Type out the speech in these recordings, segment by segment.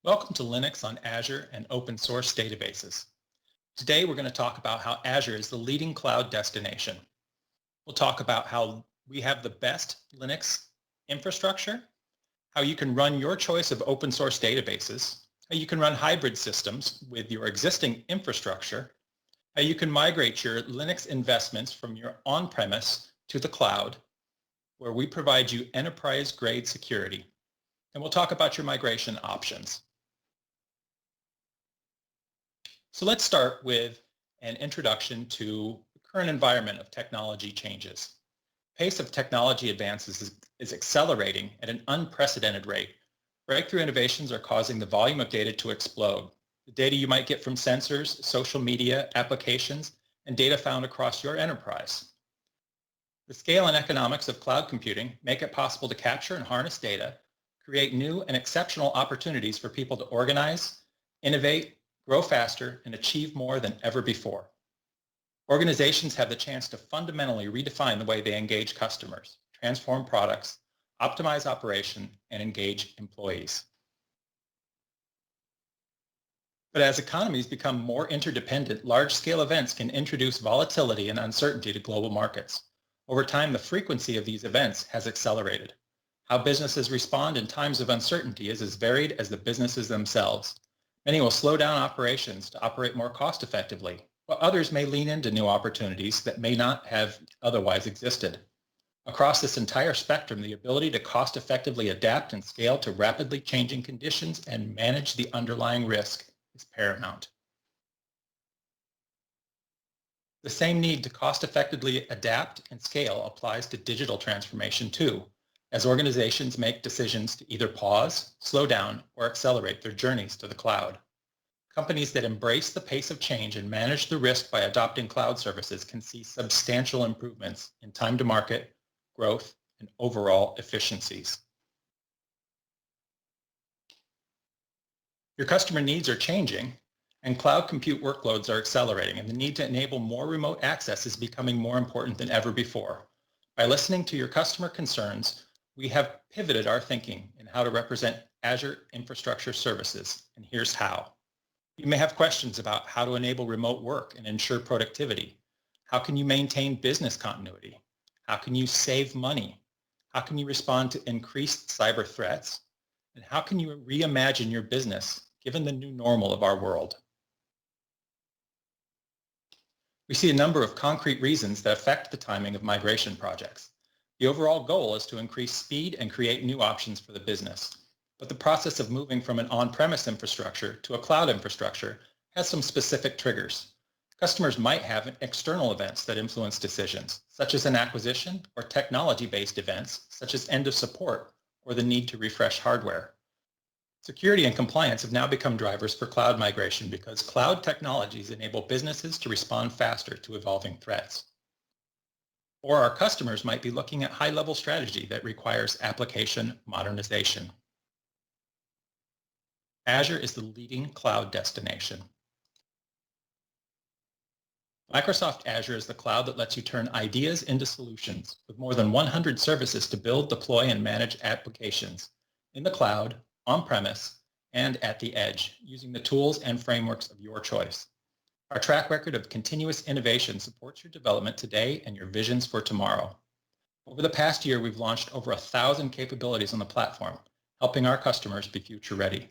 Welcome to Linux on Azure and open source databases. Today we're going to talk about how Azure is the leading cloud destination. We'll talk about how we have the best Linux infrastructure, how you can run your choice of open source databases, how you can run hybrid systems with your existing infrastructure, how you can migrate your Linux investments from your on-premise to the cloud, where we provide you enterprise-grade security. And we'll talk about your migration options. So let's start with an introduction to the current environment of technology changes. The pace of technology advances is accelerating at an unprecedented rate. Breakthrough innovations are causing the volume of data to explode. The data you might get from sensors, social media, applications, and data found across your enterprise. The scale and economics of cloud computing make it possible to capture and harness data, create new and exceptional opportunities for people to organize, innovate, grow faster, and achieve more than ever before. Organizations have the chance to fundamentally redefine the way they engage customers, transform products, optimize operation, and engage employees. But as economies become more interdependent, large-scale events can introduce volatility and uncertainty to global markets. Over time, the frequency of these events has accelerated. How businesses respond in times of uncertainty is as varied as the businesses themselves. Many will slow down operations to operate more cost effectively, while others may lean into new opportunities that may not have otherwise existed. Across this entire spectrum, the ability to cost effectively adapt and scale to rapidly changing conditions and manage the underlying risk is paramount. The same need to cost effectively adapt and scale applies to digital transformation too, as organizations make decisions to either pause, slow down, or accelerate their journeys to the cloud. Companies that embrace the pace of change and manage the risk by adopting cloud services can see substantial improvements in time to market, growth, and overall efficiencies. Your customer needs are changing, and cloud compute workloads are accelerating, and the need to enable more remote access is becoming more important than ever before. By listening to your customer concerns, we have pivoted our thinking in how to represent Azure infrastructure services, and here's how. You may have questions about how to enable remote work and ensure productivity. How can you maintain business continuity? How can you save money? How can you respond to increased cyber threats? And how can you reimagine your business given the new normal of our world? We see a number of concrete reasons that affect the timing of migration projects. The overall goal is to increase speed and create new options for the business. But the process of moving from an on-premise infrastructure to a cloud infrastructure has some specific triggers. Customers might have external events that influence decisions, such as an acquisition, or technology-based events, such as end of support or the need to refresh hardware. Security and compliance have now become drivers for cloud migration because cloud technologies enable businesses to respond faster to evolving threats. Or our customers might be looking at high-level strategy that requires application modernization. Azure is the leading cloud destination. Microsoft Azure is the cloud that lets you turn ideas into solutions with more than 100 services to build, deploy, and manage applications in the cloud, on-premise, and at the edge using the tools and frameworks of your choice. Our track record of continuous innovation supports your development today and your visions for tomorrow. Over the past year, we've launched over 1,000 capabilities on the platform, helping our customers be future ready.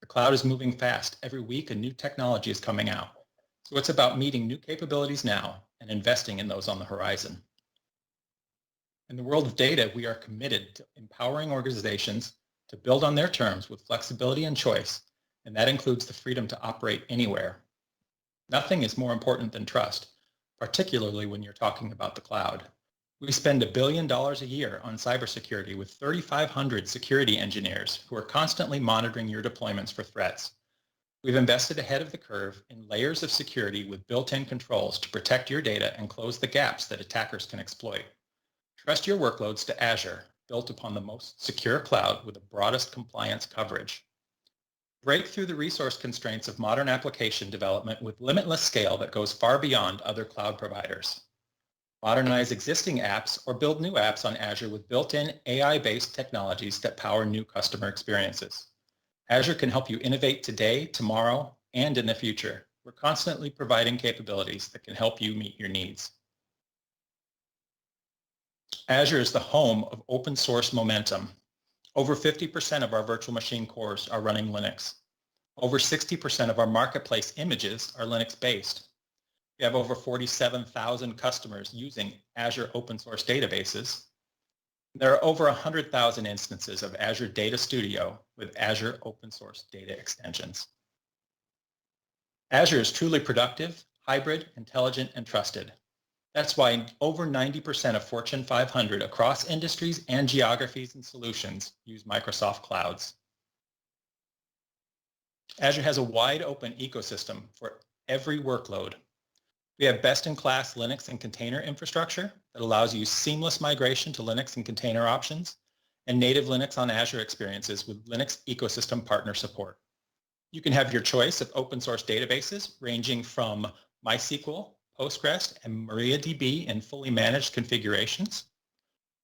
The cloud is moving fast. Every week, a new technology is coming out. So it's about meeting new capabilities now and investing in those on the horizon. In the world of data, we are committed to empowering organizations to build on their terms with flexibility and choice, and that includes the freedom to operate anywhere. Nothing is more important than trust, particularly when you're talking about the cloud. We spend $1 billion a year on cybersecurity with 3,500 security engineers who are constantly monitoring your deployments for threats. We've invested ahead of the curve in layers of security with built-in controls to protect your data and close the gaps that attackers can exploit. Trust your workloads to Azure, built upon the most secure cloud with the broadest compliance coverage. Break through the resource constraints of modern application development with limitless scale that goes far beyond other cloud providers. Modernize existing apps or build new apps on Azure with built-in AI-based technologies that power new customer experiences. Azure can help you innovate today, tomorrow, and in the future. We're constantly providing capabilities that can help you meet your needs. Azure is the home of open source momentum. Over 50% of our virtual machine cores are running Linux. Over 60% of our marketplace images are Linux-based. We have over 47,000 customers using Azure open source databases. There are over 100,000 instances of Azure Data Studio with Azure open source data extensions. Azure is truly productive, hybrid, intelligent, and trusted. That's why over 90% of Fortune 500 across industries and geographies and solutions use Microsoft clouds. Azure has a wide open ecosystem for every workload. We have best-in-class Linux and container infrastructure that allows you seamless migration to Linux and container options, and native Linux on Azure experiences with Linux ecosystem partner support. You can have your choice of open source databases ranging from MySQL, Postgres, and MariaDB in fully managed configurations.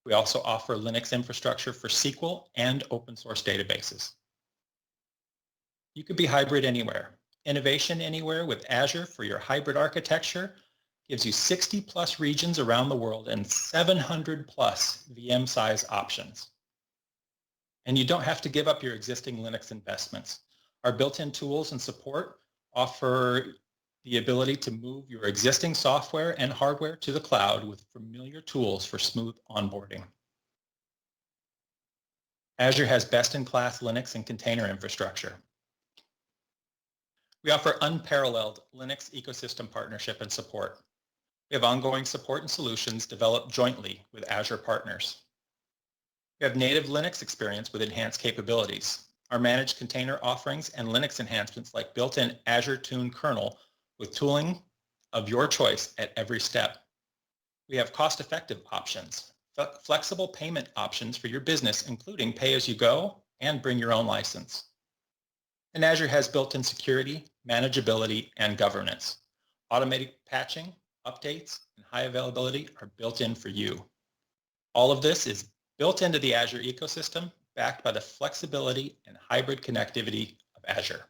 We also offer Linux infrastructure for SQL and open source databases. You could be hybrid anywhere. Innovation anywhere with Azure for your hybrid architecture gives you 60 plus regions around the world and 700 plus VM size options. And you don't have to give up your existing Linux investments. Our built-in tools and support offer the ability to move your existing software and hardware to the cloud with familiar tools for smooth onboarding. Azure has best-in-class Linux and container infrastructure. We offer unparalleled Linux ecosystem partnership and support. We have ongoing support and solutions developed jointly with Azure partners. We have native Linux experience with enhanced capabilities. Our managed container offerings and Linux enhancements like built-in Azure Tune kernel with tooling of your choice at every step. We have cost-effective options, flexible payment options for your business, including pay-as-you-go and bring your own license. And Azure has built-in security, manageability, and governance. Automated patching, updates, and high availability are built in for you. All of this is built into the Azure ecosystem, backed by the flexibility and hybrid connectivity of Azure.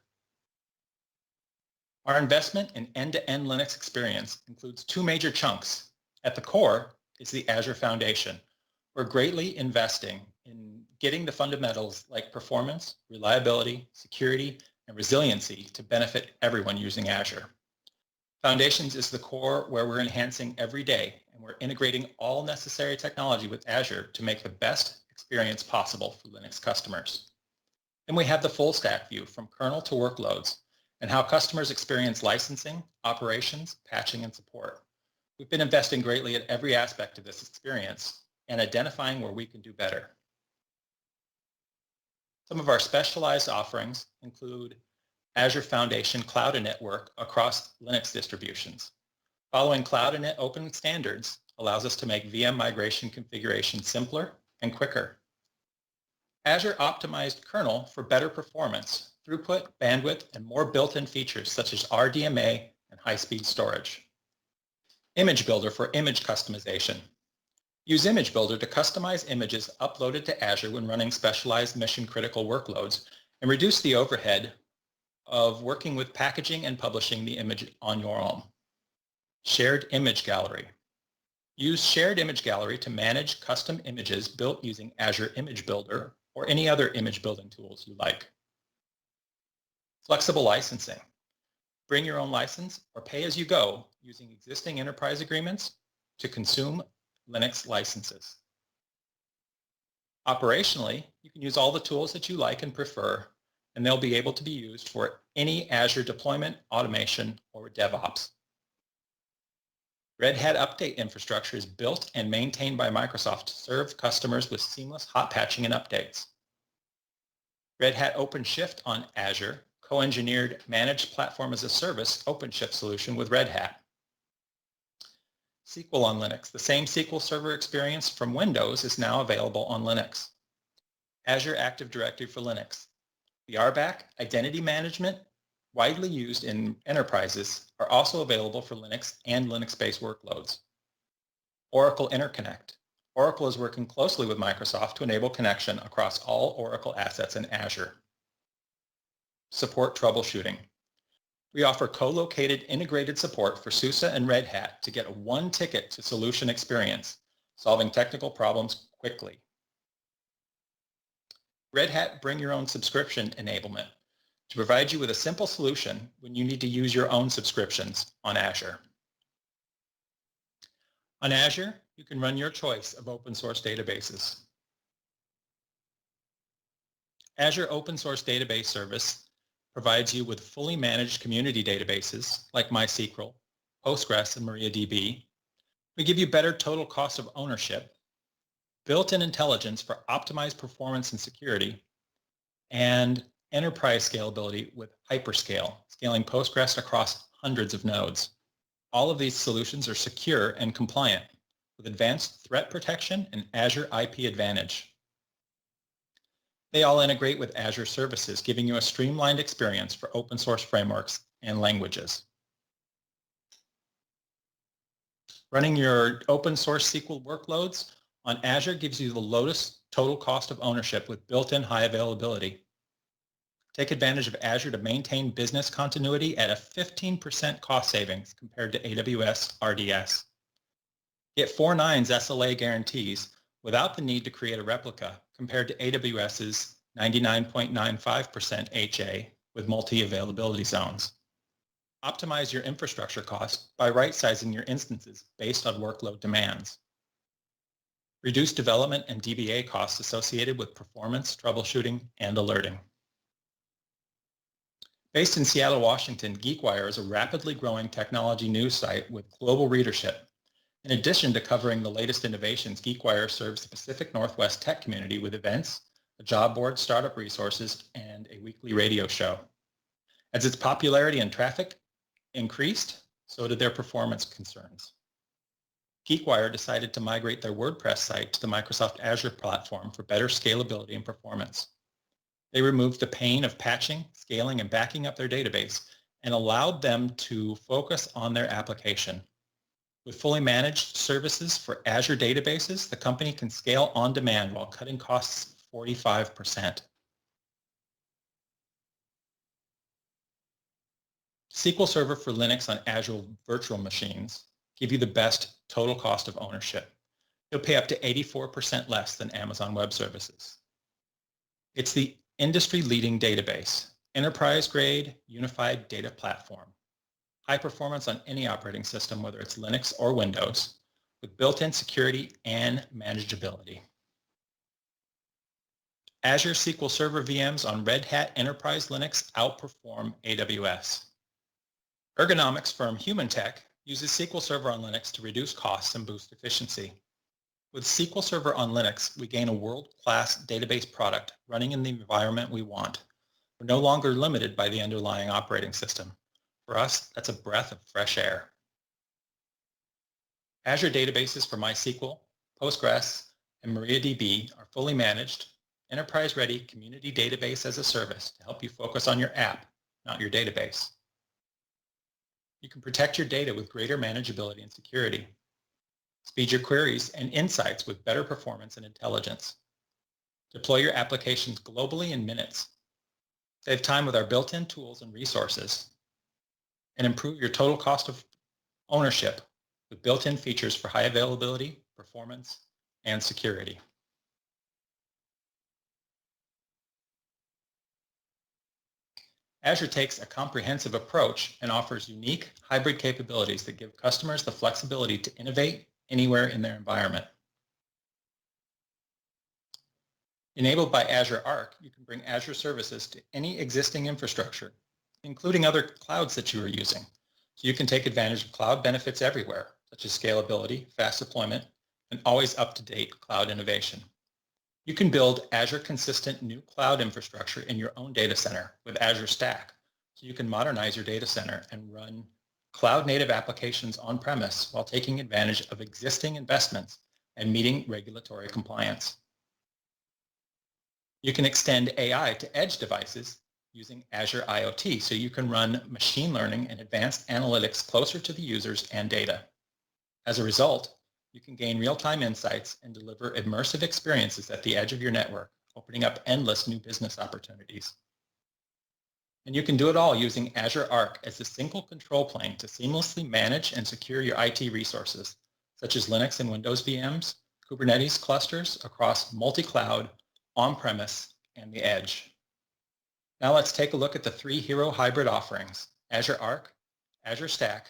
Our investment in end-to-end Linux experience includes two major chunks. At the core is the Azure Foundation. We're greatly investing in getting the fundamentals like performance, reliability, security, and resiliency to benefit everyone using Azure. Foundations is the core where we're enhancing every day, and we're integrating all necessary technology with Azure to make the best experience possible for Linux customers. And we have the full stack view from kernel to workloads and how customers experience licensing, operations, patching, and support. We've been investing greatly at every aspect of this experience and identifying where we can do better. Some of our specialized offerings include Azure Foundation Cloud and Network across Linux distributions. Following Cloud and Net open standards allows us to make VM migration configuration simpler and quicker. Azure optimized kernel for better performance, throughput, bandwidth, and more built-in features such as RDMA and high-speed storage. Image Builder for image customization. Use Image Builder to customize images uploaded to Azure when running specialized mission-critical workloads and reduce the overhead of working with packaging and publishing the image on your own. Shared Image Gallery. Use Shared Image Gallery to manage custom images built using Azure Image Builder or any other image building tools you like. Flexible licensing. Bring your own license or pay as you go using existing enterprise agreements to consume Linux licenses. Operationally, you can use all the tools that you like and prefer, and they'll be able to be used for any Azure deployment, automation, or DevOps. Red Hat Update infrastructure is built and maintained by Microsoft to serve customers with seamless hot patching and updates. Red Hat OpenShift on Azure, co-engineered managed platform as a service OpenShift solution with Red Hat. SQL on Linux. The same SQL Server experience from Windows is now available on Linux. Azure Active Directory for Linux. The RBAC, identity management, widely used in enterprises, are also available for Linux and Linux-based workloads. Oracle Interconnect. Oracle is working closely with Microsoft to enable connection across all Oracle assets in Azure. support troubleshooting. We offer co-located integrated support for SUSE and Red Hat to get a one-ticket to solution experience, solving technical problems quickly. Red Hat Bring Your Own Subscription enablement to provide you with a simple solution when you need to use your own subscriptions on Azure. On Azure, you can run your choice of open source databases. Azure Open Source Database Service provides you with fully managed community databases like MySQL, Postgres, and MariaDB. We give you better total cost of ownership, built-in intelligence for optimized performance and security, and enterprise scalability with hyperscale, scaling Postgres across hundreds of nodes. All of these solutions are secure and compliant with advanced threat protection and Azure IP Advantage. They all integrate with Azure services, giving you a streamlined experience for open source frameworks and languages. Running your open source SQL workloads on Azure gives you the lowest total cost of ownership with built-in high availability. Take advantage of Azure to maintain business continuity at a 15% cost savings compared to AWS RDS. Get 4 nines SLA guarantees without the need to create a replica compared to AWS's 99.95% HA with multi-availability zones. Optimize your infrastructure cost by right-sizing your instances based on workload demands. Reduce development and DBA costs associated with performance, troubleshooting, and alerting. Based in Seattle, Washington, GeekWire is a rapidly growing technology news site with global readership. In addition to covering the latest innovations, GeekWire serves the Pacific Northwest tech community with events, a job board, startup resources, and a weekly radio show. As its popularity and traffic increased, so did their performance concerns. GeekWire decided to migrate their WordPress site to the Microsoft Azure platform for better scalability and performance. They removed the pain of patching, scaling, and backing up their database and allowed them to focus on their application. With fully managed services for Azure databases, the company can scale on demand while cutting costs 45%. SQL Server for Linux on Azure virtual machines give you the best total cost of ownership. You'll pay up to 84% less than Amazon Web Services. It's the industry-leading database, enterprise-grade unified data platform. High performance on any operating system, whether it's Linux or Windows, with built-in security and manageability. Azure SQL Server VMs on Red Hat Enterprise Linux outperform AWS. Ergonomics firm HumanTech uses SQL Server on Linux to reduce costs and boost efficiency. With SQL Server on Linux, we gain a world-class database product running in the environment we want. We're no longer limited by the underlying operating system. For us, that's a breath of fresh air. Azure databases for MySQL, Postgres, and MariaDB are fully managed, enterprise-ready community database as a service to help you focus on your app, not your database. You can protect your data with greater manageability and security. Speed your queries and insights with better performance and intelligence. Deploy your applications globally in minutes. Save time with our built-in tools and resources. And improve your total cost of ownership with built-in features for high availability, performance, and security. Azure takes a comprehensive approach and offers unique hybrid capabilities that give customers the flexibility to innovate anywhere in their environment. Enabled by Azure Arc, you can bring Azure services to any existing infrastructure, including other clouds that you are using. So you can take advantage of cloud benefits everywhere, such as scalability, fast deployment, and always up-to-date cloud innovation. You can build Azure consistent new cloud infrastructure in your own data center with Azure Stack, so you can modernize your data center and run cloud-native applications on-premise while taking advantage of existing investments and meeting regulatory compliance. You can extend AI to edge devices using Azure IoT, so you can run machine learning and advanced analytics closer to the users and data. As a result, you can gain real-time insights and deliver immersive experiences at the edge of your network, opening up endless new business opportunities. And you can do it all using Azure Arc as the single control plane to seamlessly manage and secure your IT resources, such as Linux and Windows VMs, Kubernetes clusters across multi-cloud, on-premise, and the edge. Now let's take a look at the three hero hybrid offerings, Azure Arc, Azure Stack,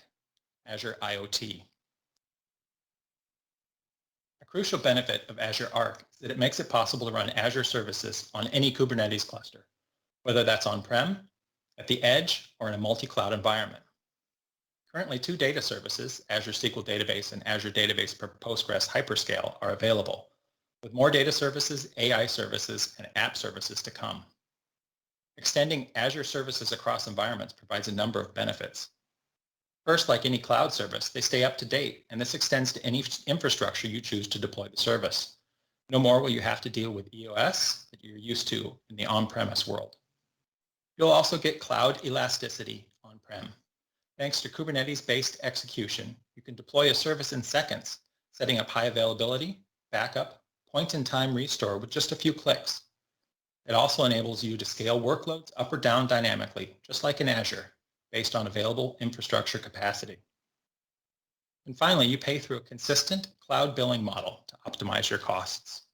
Azure IoT. A crucial benefit of Azure Arc is that it makes it possible to run Azure services on any Kubernetes cluster, whether that's on-prem, at the edge, or in a multi-cloud environment. Currently, two data services, Azure SQL Database and Azure Database for Postgres Hyperscale, are available, with more data services, AI services, and app services to come. Extending Azure services across environments provides a number of benefits. First, like any cloud service, they stay up to date, and this extends to any infrastructure you choose to deploy the service. No more will you have to deal with EOS that you're used to in the on-premise world. You'll also get cloud elasticity on-prem. Thanks to Kubernetes-based execution, you can deploy a service in seconds, setting up high availability, backup, point-in-time restore with just a few clicks. It also enables you to scale workloads up or down dynamically, just like in Azure, based on available infrastructure capacity. And finally, you pay through a consistent cloud billing model to optimize your costs.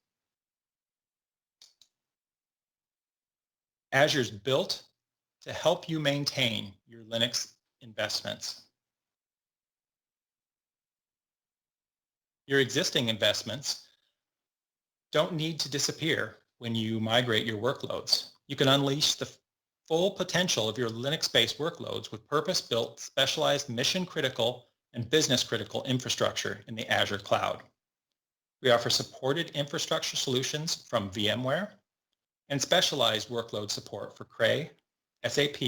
Azure's built to help you maintain your Linux investments. Your existing investments don't need to disappear when you migrate your workloads. You can unleash the full potential of your Linux-based workloads with purpose-built, specialized, mission-critical, and business-critical infrastructure in the Azure cloud. We offer supported infrastructure solutions from VMware and specialized workload support for Cray, SAP,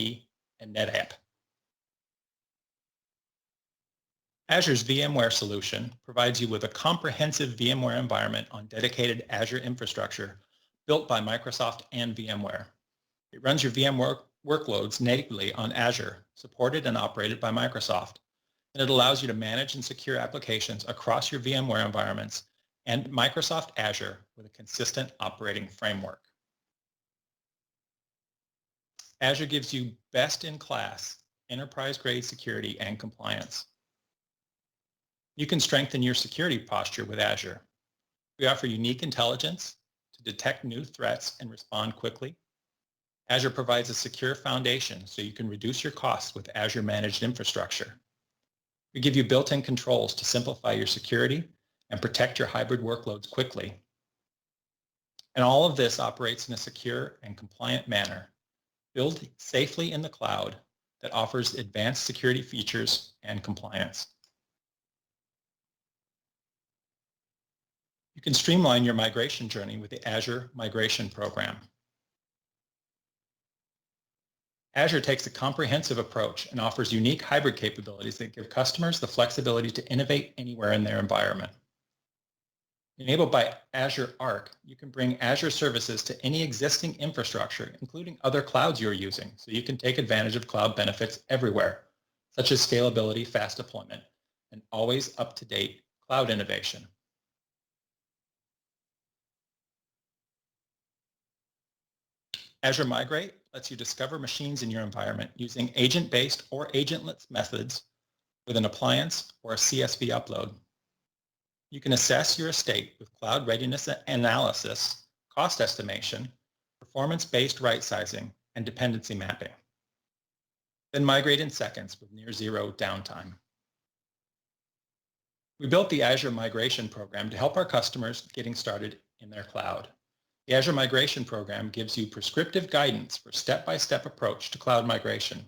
and NetApp. Azure's VMware solution provides you with a comprehensive VMware environment on dedicated Azure infrastructure built by Microsoft and VMware. It runs your VMware workloads natively on Azure, supported and operated by Microsoft, and it allows you to manage and secure applications across your VMware environments and Microsoft Azure with a consistent operating framework. Azure gives you best-in-class enterprise-grade security and compliance. You can strengthen your security posture with Azure. We offer unique intelligence to detect new threats and respond quickly. Azure provides a secure foundation so you can reduce your costs with Azure Managed Infrastructure. We give you built-in controls to simplify your security and protect your hybrid workloads quickly. And all of this operates in a secure and compliant manner, built safely in the cloud that offers advanced security features and compliance. You can streamline your migration journey with the Azure Migration Program. Azure takes a comprehensive approach and offers unique hybrid capabilities that give customers the flexibility to innovate anywhere in their environment. Enabled by Azure Arc, you can bring Azure services to any existing infrastructure, including other clouds you're using, so you can take advantage of cloud benefits everywhere, such as scalability, fast deployment, and always up-to-date cloud innovation. Azure Migrate lets you discover machines in your environment using agent-based or agentless methods with an appliance or a CSV upload. You can assess your estate with cloud readiness analysis, cost estimation, performance-based right-sizing, and dependency mapping. Then migrate in seconds with near zero downtime. We built the Azure Migration Program to help our customers getting started in their cloud. The Azure Migration Program gives you prescriptive guidance for step-by-step approach to cloud migration.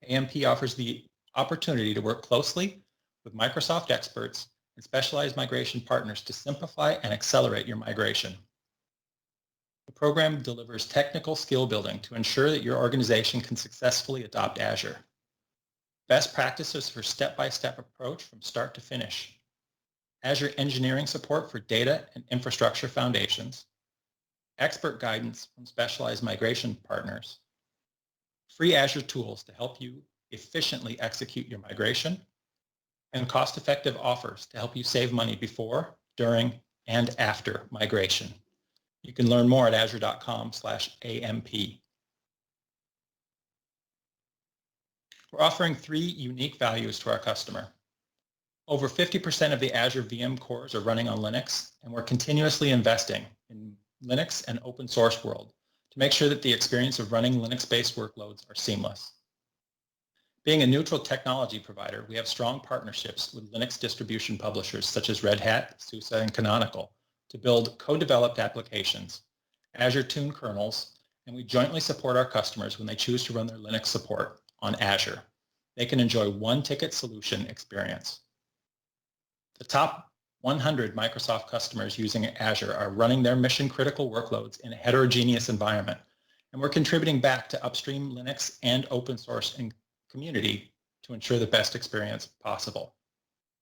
AMP offers the opportunity to work closely with Microsoft experts and specialized migration partners to simplify and accelerate your migration. The program delivers technical skill building to ensure that your organization can successfully adopt Azure. Best practices for step-by-step approach from start to finish. Azure engineering support for data and infrastructure foundations, expert guidance from specialized migration partners, free Azure tools to help you efficiently execute your migration, and cost-effective offers to help you save money before, during, and after migration. You can learn more at azure.com/AMP. We're offering 3 unique values to our customer. Over 50% of the Azure VM cores are running on Linux, and we're continuously investing in Linux and open source world to make sure that the experience of running Linux-based workloads are seamless. Being a neutral technology provider, we have strong partnerships with Linux distribution publishers such as Red Hat, SUSE, and Canonical to build co-developed applications, Azure tuned kernels, and we jointly support our customers when they choose to run their Linux support on Azure. They can enjoy one-ticket solution experience. The top 100 Microsoft customers using Azure are running their mission-critical workloads in a heterogeneous environment, and we're contributing back to upstream Linux and open source and community to ensure the best experience possible.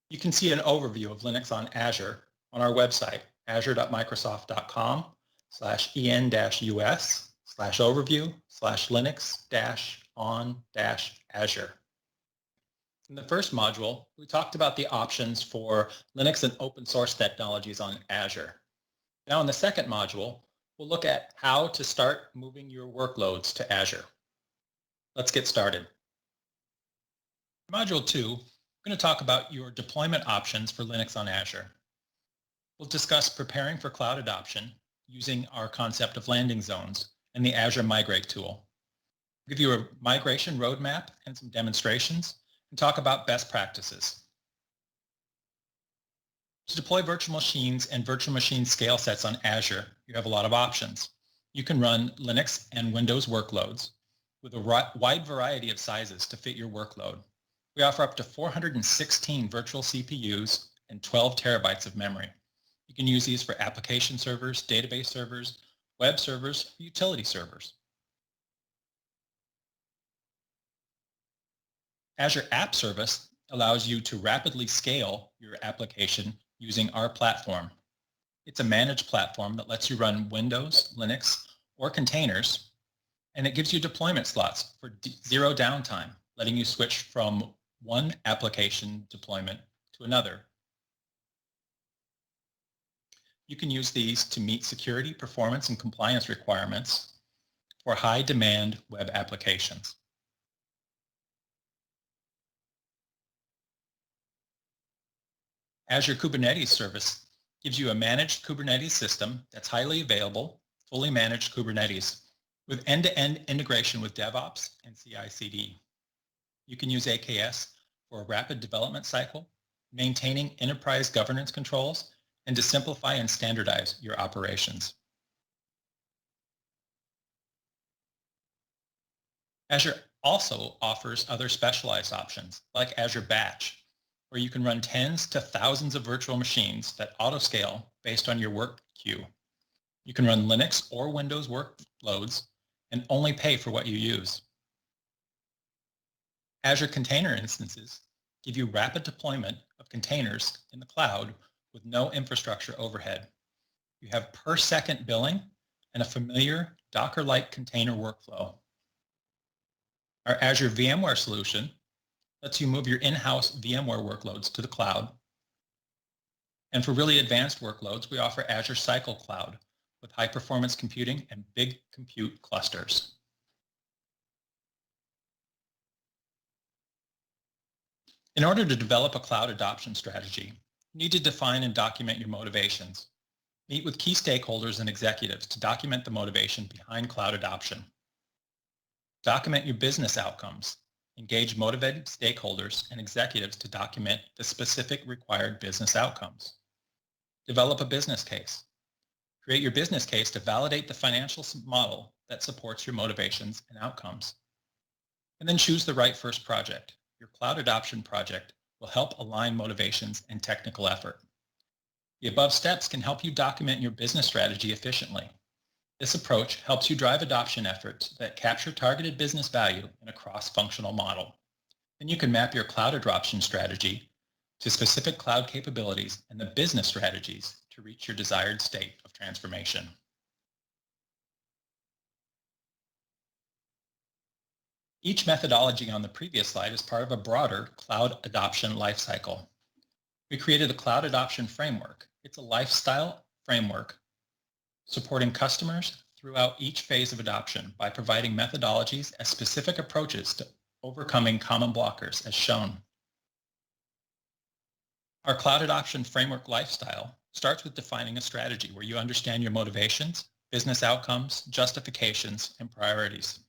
You can see an overview of Linux on Azure on our website, azure.microsoft.com/en-us/overview/linux-on-azure. In the first module, we talked about the options for Linux and open source technologies on Azure. Now in the second module, we'll look at how to start moving your workloads to Azure. Let's get started. In Module 2, we're going to talk about your deployment options for Linux on Azure. We'll discuss preparing for cloud adoption using our concept of landing zones and the Azure Migrate tool. We'll give you a migration roadmap and some demonstrations and talk about best practices. To deploy virtual machines and virtual machine scale sets on Azure, you have a lot of options. You can run Linux and Windows workloads with a wide variety of sizes to fit your workload. We offer up to 416 virtual CPUs and 12 terabytes of memory. You can use these for application servers, database servers, web servers, utility servers. Azure App Service allows you to rapidly scale your application using our platform. It's a managed platform that lets you run Windows, Linux, or containers, and it gives you deployment slots for zero downtime, letting you switch from one application deployment to another. You can use these to meet security, performance, and compliance requirements for high-demand web applications. Azure Kubernetes service gives you a managed Kubernetes system that's highly available, fully managed Kubernetes with end-to-end integration with DevOps and CI/CD. You can use AKS for a rapid development cycle, maintaining enterprise governance controls, and to simplify and standardize your operations. Azure also offers other specialized options like Azure Batch, where you can run tens to thousands of virtual machines that auto-scale based on your work queue. You can run Linux or Windows workloads and only pay for what you use. Azure Container Instances give you rapid deployment of containers in the cloud with no infrastructure overhead. You have per second billing and a familiar Docker-like container workflow. Our Azure VMware solution lets you move your in-house VMware workloads to the cloud. And for really advanced workloads, we offer Azure Cycle Cloud with high-performance computing and big compute clusters. In order to develop a cloud adoption strategy, you need to define and document your motivations. Meet with key stakeholders and executives to document the motivation behind cloud adoption. Document your business outcomes. Engage motivated stakeholders and executives to document the specific required business outcomes. Develop a business case. Create your business case to validate the financial model that supports your motivations and outcomes. And then choose the right first project. Your cloud adoption project will help align motivations and technical effort. The above steps can help you document your business strategy efficiently. This approach helps you drive adoption efforts that capture targeted business value in a cross-functional model. Then you can map your cloud adoption strategy to specific cloud capabilities and the business strategies to reach your desired state of transformation. Each methodology on the previous slide is part of a broader cloud adoption lifecycle. We created the Cloud Adoption Framework. It's a lifestyle framework supporting customers throughout each phase of adoption by providing methodologies as specific approaches to overcoming common blockers as shown. Our cloud adoption framework lifestyle starts with defining a strategy where you understand your motivations, business outcomes, justifications, and priorities.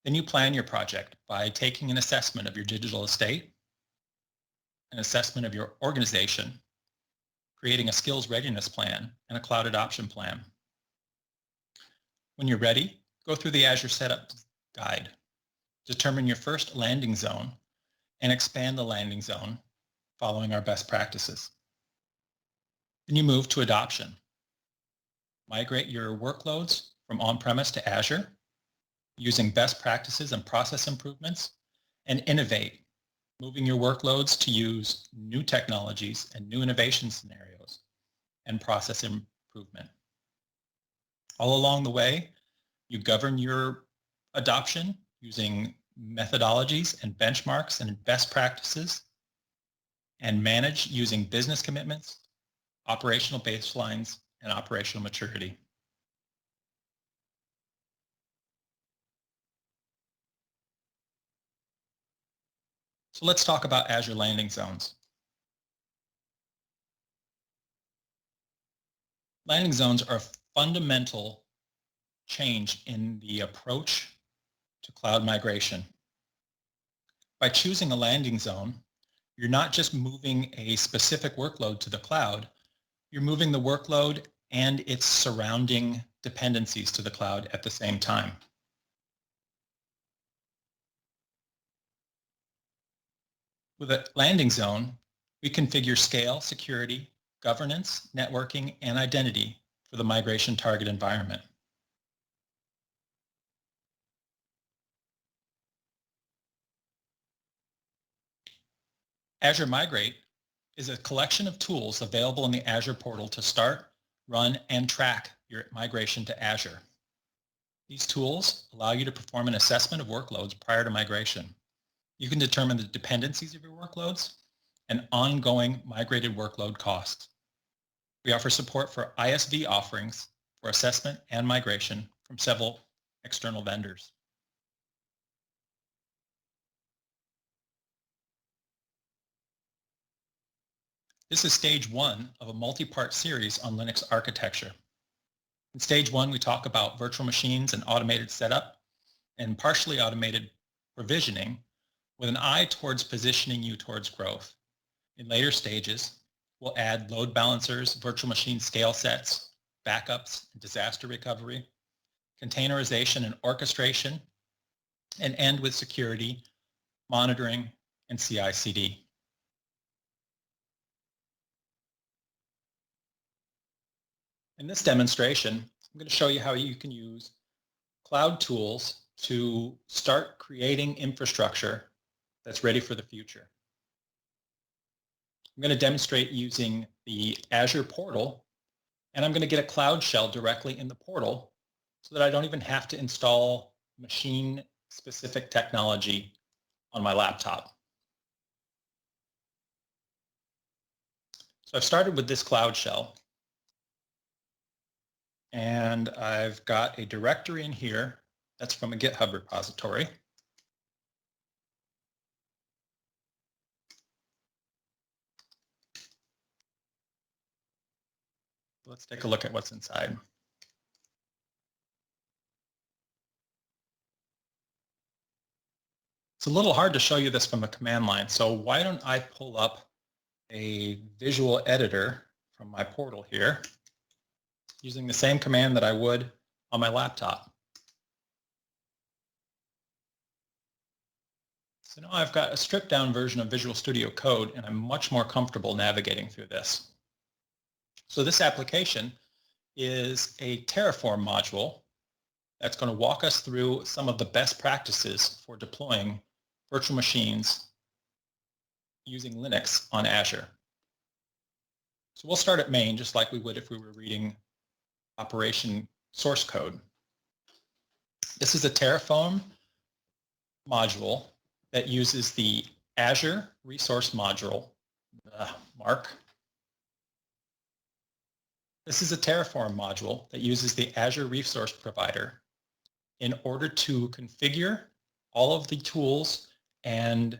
Then you plan your project by taking an assessment of your digital estate, an assessment of your organization, creating a skills readiness plan, and a cloud adoption plan. When you're ready, go through the Azure Setup Guide. Determine your first landing zone and expand the landing zone following our best practices. Then you move to adoption. Migrate your workloads from on-premise to Azure using best practices and process improvements, and innovate, moving your workloads to use new technologies and new innovation scenarios and process improvement. All along the way, you govern your adoption using methodologies and benchmarks and best practices, and manage using business commitments, operational baselines, and operational maturity. So let's talk about Azure landing zones. Landing zones are a fundamental change in the approach to cloud migration. By choosing a landing zone, you're not just moving a specific workload to the cloud, you're moving the workload and its surrounding dependencies to the cloud at the same time. With a landing zone, we configure scale, security, governance, networking, and identity for the migration target environment. Azure Migrate is a collection of tools available in the Azure portal to start, run, and track your migration to Azure. These tools allow you to perform an assessment of workloads prior to migration. You can determine the dependencies of your workloads and ongoing migrated workload costs. We offer support for ISV offerings for assessment and migration from several external vendors. This is stage one of a multi-part series on Linux architecture. In stage one, we talk about virtual machines and automated setup and partially automated provisioning with an eye towards positioning you towards growth. In later stages, we'll add load balancers, virtual machine scale sets, backups, and disaster recovery, containerization and orchestration, and end with security, monitoring, and CI/CD. In this demonstration, I'm going to show you how you can use cloud tools to start creating infrastructure that's ready for the future. I'm going to demonstrate using the Azure portal, and I'm going to get a cloud shell directly in the portal so that I don't even have to install machine-specific technology on my laptop. So I've started with this cloud shell, and I've got a directory in here that's from a GitHub repository. Let's take a look at what's inside. It's a little hard to show you this from a command line, so why don't I pull up a visual editor from my portal here using the same command that I would on my laptop. So now I've got a stripped down version of Visual Studio Code, and I'm much more comfortable navigating through this. So this application is a Terraform module that's going to walk us through some of the best practices for deploying virtual machines using Linux on Azure. So we'll start at main, just like we would if we were reading operation source code. This is a Terraform module that uses the Azure Resource Module, Mark. This is a Terraform module that uses the Azure Resource Provider in order to configure all of the tools and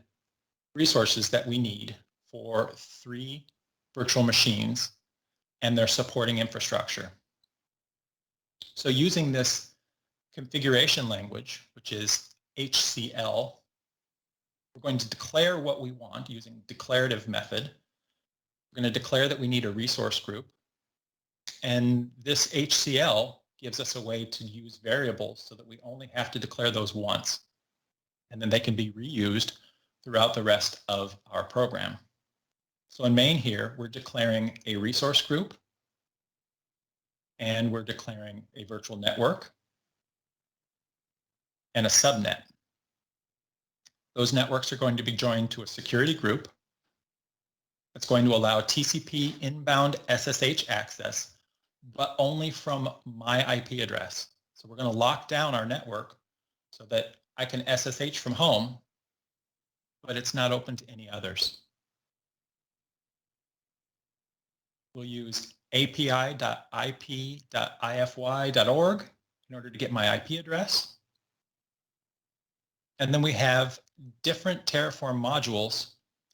resources that we need for 3 virtual machines and their supporting infrastructure. So using this configuration language, which is HCL, we're going to declare what we want using declarative method. We're going to declare that we need a resource group. And this HCL gives us a way to use variables so that we only have to declare those once. And then they can be reused throughout the rest of our program. So in main here, we're declaring a resource group, and we're declaring a virtual network and a subnet. Those networks are going to be joined to a security group that's going to allow TCP inbound SSH access, but only from my IP address. So we're going to lock down our network so that I can SSH from home, but it's not open to any others. We'll use api.ip.ify.org in order to get my IP address. And then we have different Terraform modules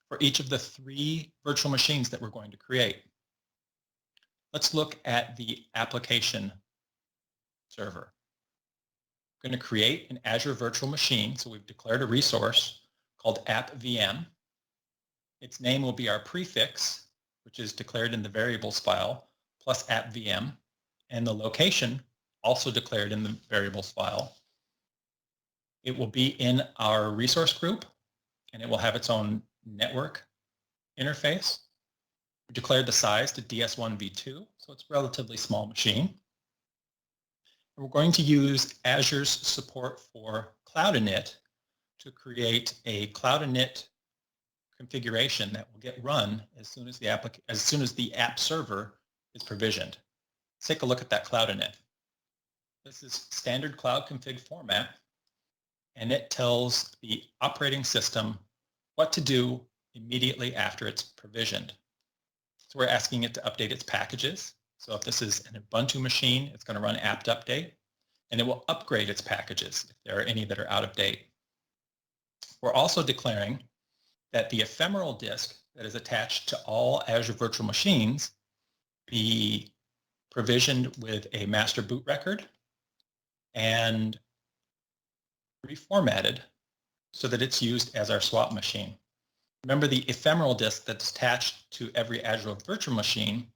for each of the 3 virtual machines that we're going to create. Let's look at the application server. We're going to create an Azure virtual machine. So we've declared a resource called app.vm. Its name will be our prefix, which is declared in the variables file, plus app.vm, and the location also declared in the variables file. It will be in our resource group, and it will have its own network interface. We declared the size to DS1v2, so it's a relatively small machine. And we're going to use Azure's support for Cloud Init to create a Cloud Init configuration that will get run as soon as the app server is provisioned. Let's take a look at that Cloud Init. This is standard cloud config format, and it tells the operating system what to do immediately after it's provisioned. So we're asking it to update its packages. So if this is an Ubuntu machine, it's going to run apt-update, and it will upgrade its packages if there are any that are out of date. We're also declaring that the ephemeral disk that is attached to all Azure virtual machines be provisioned with a master boot record and reformatted so that it's used as our swap machine. Remember, the ephemeral disk that's attached to every Azure virtual machine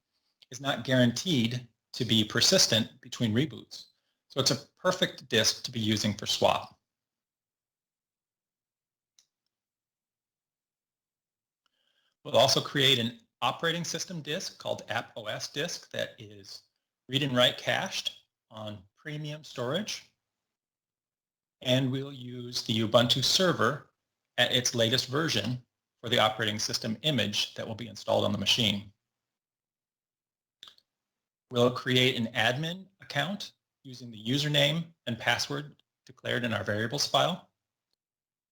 is not guaranteed to be persistent between reboots. So it's a perfect disk to be using for swap. We'll also create an operating system disk called app.os disk that is read and write cached on premium storage. And we'll use the Ubuntu server at its latest version for the operating system image that will be installed on the machine. We'll create an admin account using the username and password declared in our variables file.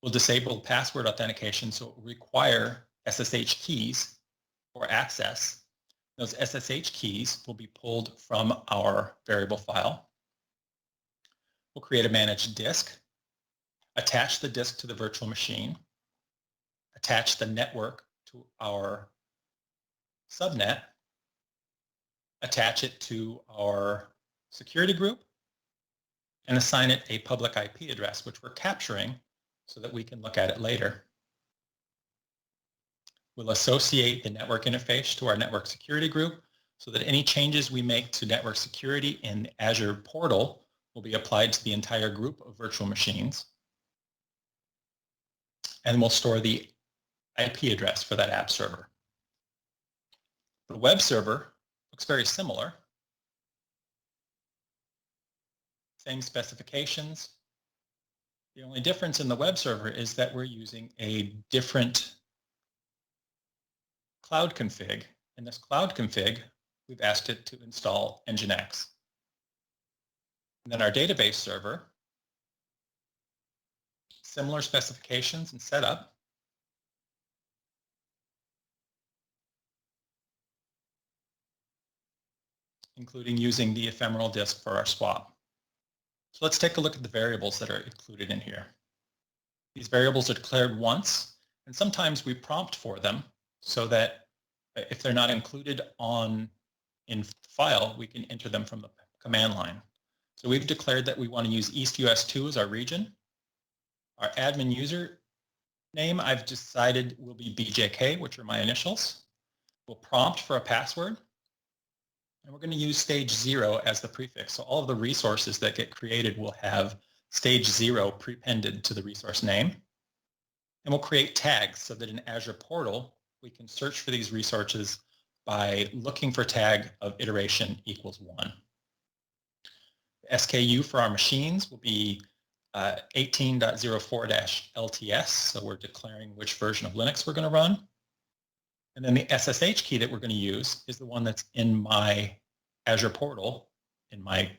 We'll disable password authentication, so it will require SSH keys for access. Those SSH keys will be pulled from our variable file. We'll create a managed disk, attach the disk to the virtual machine, attach the network to our subnet, attach it to our security group, and assign it a public IP address, which we're capturing so that we can look at it later. We'll associate the network interface to our network security group so that any changes we make to network security in the Azure portal will be applied to the entire group of virtual machines. And we'll store the IP address for that app server. The web server looks very similar. Same specifications. The only difference in the web server is that we're using a different cloud config. In this cloud config, we've asked it to install Nginx. And then our database server, similar specifications and setup. Including using the ephemeral disk for our swap. So let's take a look at the variables that are included in here. These variables are declared once, and sometimes we prompt for them so that if they're not included in file, we can enter them from the command line. So we've declared that we want to use East US2 as our region. Our admin user name I've decided will be BJK, which are my initials. We'll prompt for a password. And we're going to use stage 0 as the prefix. So all of the resources that get created will have stage 0 prepended to the resource name. And we'll create tags so that in Azure Portal, we can search for these resources by looking for tag of iteration equals 1. The SKU for our machines will be 18.04-LTS. So we're declaring which version of Linux we're going to run. And then the SSH key that we're going to use is the one that's in my Azure portal in my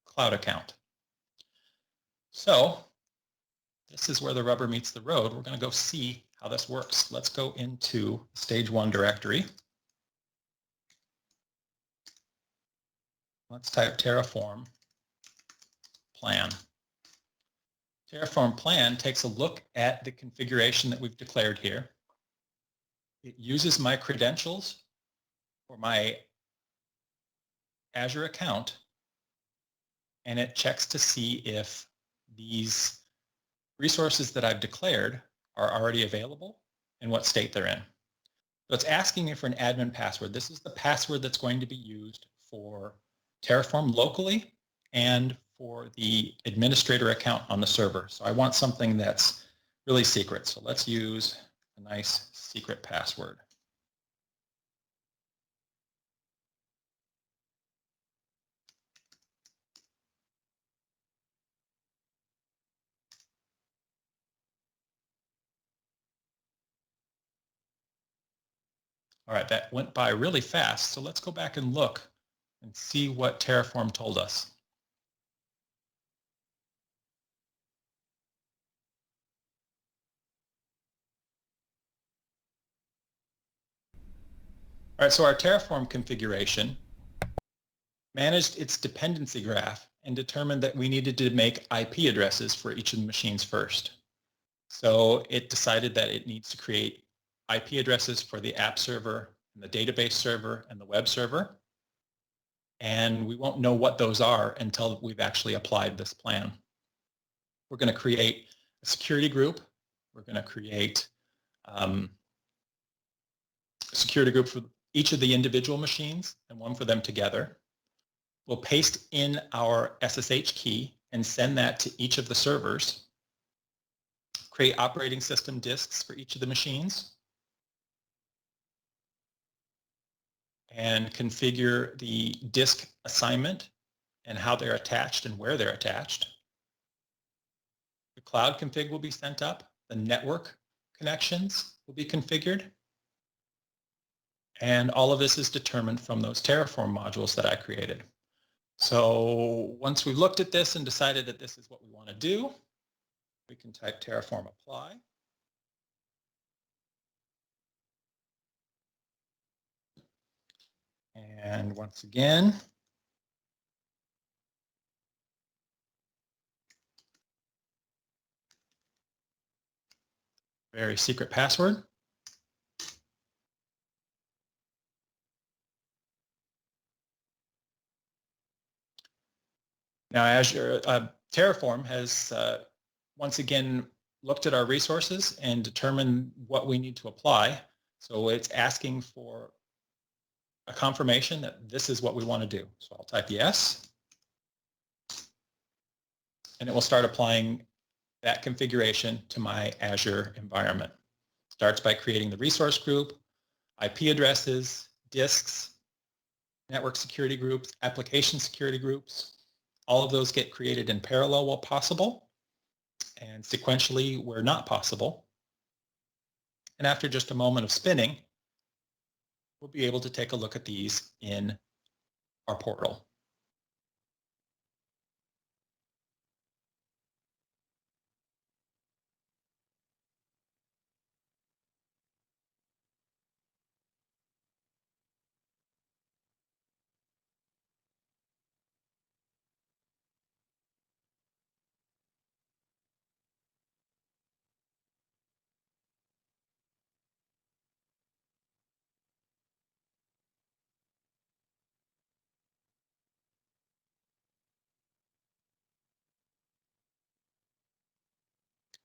cloud account. So this is where the rubber meets the road. We're going to go see how this works. Let's go into stage 1 directory. Let's type Terraform plan. Terraform plan takes a look at the configuration that we've declared here. It uses my credentials for my Azure account, and it checks to see if these resources that I've declared are already available and what state they're in. So it's asking me for an admin password. This is the password that's going to be used for Terraform locally and for the administrator account on the server. So I want something that's really secret. So let's use a nice secret password. All right, that went by really fast. So let's go back and look and see what Terraform told us. All right, so our Terraform configuration managed its dependency graph and determined that we needed to make IP addresses for each of the machines first. So it decided that it needs to create IP addresses for the app server and the database server and the web server. And we won't know what those are until we've actually applied this plan. We're going to create a security group. We're going to create a security group for each of the individual machines and one for them together. We'll paste in our SSH key and send that to each of the servers. Create operating system disks for each of the machines. And configure the disk assignment and how they're attached and where they're attached. The cloud config will be sent up. The network connections will be configured. And all of this is determined from those Terraform modules that I created. So once we've looked at this and decided that this is what we want to do, we can type Terraform apply. And once again, very secret password. Now Azure Terraform has once again looked at our resources and determined what we need to apply. So it's asking for a confirmation that this is what we want to do. So I'll type yes. And it will start applying that configuration to my Azure environment. Starts by creating the resource group, IP addresses, disks, network security groups, application security groups. All of those get created in parallel while possible and sequentially where not possible. And after just a moment of spinning, we'll be able to take a look at these in our portal.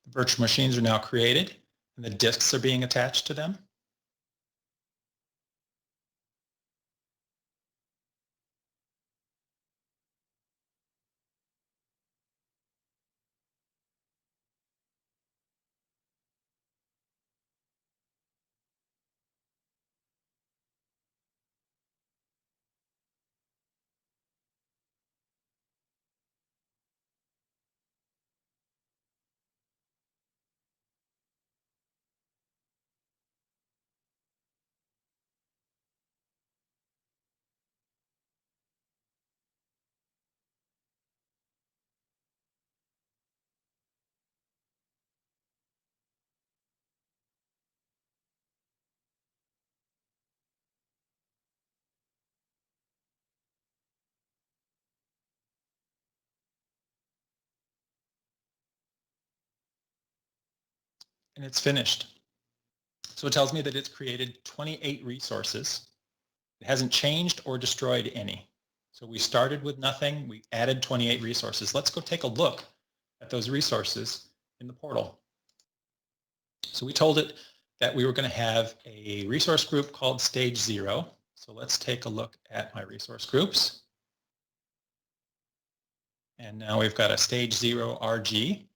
The virtual machines are now created and the disks are being attached to them. And it's finished. So it tells me that it's created 28 resources. It hasn't changed or destroyed any. So we started with nothing, we added 28 resources. Let's go take a look at those resources in the portal. So we told it that we were going to have a resource group called Stage 0. So let's take a look at my resource groups. And now we've got a Stage 0 RG.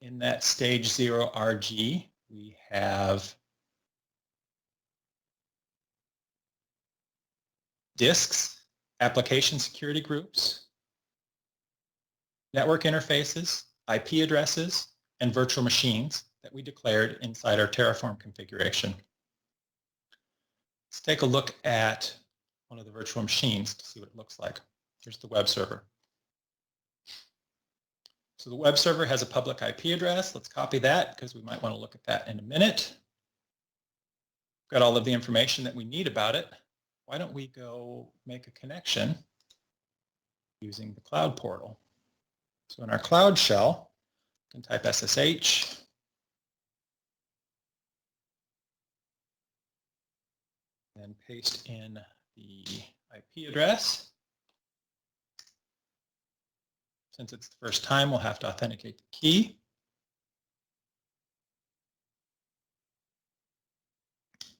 In that Stage 0 RG, we have disks, application security groups, network interfaces, IP addresses, and virtual machines that we declared inside our Terraform configuration. Let's take a look at one of the virtual machines to see what it looks like. Here's the web server. So the web server has a public IP address. Let's copy that because we might want to look at that in a minute. Got all of the information that we need about it. Why don't we go make a connection using the cloud portal? So in our cloud shell, you can type SSH. And paste in the IP address. Since it's the first time, we'll have to authenticate the key.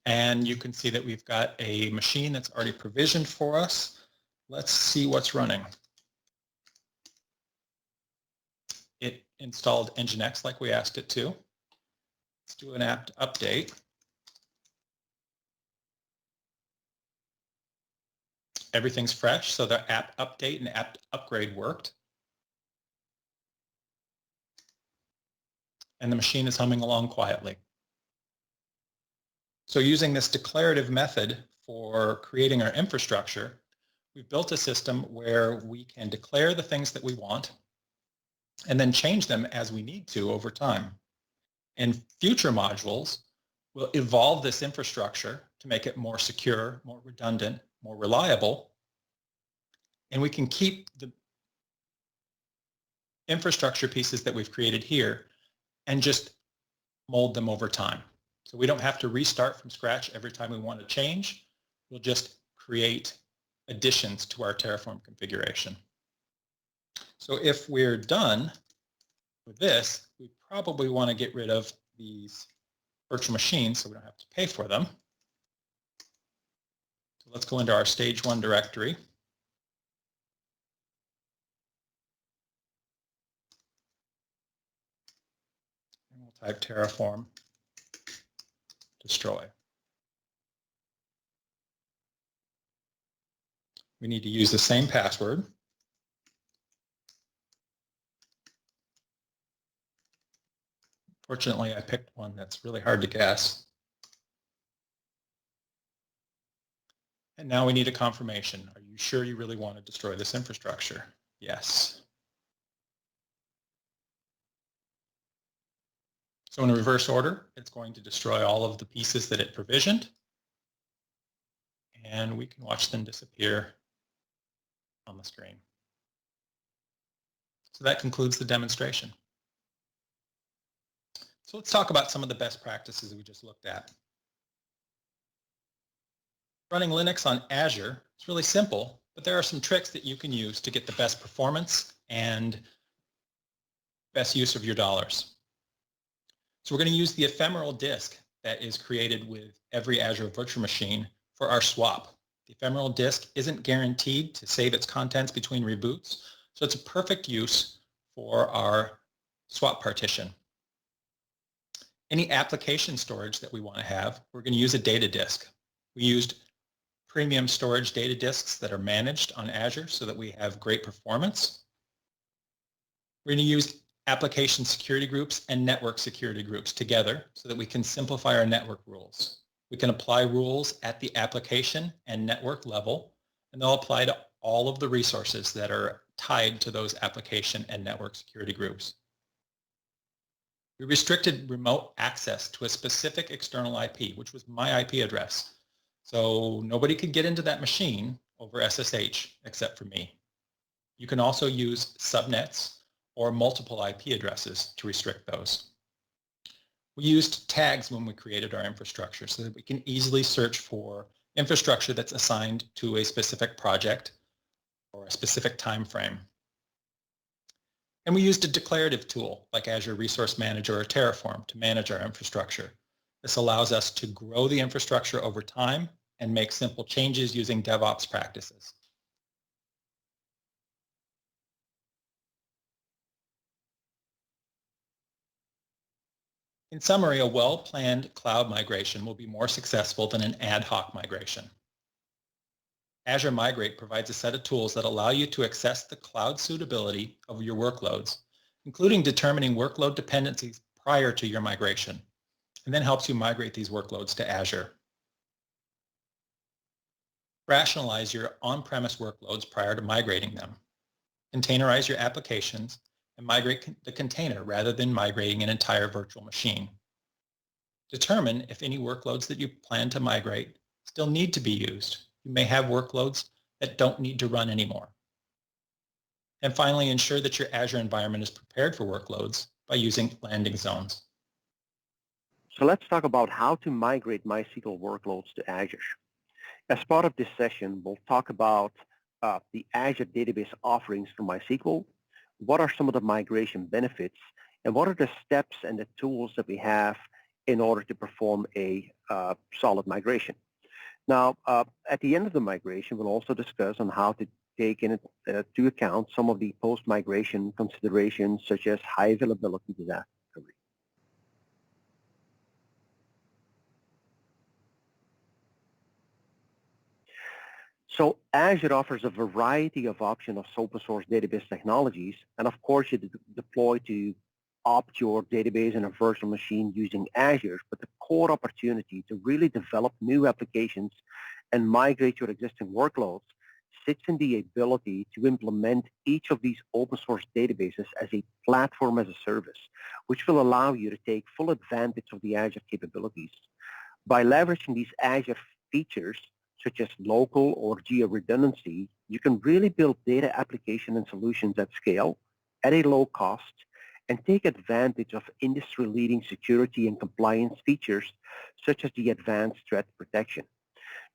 And you can see that we've got a machine that's already provisioned for us. Let's see what's running. It installed Nginx like we asked it to. Let's do an apt update. Everything's fresh, so the apt update and apt upgrade worked. And the machine is humming along quietly. So using this declarative method for creating our infrastructure, we've built a system where we can declare the things that we want and then change them as we need to over time. And future modules will evolve this infrastructure to make it more secure, more redundant, more reliable, and we can keep the infrastructure pieces that we've created here and just mold them over time. So we don't have to restart from scratch every time we want to change. We'll just create additions to our Terraform configuration. So if we're done with this, we probably want to get rid of these virtual machines so we don't have to pay for them. So let's go into our Stage 1 directory. And we'll type Terraform destroy. We need to use the same password. Fortunately, I picked one that's really hard to guess. And now we need a confirmation. Are you sure you really want to destroy this infrastructure? Yes. So in reverse order, it's going to destroy all of the pieces that it provisioned. And we can watch them disappear on the screen. So that concludes the demonstration. So let's talk about some of the best practices that we just looked at. Running Linux on Azure is really simple, but there are some tricks that you can use to get the best performance and best use of your dollars. So we're going to use the ephemeral disk that is created with every Azure virtual machine for our swap. The ephemeral disk isn't guaranteed to save its contents between reboots, so it's a perfect use for our swap partition. Any application storage that we want to have, we're going to use a data disk. We used premium storage data disks that are managed on Azure so that we have great performance. We're going to use application security groups and network security groups together so that we can simplify our network rules. We can apply rules at the application and network level, and they'll apply to all of the resources that are tied to those application and network security groups. We restricted remote access to a specific external IP, which was my IP address. So nobody could get into that machine over SSH except for me. You can also use subnets or multiple IP addresses to restrict those. We used tags when we created our infrastructure so that we can easily search for infrastructure that's assigned to a specific project or a specific time frame. And we used a declarative tool like Azure Resource Manager or Terraform to manage our infrastructure. This allows us to grow the infrastructure over time and make simple changes using DevOps practices. In summary, a well-planned cloud migration will be more successful than an ad hoc migration. Azure Migrate provides a set of tools that allow you to assess the cloud suitability of your workloads, including determining workload dependencies prior to your migration, and then helps you migrate these workloads to Azure. Rationalize your on-premise workloads prior to migrating them. Containerize your applications and migrate the container rather than migrating an entire virtual machine. Determine if any workloads that you plan to migrate still need to be used. You may have workloads that don't need to run anymore. And finally, ensure that your Azure environment is prepared for workloads by using landing zones. So let's talk about how to migrate MySQL workloads to Azure. As part of this session, we'll talk about the Azure Database offerings for MySQL, what are some of the migration benefits, and what are the steps and the tools that we have in order to perform a solid migration. Now, at the end of the migration, we'll also discuss on how to take into account some of the post-migration considerations such as high availability disaster recovery. So Azure offers a variety of options of open source database technologies, and of course you deploy to opt your database in a virtual machine using Azure, but the core opportunity to really develop new applications and migrate your existing workloads sits in the ability to implement each of these open source databases as a platform as a service, which will allow you to take full advantage of the Azure capabilities. By leveraging these Azure features, such as local or geo-redundancy, you can really build data application and solutions at scale at a low cost and take advantage of industry-leading security and compliance features such as the advanced threat protection.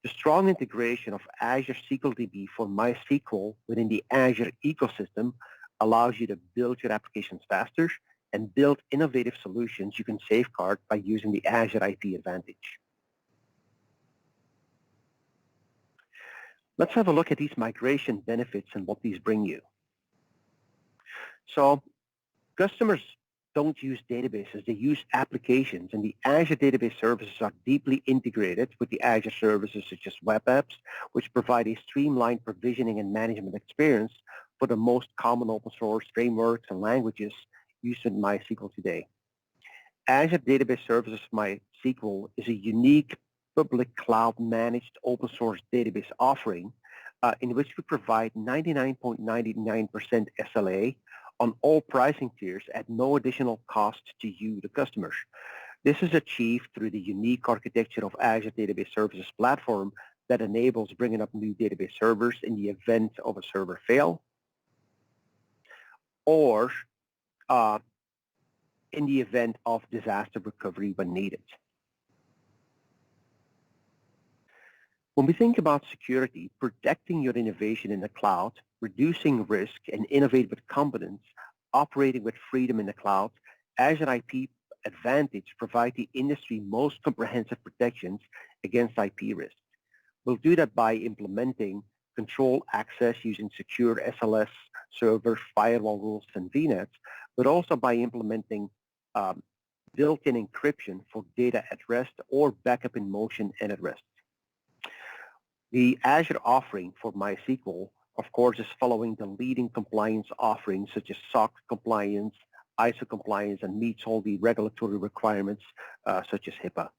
The strong integration of Azure SQLDB for MySQL within the Azure ecosystem allows you to build your applications faster and build innovative solutions you can safeguard by using the Azure IP advantage. Let's have a look at these migration benefits and what these bring you. So customers don't use databases, they use applications, and the Azure Database services are deeply integrated with the Azure services such as web apps, which provide a streamlined provisioning and management experience for the most common open source frameworks and languages used in MySQL today. Azure Database Services MySQL is a unique public cloud managed open source database offering in which we provide 99.99% SLA on all pricing tiers at no additional cost to you, the customers. This is achieved through the unique architecture of Azure Database Services platform that enables bringing up new database servers in the event of a server fail or in the event of disaster recovery when needed. When we think about security, protecting your innovation in the cloud, reducing risk, and innovate with competence operating with freedom in the cloud, Azure IP Advantage provides the industry most comprehensive protections against IP risks. We'll do that by implementing control access using secure SLS servers, firewall rules, and VNets, but also by implementing built-in encryption for data at rest or backup in motion and at rest. The Azure offering for MySQL, of course, is following the leading compliance offerings such as SOC compliance, ISO compliance, and meets all the regulatory requirements such as HIPAA.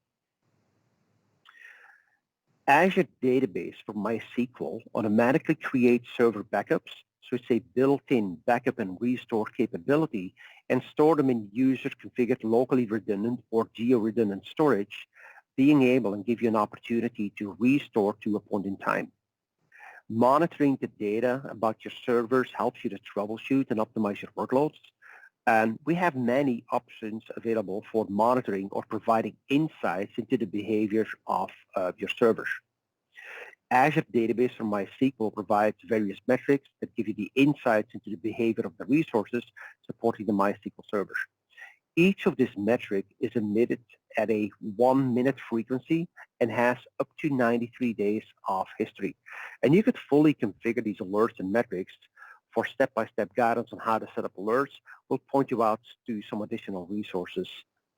Azure Database for MySQL automatically creates server backups, so it's a built-in backup and restore capability, and store them in user-configured locally redundant or geo-redundant storage, being able and give you an opportunity to restore to a point in time. Monitoring the data about your servers helps you to troubleshoot and optimize your workloads. And we have many options available for monitoring or providing insights into the behavior of your servers. Azure Database for MySQL provides various metrics that give you the insights into the behavior of the resources supporting the MySQL servers. Each of these metrics is emitted at a 1-minute frequency and has up to 93 days of history. And you could fully configure these alerts and metrics for step-by-step guidance on how to set up alerts. We'll point you out to some additional resources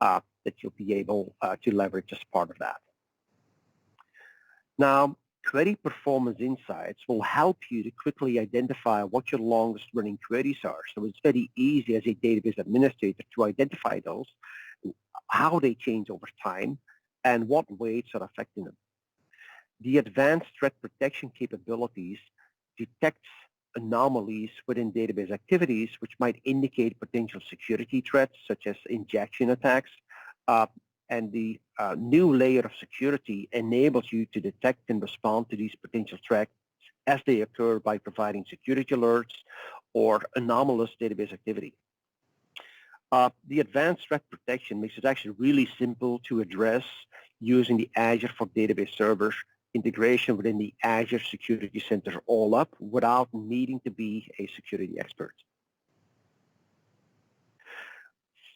that you'll be able to leverage as part of that. Now, query performance insights will help you to quickly identify what your longest running queries are. So it's very easy as a database administrator to identify those, how they change over time, and what weights are affecting them. The advanced threat protection capabilities detects anomalies within database activities which might indicate potential security threats such as injection attacks, and the new layer of security enables you to detect and respond to these potential threats as they occur by providing security alerts or anomalous database activity. The advanced threat protection makes it actually really simple to address using the Azure for Database Servers integration within the Azure Security Center all up without needing to be a security expert.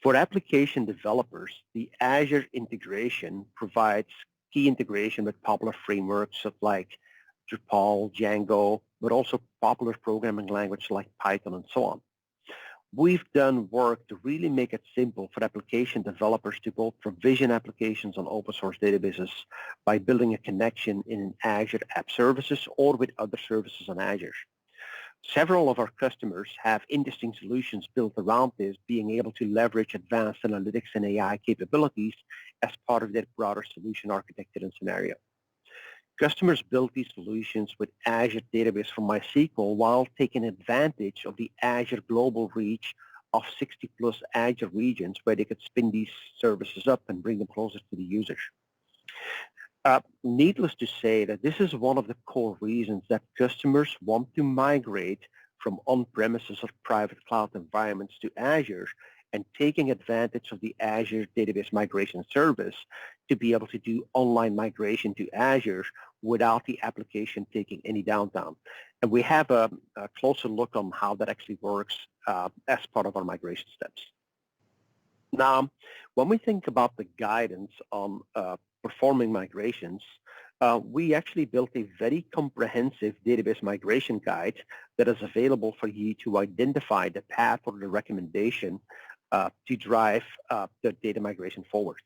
For application developers, the Azure Integration provides key integration with popular frameworks like Drupal, Django, but also popular programming languages like Python and so on. We've done work to really make it simple for application developers to both provision applications on open source databases by building a connection in Azure App Services or with other services on Azure. Several of our customers have interesting solutions built around this, being able to leverage advanced analytics and AI capabilities as part of their broader solution architecture and scenario. Customers build these solutions with Azure Database for MySQL while taking advantage of the Azure global reach of 60+ Azure regions where they could spin these services up and bring them closer to the users. Needless to say that this is one of the core reasons that customers want to migrate from on-premises or private cloud environments to Azure and taking advantage of the Azure Database Migration Service to be able to do online migration to Azure without the application taking any downtime. And we have a closer look on how that actually works as part of our migration steps. Now, when we think about the guidance on performing migrations, we actually built a very comprehensive database migration guide that is available for you to identify the path or the recommendation to drive the data migration forwards.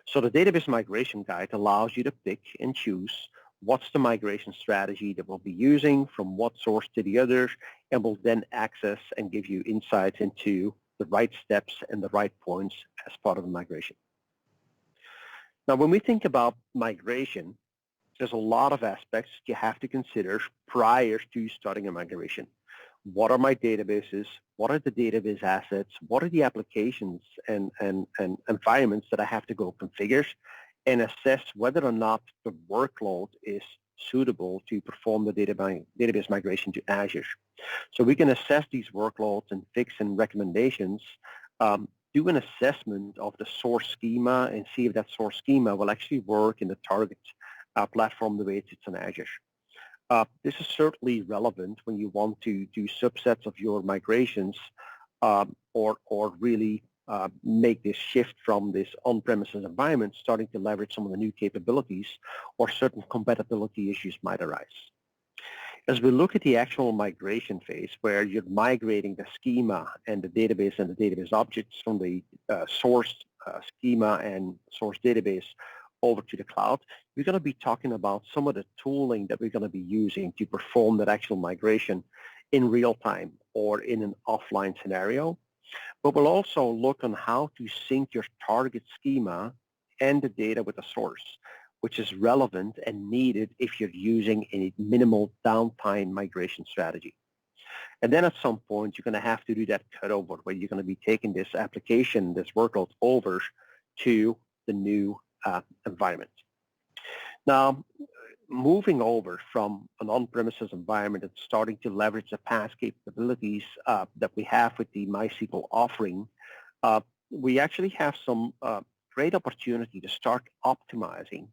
So the database migration guide allows you to pick and choose what's the migration strategy that we'll be using from what source to the other, and will then access and give you insights into the right steps and the right points as part of the migration. Now, when we think about migration, there's a lot of aspects you have to consider prior to starting a migration. What are my databases? What are the database assets? What are the applications and environments that I have to go configure and assess whether or not the workload is suitable to perform the database migration to Azure. So we can assess these workloads and fix and recommendations, do an assessment of the source schema and see if that source schema will actually work in the target platform the way it sits on Azure. This is certainly relevant when you want to do subsets of your migrations or really make this shift from this on-premises environment, starting to leverage some of the new capabilities, or certain compatibility issues might arise. As we look at the actual migration phase, where you're migrating the schema and the database objects from the source schema and source database over to the cloud, we're going to be talking about some of the tooling that we're going to be using to perform that actual migration in real time or in an offline scenario. But we'll also look on how to sync your target schema and the data with the source, which is relevant and needed if you're using a minimal downtime migration strategy. And then at some point, you're going to have to do that cutover, where you're going to be taking this application, this workload, over to the new environment. Now, moving over from an on-premises environment and starting to leverage the past capabilities that we have with the MySQL offering, we actually have some great opportunity to start optimizing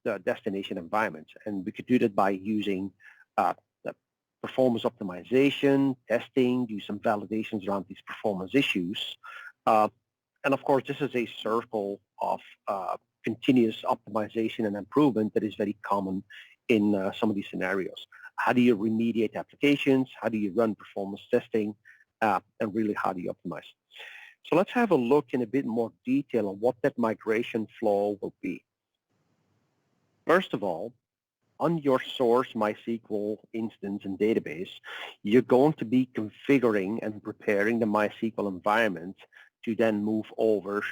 the destination environment. And we could do that by using the performance optimization, testing, do some validations around these performance issues. And of course, this is a circle of continuous optimization and improvement that is very common in some of these scenarios. How do you remediate applications? How do you run performance testing? And really, how do you optimize? So let's have a look in a bit more detail on what that migration flow will be. First of all, on your source MySQL instance and database, you're going to be configuring and preparing the MySQL environment to then move over.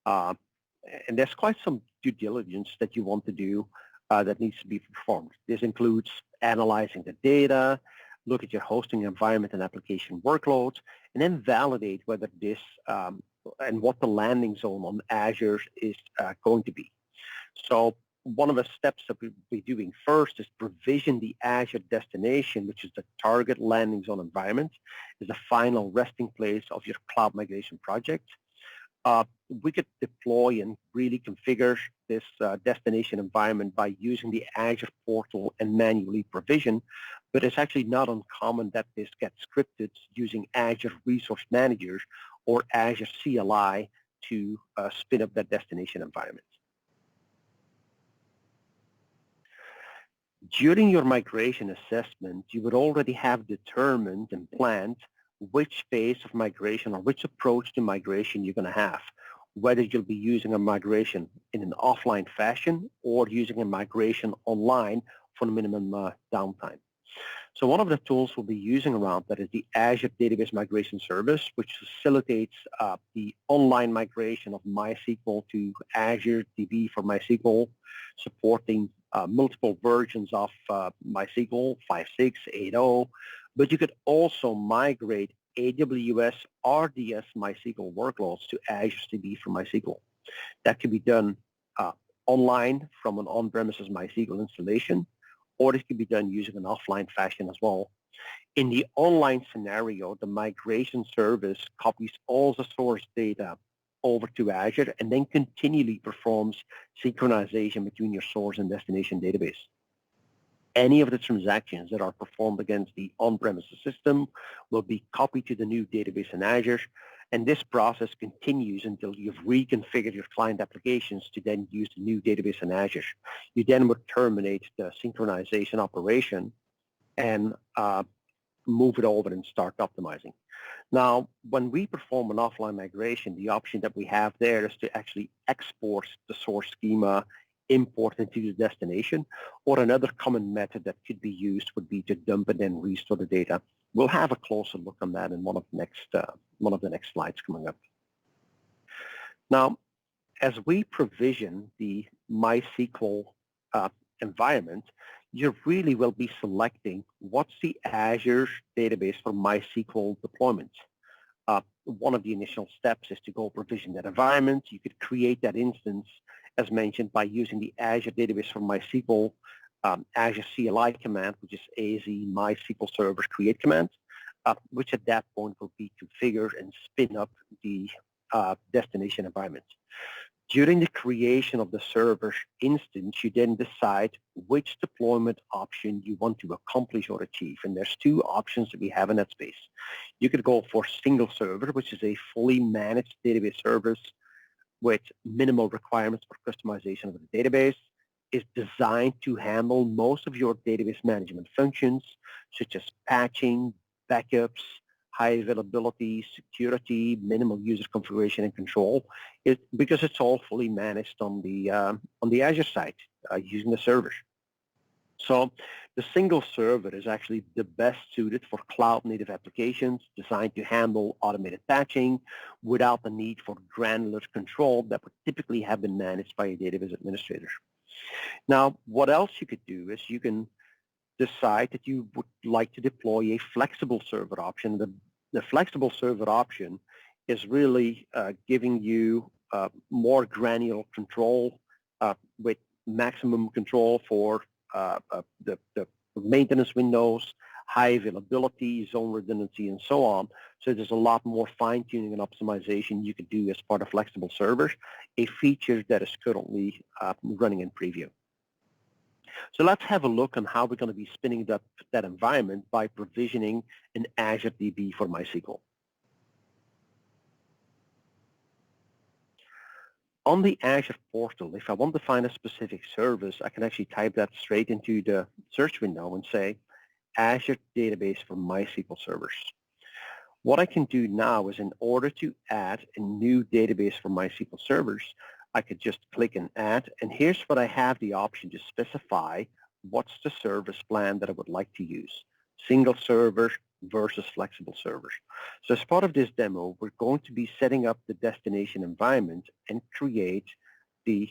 And there's quite some due diligence that you want to do that needs to be performed. This includes analyzing the data, look at your hosting environment and application workloads, and then validate whether this and what the landing zone on Azure is going to be. So one of the steps that we'll be doing first is provision the Azure destination, which is the target landing zone environment, is the final resting place of your cloud migration project. We could deploy and really configure this destination environment by using the Azure portal and manually provision, but it's actually not uncommon that this gets scripted using Azure Resource Manager or Azure CLI to spin up that destination environment. During your migration assessment, you would already have determined and planned which phase of migration or which approach to migration you're going to have, whether you'll be using a migration in an offline fashion or using a migration online for the minimum downtime. So one of the tools we'll be using around that is the Azure Database Migration Service, which facilitates the online migration of MySQL to Azure DB for MySQL, supporting multiple versions of MySQL 5.6, 8.0, but you could also migrate AWS RDS MySQL workloads to Azure DB for MySQL. That can be done online from an on-premises MySQL installation, or it can be done using an offline fashion as well. In the online scenario, the migration service copies all the source data over to Azure and then continually performs synchronization between your source and destination database. Any of the transactions that are performed against the on-premises system will be copied to the new database in Azure, and this process continues until you've reconfigured your client applications to then use the new database in Azure. You then would terminate the synchronization operation and move it over and start optimizing. Now, when we perform an offline migration, the option that we have there is to actually export the source schema, import into the destination, or another common method that could be used would be to dump and then restore the data. We'll have a closer look on that in one of the next slides coming up. Now, as we provision the MySQL environment, you really will be selecting what's the Azure database for MySQL deployment. One of the initial steps is to go provision that environment. You could create that instance, as mentioned, by using the Azure database for MySQL Azure CLI command, which is AZ MySQL Server create command, which at that point will be configured and spin up the destination environment. During the creation of the server instance, you then decide which deployment option you want to accomplish or achieve. And there's two options that we have in that space. You could go for single server, which is a fully managed database service with minimal requirements for customization of the database. Is designed to handle most of your database management functions, such as patching, backups, high availability, security, minimal user configuration and control, because it's all fully managed on the Azure side using the servers. So the single server is actually the best suited for cloud-native applications designed to handle automated patching without the need for granular control that would typically have been managed by a database administrator. Now, what else you could do is you can decide that you would like to deploy a flexible server option. The flexible server option is really giving you more granular control with maximum control for the maintenance windows, high availability, zone redundancy, and so on. So there's a lot more fine-tuning and optimization you could do as part of flexible servers, a feature that is currently running in preview. So let's have a look on how we're going to be spinning up that environment by provisioning an Azure DB for MySQL. On the Azure portal, if I want to find a specific service, I can actually type that straight into the search window and say Azure Database for MySQL servers. What I can do now is, in order to add a new database for MySQL servers, I could just click and add, and here's what I have the option to specify what's the service plan that I would like to use, single server versus flexible servers. So as part of this demo, we're going to be setting up the destination environment and create the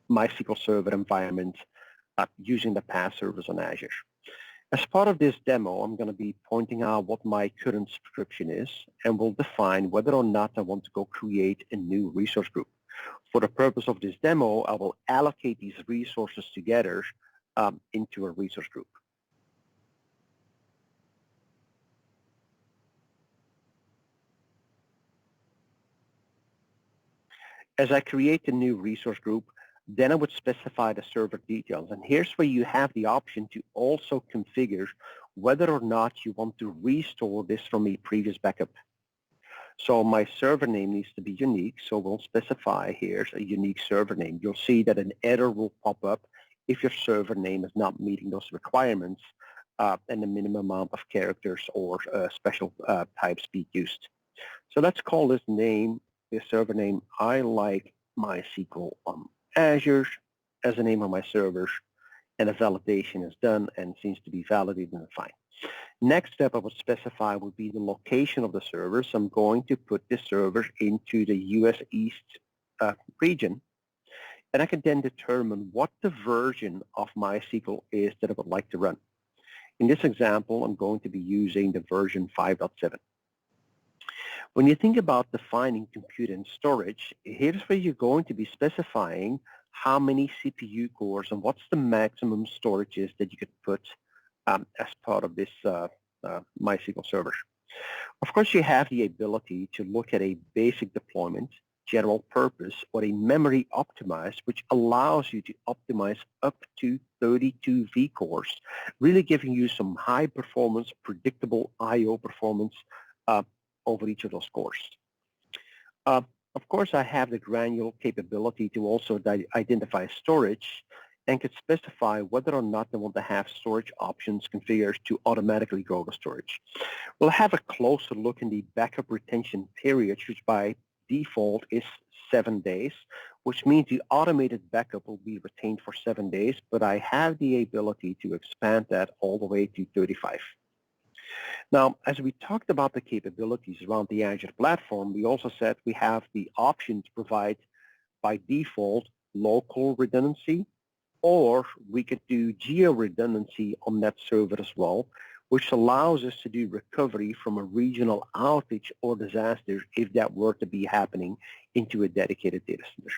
MySQL server environment using the PaaS service on Azure. As part of this demo, I'm going to be pointing out what my current subscription is, and we'll define whether or not I want to go create a new resource group. For the purpose of this demo, I will allocate these resources together into a resource group. As I create a new resource group, then I would specify the server details. And here's where you have the option to also configure whether or not you want to restore this from a previous backup. So my server name needs to be unique, so we'll specify here a unique server name. You'll see that an error will pop up if your server name is not meeting those requirements and the minimum amount of characters or special types be used. So let's call this name, the server name, I like MySQL on Azure as the name of my servers, and a validation is done and seems to be validated and fine. Next step I would specify would be the location of the server. So I'm going to put this server into the US East region, and I can then determine what the version of MySQL is that I would like to run. In this example, I'm going to be using the version 5.7. When you think about defining compute and storage, here's where you're going to be specifying how many CPU cores and what's the maximum storages that you could put as part of this MySQL server. Of course, you have the ability to look at a basic deployment, general purpose, or a memory optimized, which allows you to optimize up to 32 vCores, really giving you some high performance, predictable I/O performance over each of those cores. Of course, I have the granular capability to also identify storage and could specify whether or not they want to have storage options configured to automatically grow the storage. We'll have a closer look in the backup retention period, which by default is 7 days, which means the automated backup will be retained for 7 days, but I have the ability to expand that all the way to 35. Now, as we talked about the capabilities around the Azure platform, we also said we have the option to provide by default local redundancy, or we could do geo-redundancy on that server as well, which allows us to do recovery from a regional outage or disaster if that were to be happening into a dedicated data center.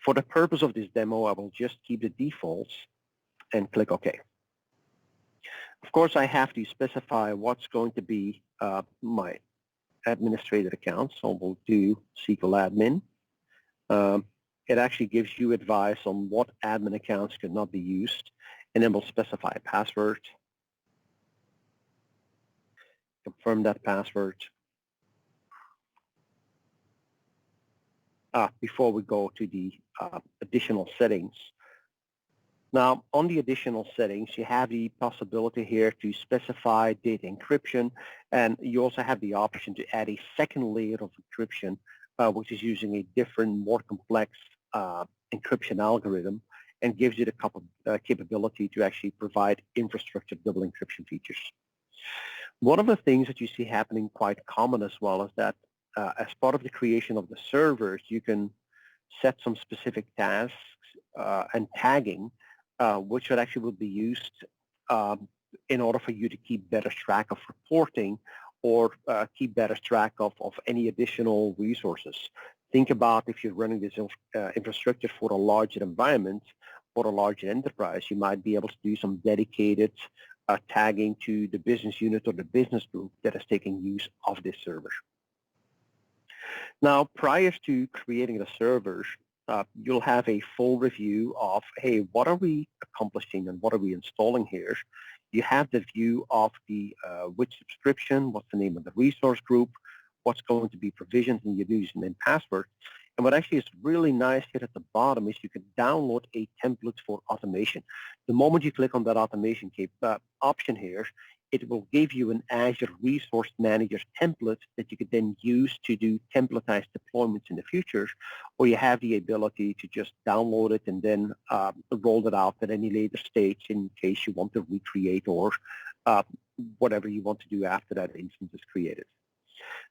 For the purpose of this demo, I will just keep the defaults and click OK. Of course, I have to specify what's going to be my administrator account, so we'll do SQL admin. It actually gives you advice on what admin accounts could not be used, and then we'll specify a password, confirm that password. Before we go to the additional settings. Now, on the additional settings, you have the possibility here to specify data encryption, and you also have the option to add a second layer of encryption, which is using a different, more complex encryption algorithm, and gives you the capability to actually provide infrastructure double encryption features. One of the things that you see happening quite common as well is that as part of the creation of the servers, you can set some specific tasks and tagging, which would be used in order for you to keep better track of reporting or keep better track of any additional resources. Think about if you're running this infrastructure for a larger environment or a larger enterprise, you might be able to do some dedicated tagging to the business unit or the business group that is taking use of this server. Now, prior to creating the servers, you'll have a full review of, hey, what are we accomplishing and what are we installing here? You have the view of the which subscription, what's the name of the resource group, what's going to be provisioned in your username and password. And what actually is really nice here at the bottom is you can download a template for automation. The moment you click on that automation option here, it will give you an Azure Resource Manager template that you could then use to do templatized deployments in the future, or you have the ability to just download it and then roll it out at any later stage in case you want to recreate or whatever you want to do after that instance is created.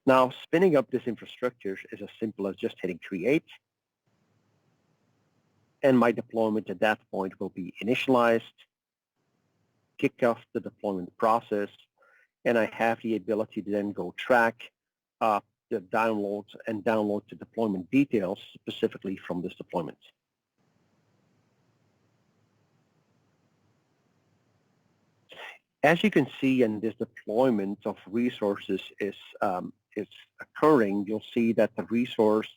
Now, spinning up this infrastructure is as simple as just hitting create, and my deployment at that point will be initialized, kick off the deployment process, and I have the ability to then go track the downloads and download the deployment details specifically from this deployment. As you can see, in this deployment of resources is occurring, you'll see that the resource,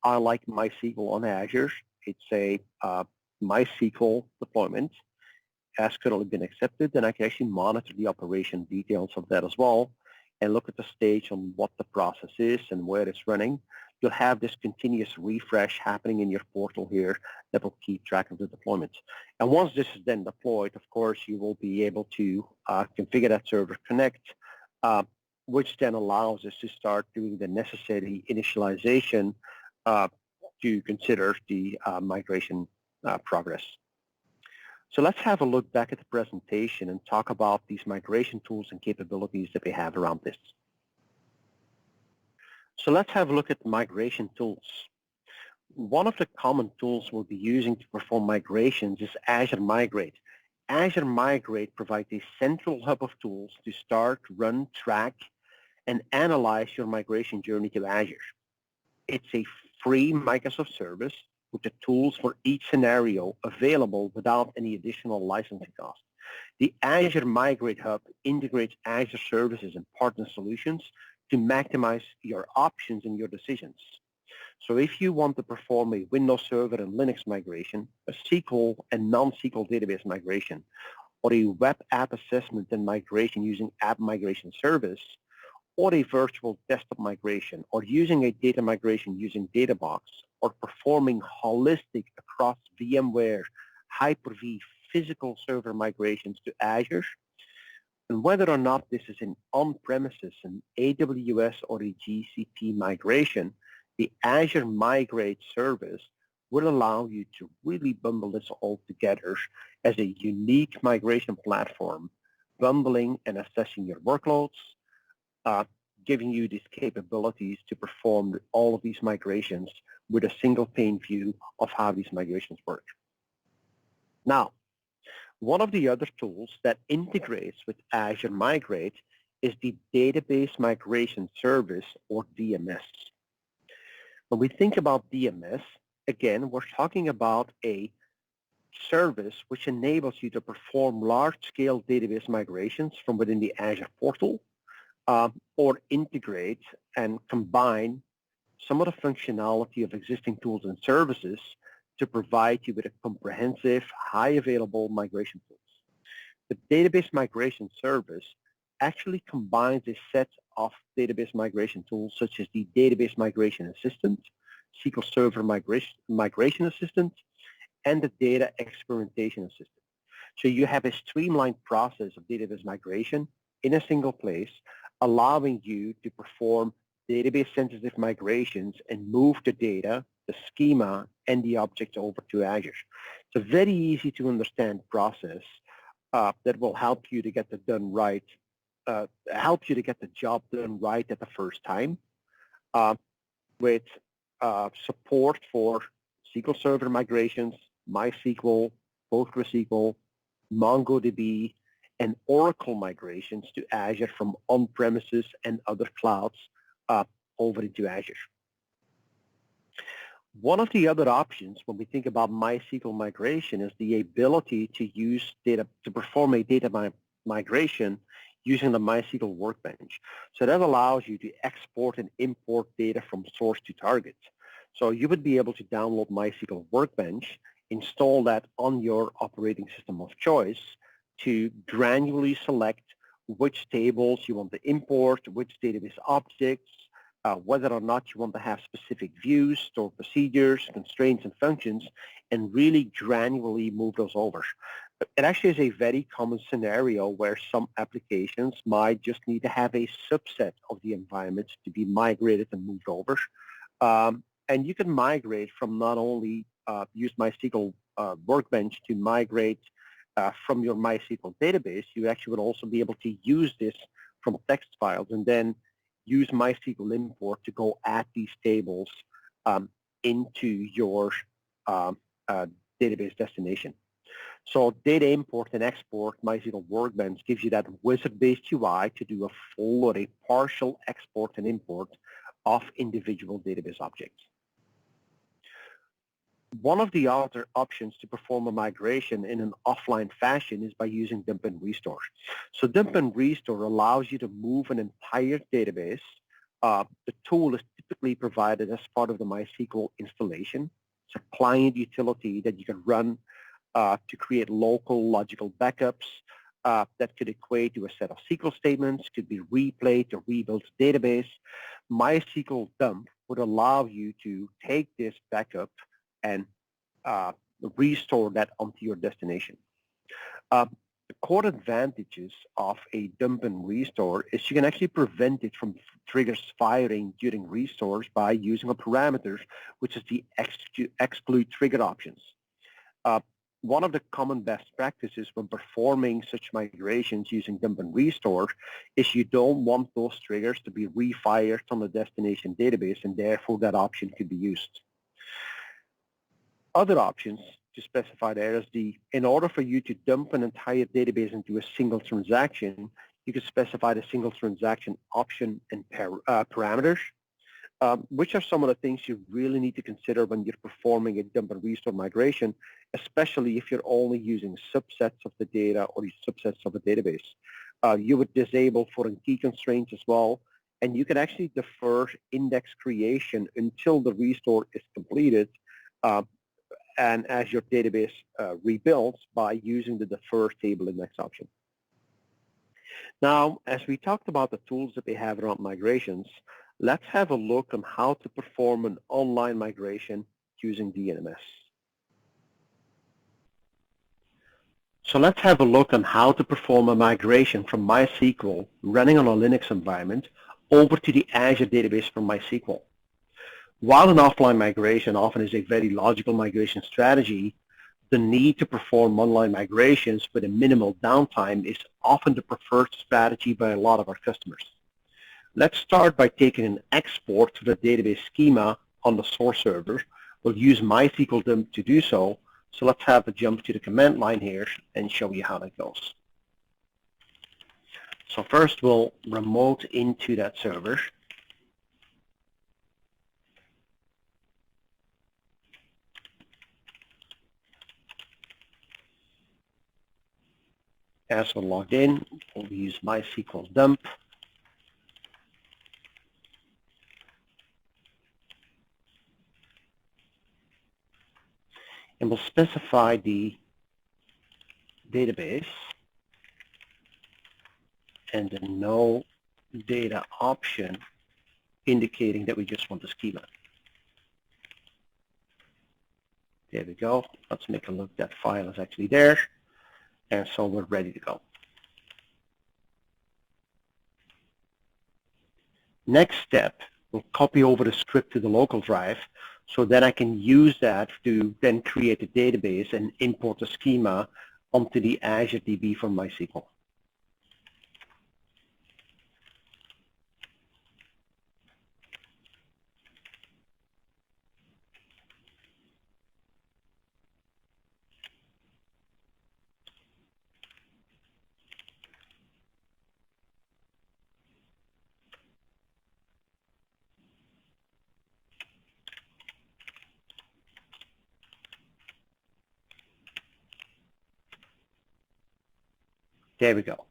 I like MySQL on Azure. It's a MySQL deployment, has currently been accepted, and I can actually monitor the operation details of that as well and look at the stage on what the process is and where it's running. You'll have this continuous refresh happening in your portal here that will keep track of the deployment. And once this is then deployed, of course, you will be able to configure that server connect, which then allows us to start doing the necessary initialization to consider the migration progress. So let's have a look back at the presentation and talk about these migration tools and capabilities that we have around this. So let's have a look at migration tools. One of the common tools we'll be using to perform migrations is Azure Migrate. Azure Migrate provides a central hub of tools to start, run, track, and analyze your migration journey to Azure. It's a free Microsoft service with the tools for each scenario available without any additional licensing cost. The Azure Migrate Hub integrates Azure services and partner solutions to maximize your options and your decisions. So if you want to perform a Windows Server and Linux migration, a SQL and non-SQL database migration, or a web app assessment and migration using App Migration Service, or a virtual desktop migration, or using a data migration using Databox, or performing holistic across VMware, Hyper-V physical server migrations to Azure, and whether or not this is an on-premises, an AWS or a GCP migration, the Azure Migrate service will allow you to really bundle this all together as a unique migration platform, bundling and assessing your workloads, giving you these capabilities to perform all of these migrations with a single pane view of how these migrations work. Now, one of the other tools that integrates with Azure Migrate is the Database Migration Service, or DMS. When we think about DMS, again, we're talking about a service which enables you to perform large-scale database migrations from within the Azure portal, or integrate and combine some of the functionality of existing tools and services to provide you with a comprehensive, high available migration tools. The database migration service actually combines a set of database migration tools such as the Database Migration Assistant, SQL Server Migration Assistant, and the Data Experimentation Assistant. So you have a streamlined process of database migration in a single place, allowing you to perform database-sensitive migrations and move the data, the schema, and the objects over to Azure. It's a very easy to understand process that will help you to get the job done right at the first time, with support for SQL Server migrations, MySQL, PostgreSQL, MongoDB, and Oracle migrations to Azure from on-premises and other clouds over into Azure. One of the other options when we think about MySQL migration is the ability to perform a data migration using the MySQL workbench. So that allows you to export and import data from source to target. So you would be able to download MySQL workbench, install that on your operating system of choice to granularly select which tables you want to import, which database objects, whether or not you want to have specific views, store procedures, constraints, and functions, and really granularly move those over. It actually is a very common scenario where some applications might just need to have a subset of the environment to be migrated and moved over. And you can migrate from not only use MySQL workbench to migrate from your MySQL database, you actually would also be able to use this from text files and then use MySQL import to go add these tables into your database destination. So data import and export MySQL Workbench gives you that wizard-based UI to do a full or a partial export and import of individual database objects. One of the other options to perform a migration in an offline fashion is by using dump and restore. So dump and restore allows you to move an entire database. The tool is typically provided as part of the MySQL installation. It's a client utility that you can run to create local logical backups that could equate to a set of SQL statements, could be replayed to rebuild the database. MySQL dump would allow you to take this backup and restore that onto your destination. The core advantages of a dump and restore is you can actually prevent it from triggers firing during restores by using a parameter, which is the exclude trigger options. One of the common best practices when performing such migrations using dump and restore is you don't want those triggers to be refired on the destination database, and therefore that option could be used. Other options to specify there is in order for you to dump an entire database into a single transaction, you could specify the single transaction option and parameters, which are some of the things you really need to consider when you're performing a dump and restore migration, especially if you're only using subsets of the data or subsets of a database. You would disable foreign key constraints as well, and you can actually defer index creation until the restore is completed, and as your database rebuilds by using the defer table index option. Now, as we talked about the tools that we have around migrations, let's have a look on how to perform an online migration using DNMS. So let's have a look on how to perform a migration from MySQL running on a Linux environment over to the Azure database from MySQL. While an offline migration often is a very logical migration strategy, the need to perform online migrations with a minimal downtime is often the preferred strategy by a lot of our customers. Let's start by taking an export to the database schema on the source server. We'll use MySQL dump to do so. So let's have a jump to the command line here and show you how that goes. So first we'll remote into that server. As we're logged in, we'll use MySQL dump. and we'll specify the database and the no data option, indicating that we just want the schema. There we go. Let's make a look. That file is actually there, and so we're ready to go. Next step, we'll copy over the script to the local drive, so then I can use that to then create a database and import the schema onto the Azure DB from MySQL. There we go.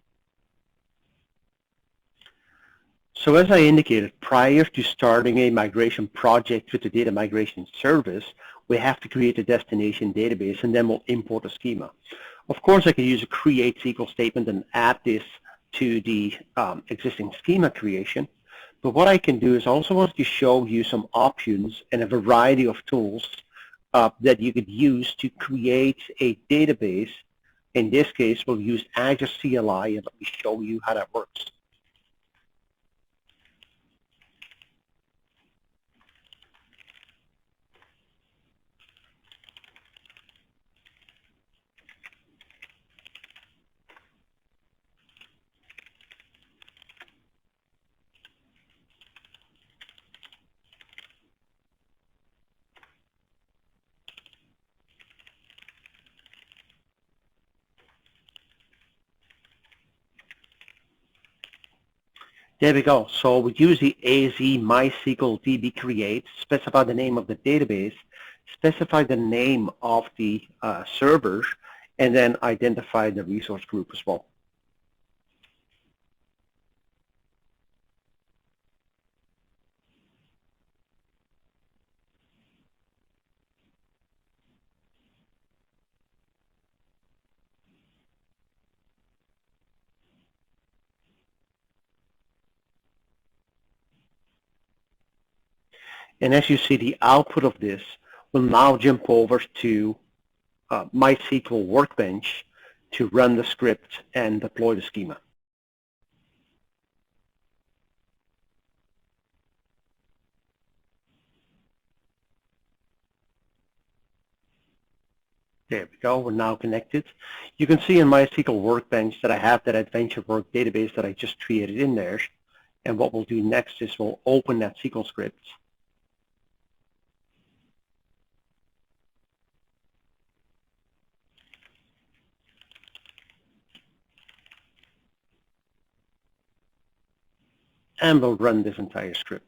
So as I indicated, prior to starting a migration project with the data migration service, we have to create a destination database, and then we'll import a schema. Of course, I can use a create SQL statement and add this to the existing schema creation. But what I can do is also want to show you some options and a variety of tools that you could use to create a database. In this case, we'll use Azure CLI, and let me show you how that works. There we go. So we use the AZ MySQL DB create, specify the name of the database, specify the name of the server, and then identify the resource group as well. And as you see, the output of this will now jump over to MySQL Workbench to run the script and deploy the schema. There we go. We're now connected. You can see in MySQL Workbench that I have that Adventure Work database that I just created in there. And what we'll do next is we'll open that SQL script. And we'll run this entire script.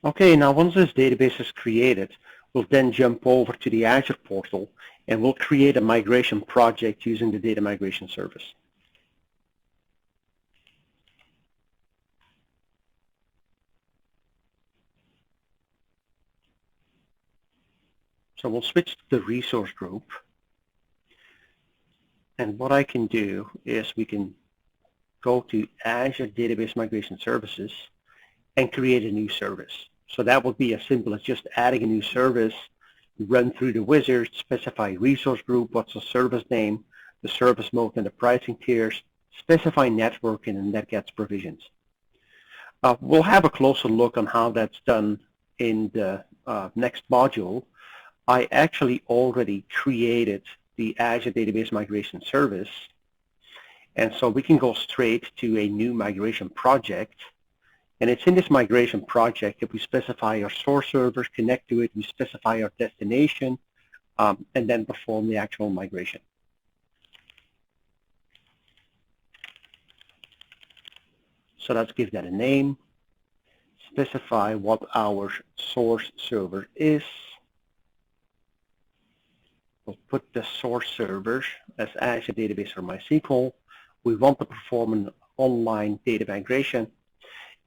Okay, now once this database is created, we'll then jump over to the Azure portal and we'll create a migration project using the data migration service. So we'll switch to the resource group. And what I can do is we can go to Azure Database Migration Services and create a new service. So that would be as simple as just adding a new service, run through the wizard, specify resource group, what's the service name, the service mode and the pricing tiers, specify networking, and that gets provisions. We'll have a closer look on how that's done in the next module. I actually already created the Azure Database Migration Service. And so we can go straight to a new migration project. And it's in this migration project that we specify our source servers, connect to it, we specify our destination, and then perform the actual migration. So let's give that a name, specify what our source server is. We'll put the source server as Azure Database or MySQL. We want to perform an online data migration.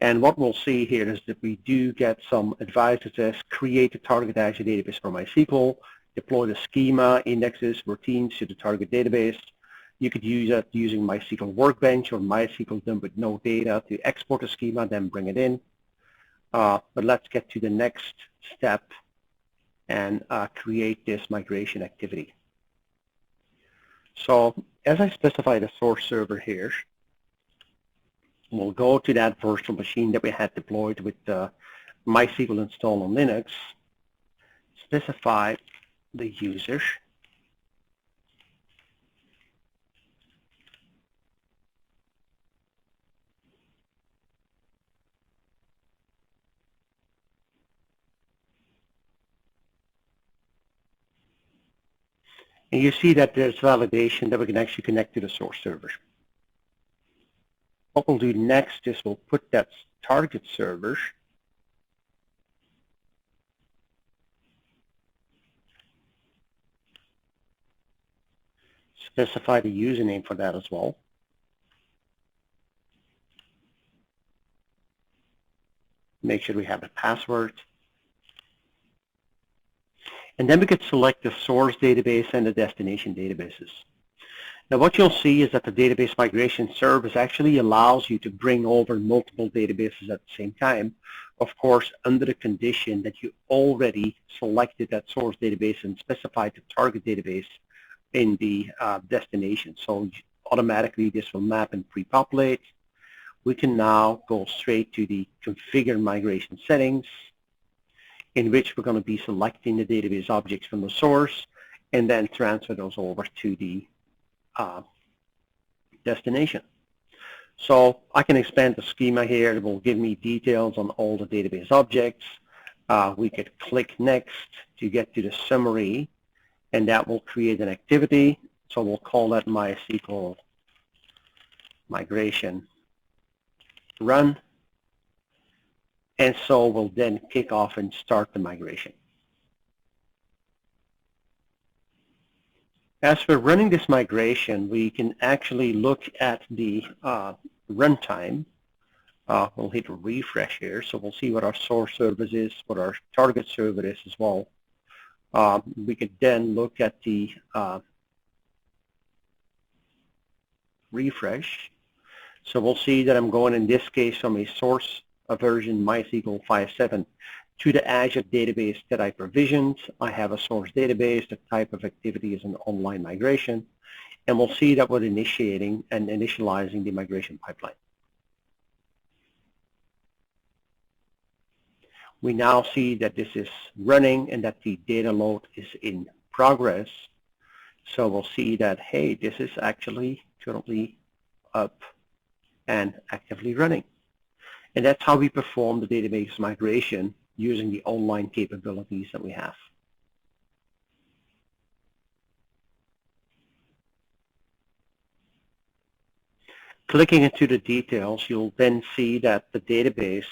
And what we'll see here is that we do get some advice that says create a target Azure database for MySQL, deploy the schema, indexes, routines to the target database. You could use that using MySQL Workbench or MySQL dump with no data to export the schema, then bring it in. But let's get to the next step and create this migration activity. So as I specify the source server here, we'll go to that virtual machine that we had deployed with MySQL installed on Linux, specify the user, and you see that there's validation that we can actually connect to the source server. What we'll do next is we'll put that target server specify the username for that as well. Make sure we have a password. And then we could select the source database and the destination databases. Now what you'll see is that the database migration service actually allows you to bring over multiple databases at the same time, of course under the condition that you already selected that source database and specified the target database in the destination. So automatically this will map and pre-populate. We can now go straight to the configure migration settings, in which we're going to be selecting the database objects from the source and then transfer those over to the destination. So I can expand the schema here. It will give me details on all the database objects. We could click next to get to the summary, and that will create an activity. So we'll call that MySQL migration run. And so we'll then kick off and start the migration. As we're running this migration, we can actually look at the runtime. We'll hit refresh here, so we'll see what our source service is, what our target server is as well. We could then look at the refresh. So we'll see that I'm going in this case from a source version MySQL 5.7 to the Azure database that I provisioned. I have a source database. The type of activity is an online migration. And we'll see that we're initiating and initializing the migration pipeline. We now see that this is running and that the data load is in progress. So we'll see that, hey, this is actually currently up and actively running. And that's how we perform the database migration using the online capabilities that we have. Clicking into the details, you'll then see that the database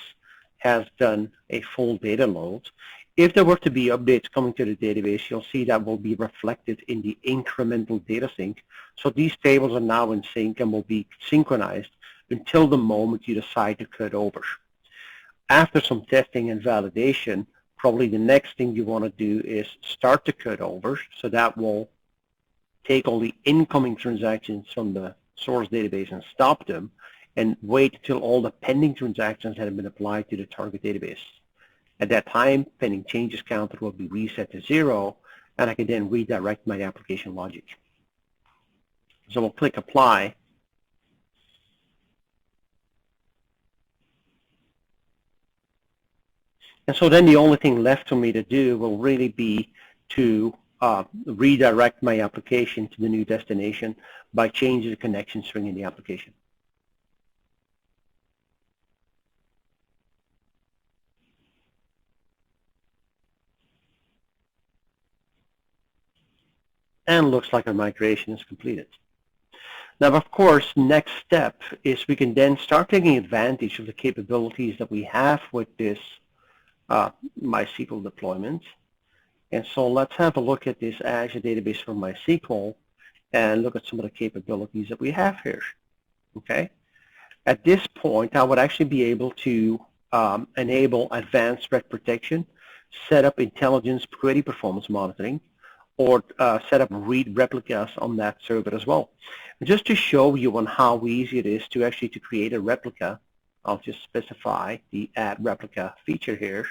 has done a full data load. If there were to be updates coming to the database, you'll see that will be reflected in the incremental data sync. So these tables are now in sync and will be synchronized until the moment you decide to cut over. After some testing and validation, probably the next thing you want to do is start the cut over. So that will take all the incoming transactions from the source database and stop them, and wait until all the pending transactions have been applied to the target database. At that time, pending changes counter will be reset to 0, and I can then redirect my application logic. So we'll click apply. And so then the only thing left for me to do will really be to redirect my application to the new destination by changing the connection string in the application. And looks like our migration is completed. Now, of course, next step is we can then start taking advantage of the capabilities that we have with this MySQL deployment. And so let's have a look at this Azure Database for MySQL and look at some of the capabilities that we have here. Okay. At this point, I would actually be able to enable advanced threat protection, set up intelligence query performance monitoring, or set up read replicas on that server as well. And just to show you on how easy it is to actually create a replica, I'll just specify the add replica feature here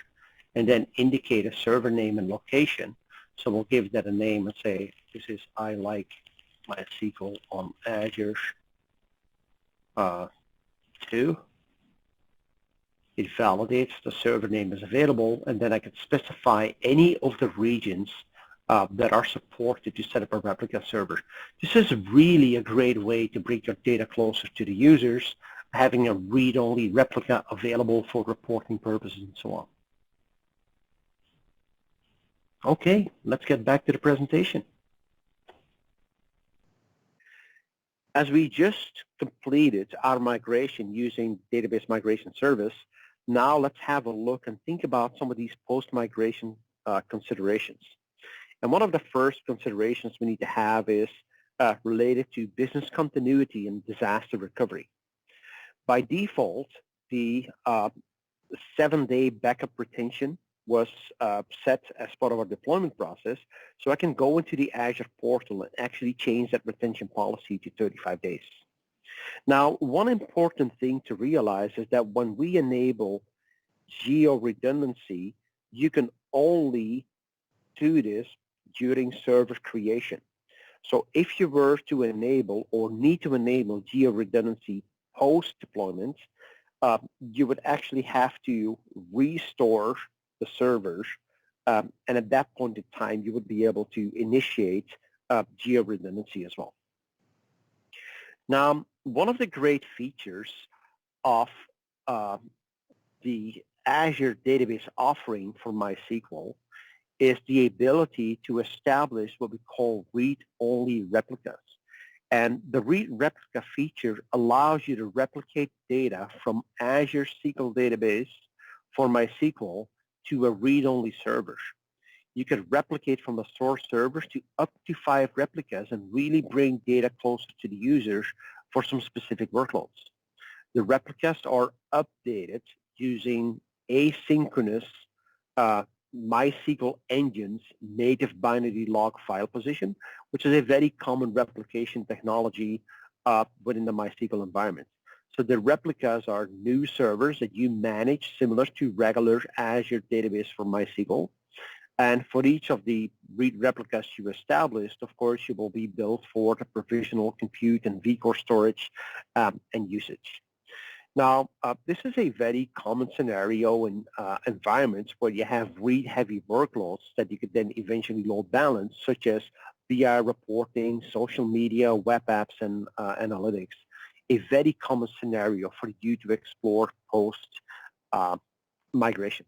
and then indicate a server name and location. So we'll give that a name and say, this is I like MySQL on Azure 2. It validates the server name is available, and then I can specify any of the regions that are supported to set up a replica server. This is really a great way to bring your data closer to the users, having a read-only replica available for reporting purposes and so on. Okay, let's get back to the presentation. As we just completed our migration using Database Migration Service, now let's have a look and think about some of these post-migration considerations. And one of the first considerations we need to have is related to business continuity and disaster recovery. By default, the 7-day backup retention was set as part of our deployment process, so I can go into the Azure portal and actually change that retention policy to 35 days. Now, one important thing to realize is that when we enable geo-redundancy, you can only do this during server creation. So if you were to enable or need to enable geo-redundancy post-deployment, you would actually have to restore the servers, and at that point in time, you would be able to initiate geo-redundancy as well. Now, one of the great features of the Azure Database offering for MySQL is the ability to establish what we call read-only replicas. And the read replica feature allows you to replicate data from Azure SQL Database for MySQL to a read-only server. You can replicate from the source servers to up to 5 replicas and really bring data closer to the users for some specific workloads. The replicas are updated using asynchronous MySQL engine's native binary log file position, which is a very common replication technology within the MySQL environment. So the replicas are new servers that you manage similar to regular Azure Database for MySQL. And for each of the read replicas you established, of course, you will be built for the provisional compute and vCore storage and usage. Now, this is a very common scenario in environments where you have read-heavy workloads that you could then eventually load balance, such as BI reporting, social media, web apps, and analytics. A very common scenario for you to explore post-migration.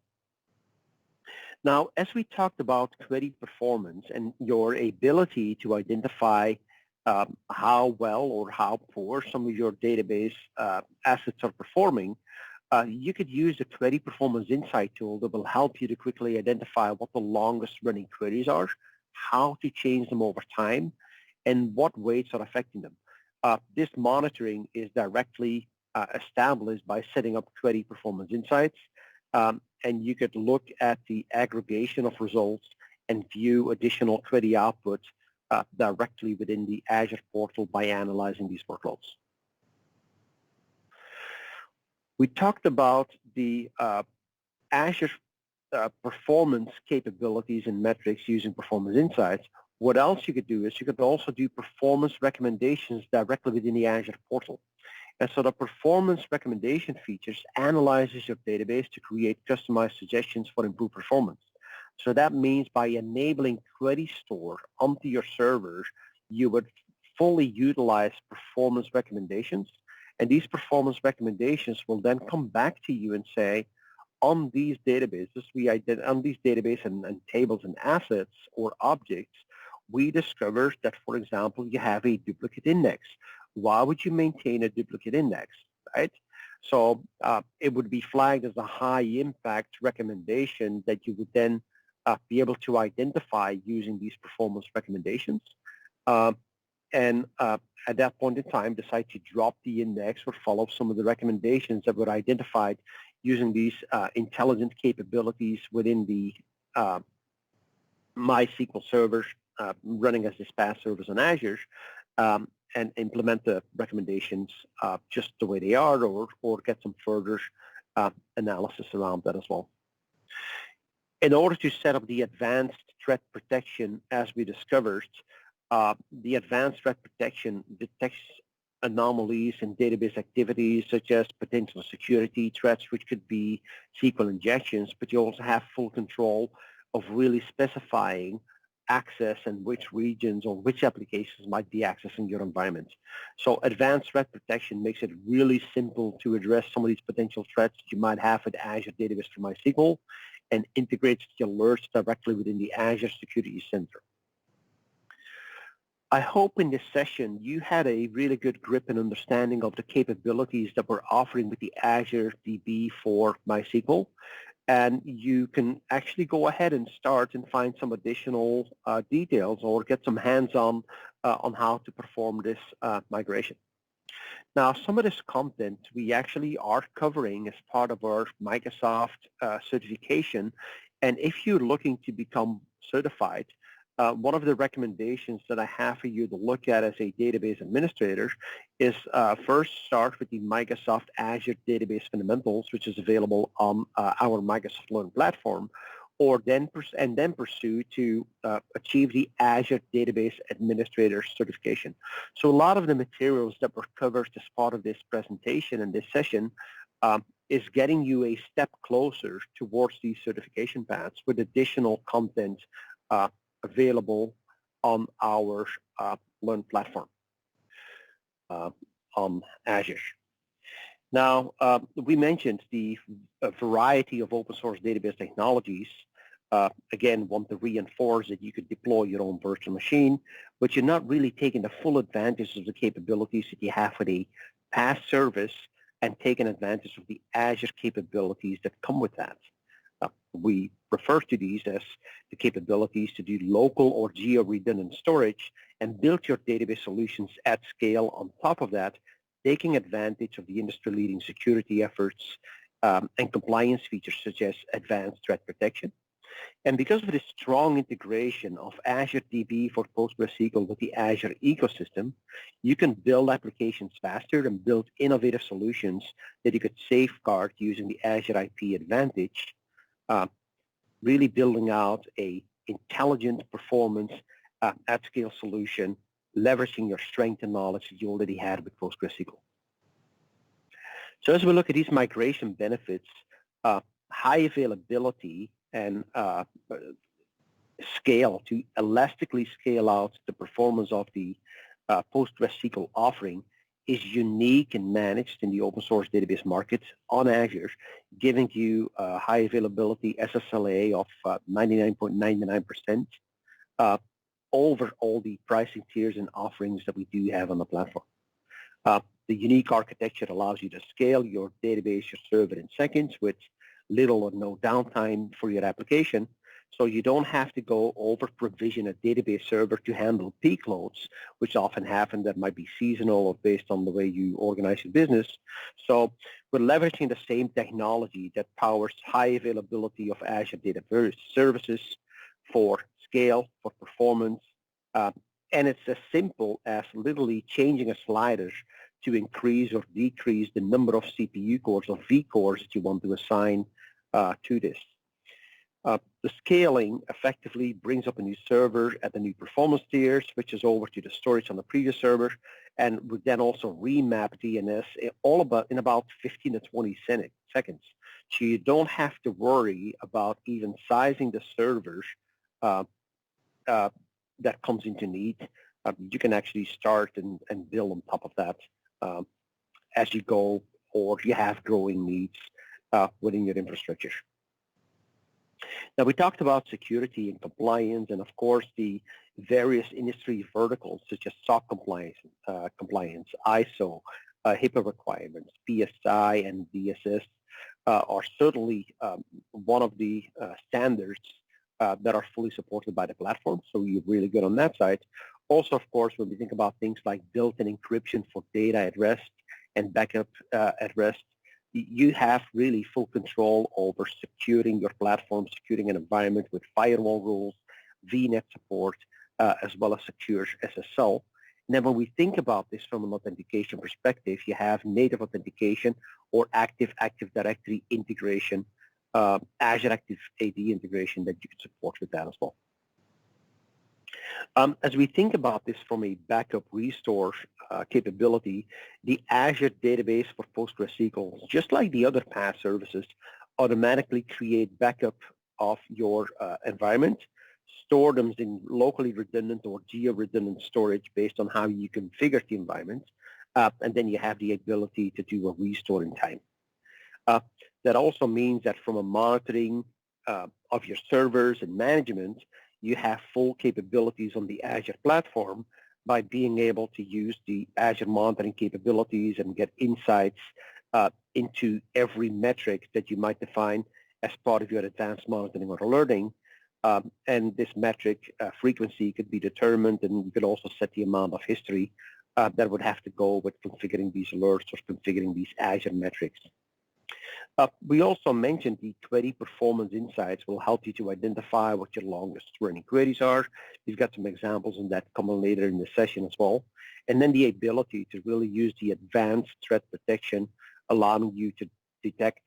Now, as we talked about query performance and your ability to identify how well or how poor some of your database assets are performing, you could use the Query Performance Insight tool that will help you to quickly identify what the longest running queries are, how to change them over time, and what weights are affecting them. This monitoring is directly established by setting up Query Performance Insights, and you could look at the aggregation of results and view additional query outputs directly within the Azure portal by analyzing these workloads. We talked about the Azure performance capabilities and metrics using Performance Insights. What else you could do is you could also do performance recommendations directly within the Azure portal. And so the performance recommendation features analyzes your database to create customized suggestions for improved performance. So that means by enabling query store onto your servers, you would fully utilize performance recommendations. And these performance recommendations will then come back to you and say, on these databases, on these database and tables and assets or objects, we discovered that, for example, you have a duplicate index. Why would you maintain a duplicate index, right? So it would be flagged as a high impact recommendation that you would then be able to identify using these performance recommendations. And at that point in time, decide to drop the index or follow some of the recommendations that were identified using these intelligent capabilities within the MySQL servers running as dispatch servers on Azure, and implement the recommendations just the way they are, or get some further analysis around that as well. In order to set up the advanced threat protection, as we discovered, the advanced threat protection detects anomalies in database activities such as potential security threats, which could be SQL injections, but you also have full control of really specifying access and which regions or which applications might be accessing your environment. So advanced threat protection makes it really simple to address some of these potential threats that you might have with Azure Database for MySQL, and integrates the alerts directly within the Azure Security Center. I hope in this session you had a really good grip and understanding of the capabilities that we're offering with the Azure DB for MySQL, and you can actually go ahead and start and find some additional details or get some hands-on on how to perform this migration. Now, some of this content we actually are covering as part of our Microsoft certification, and if you're looking to become certified, one of the recommendations that I have for you to look at as a database administrator is first start with the Microsoft Azure Database Fundamentals, which is available on our Microsoft Learn platform, or then pursue to achieve the Azure Database Administrator certification. So a lot of the materials that were covered as part of this presentation and this session is getting you a step closer towards these certification paths with additional content available on our Learn platform on Azure. Now, we mentioned the variety of open source database technologies. Again, want to reinforce that you could deploy your own virtual machine, but you're not really taking the full advantage of the capabilities that you have with a PaaS service and taking advantage of the Azure capabilities that come with that. We refer to these as the capabilities to do local or geo-redundant storage and build your database solutions at scale on top of that, taking advantage of the industry-leading security efforts and compliance features such as advanced threat protection. And because of the strong integration of Azure DB for PostgreSQL with the Azure ecosystem, you can build applications faster and build innovative solutions that you could safeguard using the Azure IP advantage, really building out a intelligent performance at-scale solution, leveraging your strength and knowledge that you already had with PostgreSQL. So as we look at these migration benefits, high availability and scale to elastically scale out the performance of the PostgreSQL offering is unique and managed in the open source database market on Azure, giving you high availability SSLA of 99.99% over all the pricing tiers and offerings that we do have on the platform. The unique architecture allows you to scale your database, your server in seconds with little or no downtime for your application. So you don't have to go over provision a database server to handle peak loads, which often happen that might be seasonal or based on the way you organize your business. So we're leveraging the same technology that powers high availability of Azure Database services for scale, for performance, and it's as simple as literally changing a slider to increase or decrease the number of CPU cores or vCores that you want to assign to this. The scaling effectively brings up a new server at the new performance tier, switches over to the storage on the previous server, and would then also remap DNS in about 15 to 20 seconds. So you don't have to worry about even sizing the servers uh, that comes into need. You can actually start and build on top of that um, as you go, or you have growing needs within your infrastructure. Now, we talked about security and compliance, and of course, the various industry verticals such as SOC compliance, ISO, HIPAA requirements, PSI, and DSS are certainly one of the standards that are fully supported by the platform. So you're really good on that side. Also, of course, when we think about things like built-in encryption for data at rest and backup at rest, you have really full control over securing your platform, securing an environment with firewall rules, VNet support, as well as secure SSL. And then when we think about this from an authentication perspective, you have native authentication or Active Directory integration, Azure Active AD integration that you can support with that as well. As we think about this from a backup restore capability, the Azure Database for PostgreSQL, just like the other PaaS services, automatically create backup of your environment, store them in locally redundant or geo-redundant storage based on how you configure the environment, and then you have the ability to do a restore in time. That also means that from a monitoring of your servers and management, you have full capabilities on the Azure platform by being able to use the Azure monitoring capabilities and get insights into every metric that you might define as part of your advanced monitoring or alerting. And this metric frequency could be determined, and you could also set the amount of history that would have to go with configuring these alerts or configuring these Azure metrics. We also mentioned the query performance insights will help you to identify what your longest running queries are. We've got some examples on that coming later in the session as well. And then the ability to really use the advanced threat protection, allowing you to detect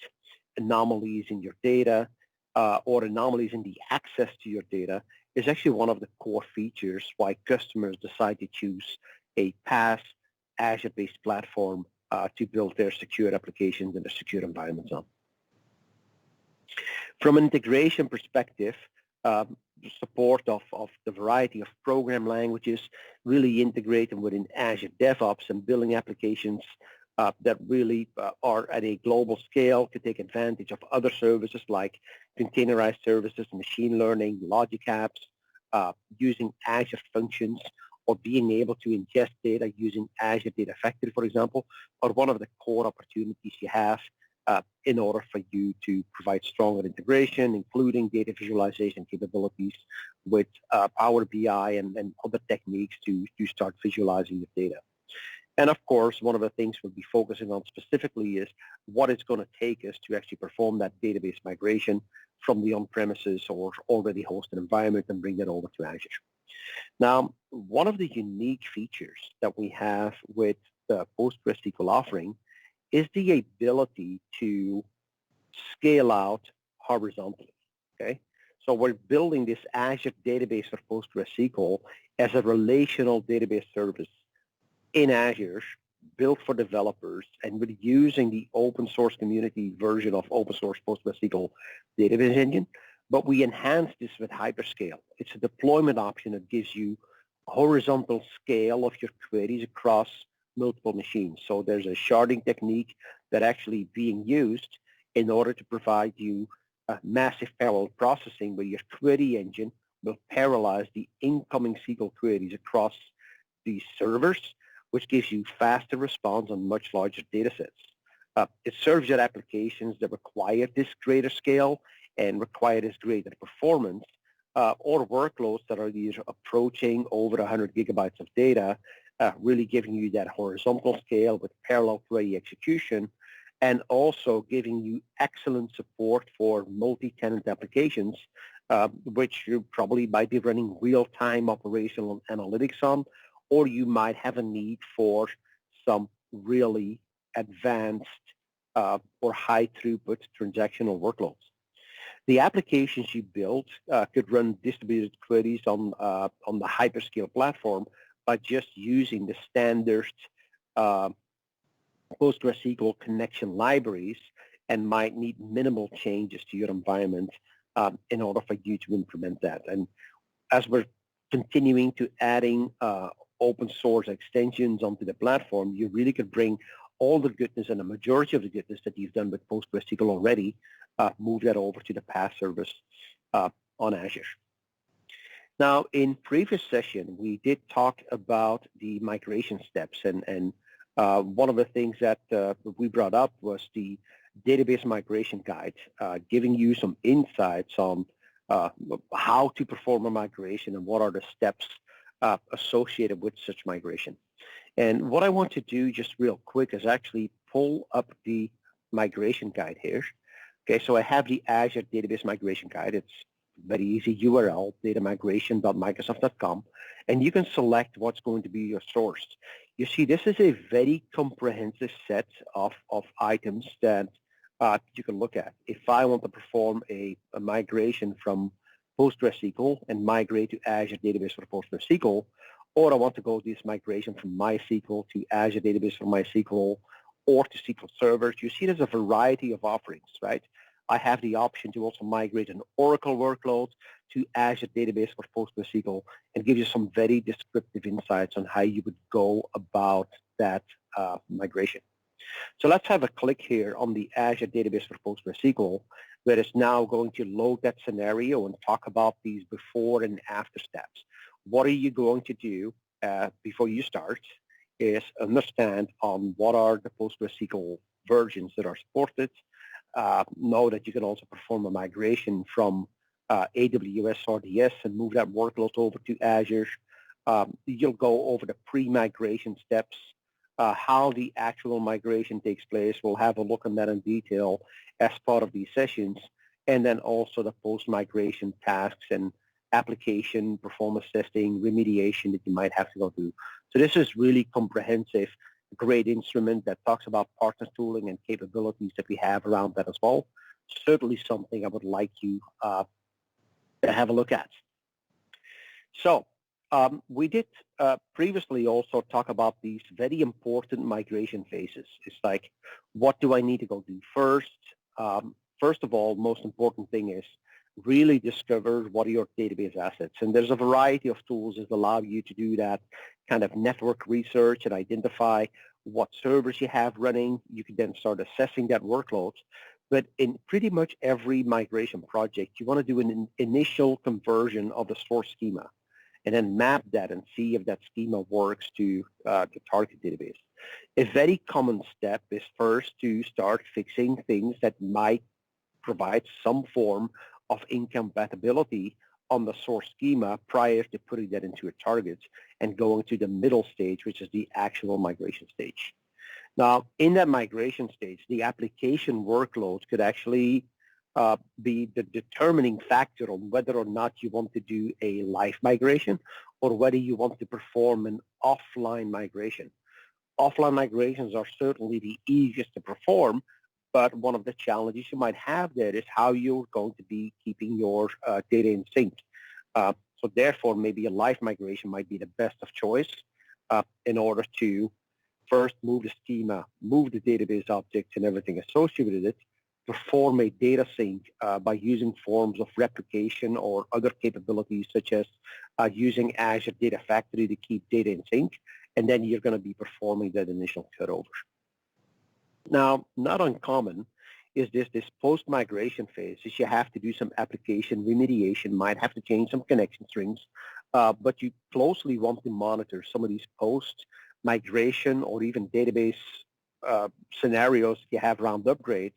anomalies in your data or anomalies in the access to your data is actually one of the core features why customers decide to choose a PaaS Azure-based platform to build their secure applications and their secure environments on. From an integration perspective, support of the variety of program languages, really integrating within Azure DevOps and building applications that really are at a global scale to take advantage of other services like containerized services, machine learning, logic apps, using Azure functions, or being able to ingest data using Azure Data Factory, for example, are one of the core opportunities you have in order for you to provide stronger integration, including data visualization capabilities with Power BI and other techniques to start visualizing your data. And of course, one of the things we'll be focusing on specifically is what it's going to take us to actually perform that database migration from the on-premises or already hosted environment and bring that over to Azure. Now, one of the unique features that we have with the PostgreSQL offering is the ability to scale out horizontally, okay? So we're building this Azure database for PostgreSQL as a relational database service in Azure, built for developers, and we're using the open source community version of open source PostgreSQL database engine. But we enhance this with hyperscale. It's a deployment option that gives you horizontal scale of your queries across multiple machines. So there's a sharding technique that actually being used in order to provide you massive parallel processing where your query engine will parallelize the incoming SQL queries across these servers, which gives you faster response on much larger data sets. It serves your applications that require this greater scale and require this greater performance, or workloads that are either approaching over 100 gigabytes of data, really giving you that horizontal scale with parallel query execution, and also giving you excellent support for multi-tenant applications, which you probably might be running real-time operational analytics on, or you might have a need for some really advanced or high-throughput transactional workloads. The applications you build could run distributed queries on the hyperscale platform by just using the standard PostgreSQL connection libraries and might need minimal changes to your environment in order for you to implement that. And as we're continuing to adding open source extensions onto the platform, you really could bring all the goodness and the majority of the goodness that you've done with PostgreSQL already, move that over to the PaaS service on Azure. Now, in previous session, we did talk about the migration steps, and one of the things that we brought up was the database migration guide, giving you some insights on how to perform a migration and what are the steps associated with such migration. And what I want to do just real quick is actually pull up the migration guide here. Okay, so I have the Azure Database Migration Guide. It's very easy URL, datamigration.microsoft.com, and you can select what's going to be your source. You see, this is a very comprehensive set of items that you can look at. If I want to perform a migration from PostgreSQL and migrate to Azure Database for PostgreSQL, or I want to go this migration from MySQL to Azure Database for MySQL or to SQL servers, you see there's a variety of offerings, right? I have the option to also migrate an Oracle workload to Azure Database for PostgreSQL and give you some very descriptive insights on how you would go about that migration. So let's have a click here on the Azure Database for PostgreSQL, where it's now going to load that scenario and talk about these before and after steps. What are you going to do before you start is understand on what are the PostgreSQL versions that are supported. Know that you can also perform a migration from AWS RDS and move that workload over to Azure. You'll go over the pre-migration steps, how the actual migration takes place. We'll have a look on that in detail as part of these sessions, and then also the post-migration tasks and application performance testing, remediation that you might have to go through. So this is really comprehensive, great instrument that talks about partner tooling and capabilities that we have around that as well. Certainly something I would like you to have a look at. So we did previously also talk about these very important migration phases. It's like, what do I need to go do first? First of all, most important thing is really discover what are your database assets. And there's a variety of tools that allow you to do that kind of network research and identify what servers you have running. You can then start assessing that workload. But in pretty much every migration project, you want to do an initial conversion of the source schema and then map that and see if that schema works to the target database. A very common step is first to start fixing things that might provide some form of incompatibility on the source schema prior to putting that into a target and going to the middle stage, which is the actual migration stage. Now, in that migration stage, the application workloads could actually be the determining factor on whether or not you want to do a live migration or whether you want to perform an offline migration. Offline migrations are certainly the easiest to perform, but one of the challenges you might have there is how you're going to be keeping your data in sync. So therefore, maybe a live migration might be the best of choice in order to first move the schema, move the database objects and everything associated with it, perform a data sync by using forms of replication or other capabilities such as using Azure Data Factory to keep data in sync, and then you're going to be performing that initial cutover. Now, not uncommon is this post-migration phase is you have to do some application remediation, might have to change some connection strings, but you closely want to monitor some of these post-migration or even database scenarios you have around upgrades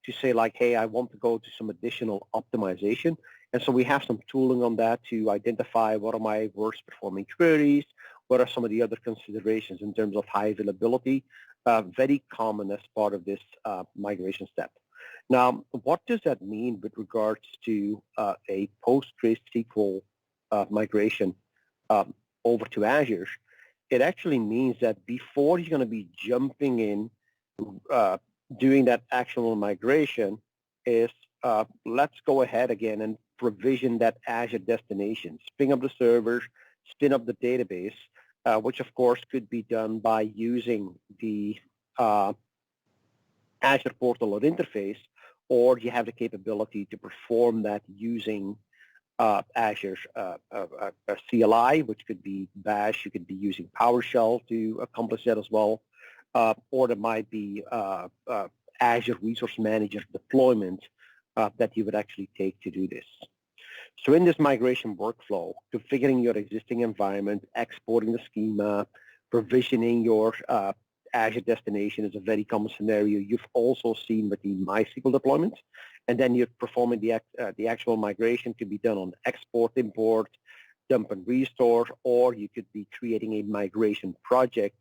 to say like, hey, I want to go to some additional optimization. And so we have some tooling on that to identify what are my worst performing queries, what are some of the other considerations in terms of high availability, very common as part of this migration step. Now, what does that mean with regards to a PostgreSQL migration over to Azure? It actually means that before you're going to be jumping in, doing that actual migration is let's go ahead again and provision that Azure destination, spin up the servers, spin up the database, which of course could be done by using the Azure portal or interface, or you have the capability to perform that using Azure's CLI, which could be Bash. You could be using PowerShell to accomplish that as well, or there might be Azure Resource Manager deployment that you would actually take to do this. So in this migration workflow, configuring your existing environment, exporting the schema, provisioning your Azure destination is a very common scenario you've also seen with the MySQL deployment. And then you're performing the actual migration could be done on export, import, dump and restore, or you could be creating a migration project.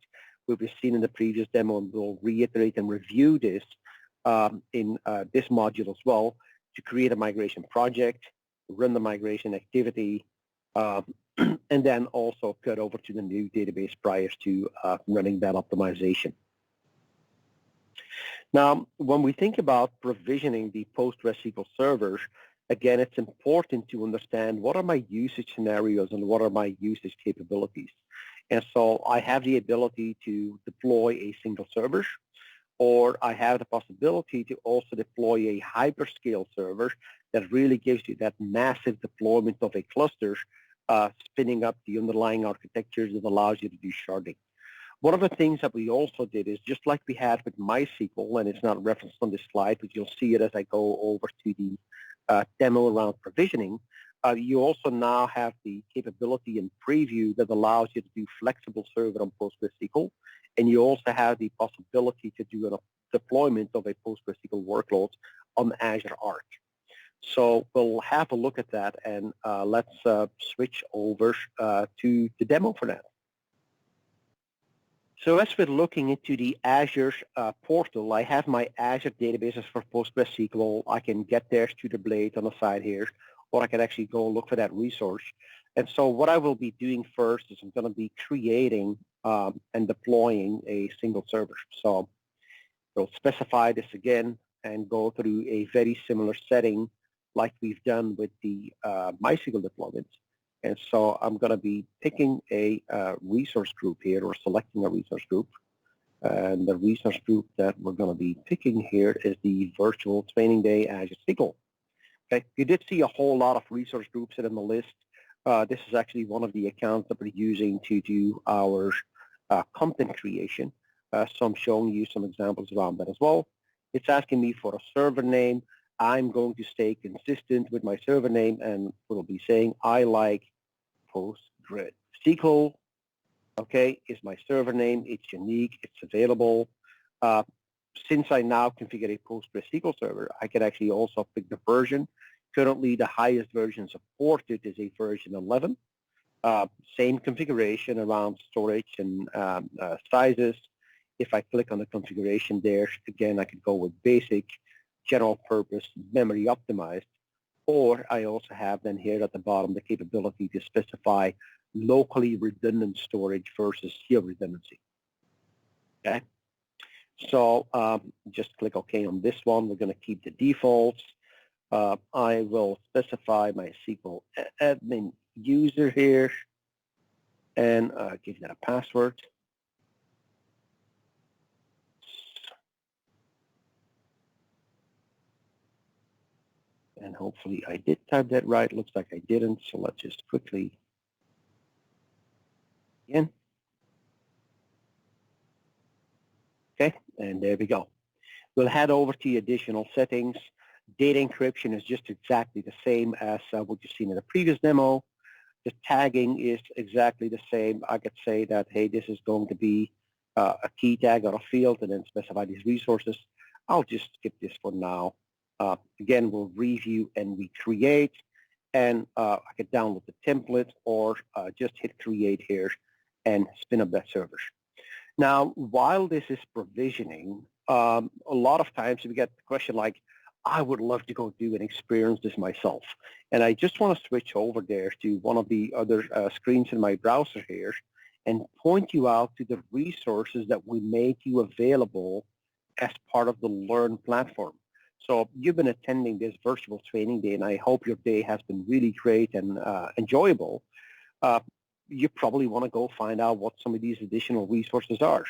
We've seen in the previous demo, and we'll reiterate and review this in this module as well, to create a migration project, run the migration activity, and then also cut over to the new database prior to running that optimization. Now, when we think about provisioning the PostgreSQL servers, again, it's important to understand what are my usage scenarios and what are my usage capabilities. And so I have the ability to deploy a single server, or I have the possibility to also deploy a hyperscale server that really gives you that massive deployment of a cluster, spinning up the underlying architectures that allows you to do sharding. One of the things that we also did is, just like we had with MySQL, and it's not referenced on this slide, but you'll see it as I go over to the demo around provisioning, you also now have the capability in preview that allows you to do flexible server on PostgreSQL, and you also have the possibility to do a deployment of a PostgreSQL workload on Azure Arc. So we'll have a look at that, and let's switch over to the demo for that. So as we're looking into the Azure portal, I have my Azure databases for PostgreSQL. I can get there to the blade on the side here, or I can actually go look for that resource. And so what I will be doing first is I'm going to be creating and deploying a single server. So we'll specify this again and go through a very similar setting like we've done with the MySQL deployments. And so I'm going to be picking a resource group here, or selecting a resource group. And the resource group that we're going to be picking here is the Virtual Training Day Azure SQL. Okay, you did see a whole lot of resource groups in the list. This is actually one of the accounts that we're using to do our content creation. So I'm showing you some examples around that as well. It's asking me for a server name. I'm going to stay consistent with my server name, and we'll be saying I like PostgreSQL. Okay, is my server name. It's unique. It's available. Since I now configure a PostgreSQL server, I can actually also pick the version. Currently, the highest version supported is a version 11. Same configuration around storage and sizes. If I click on the configuration there, again, I could go with basic, general purpose, memory optimized, or I also have then here at the bottom the capability to specify locally redundant storage versus zero redundancy. Okay, so just click OK on this one. We're going to keep the defaults. I will specify my SQL admin user here and give that a password. And hopefully I did type that right. Looks like I didn't, so let's just quickly again. Okay, and there we go. We'll head over to the additional settings. Data encryption is just exactly the same as what you've seen in the previous demo. The tagging is exactly the same. I could say that, hey, this is going to be a key tag or a field, and then specify these resources. I'll just skip this for now. Again, we'll review and recreate, and I could download the template or just hit create here and spin up that server. Now, while this is provisioning, a lot of times we get the question like, I would love to go do and experience this myself. And I just want to switch over there to one of the other screens in my browser here and point you out to the resources that we make you available as part of the Learn platform. So you've been attending this virtual training day, and I hope your day has been really great and enjoyable. You probably want to go find out what some of these additional resources are.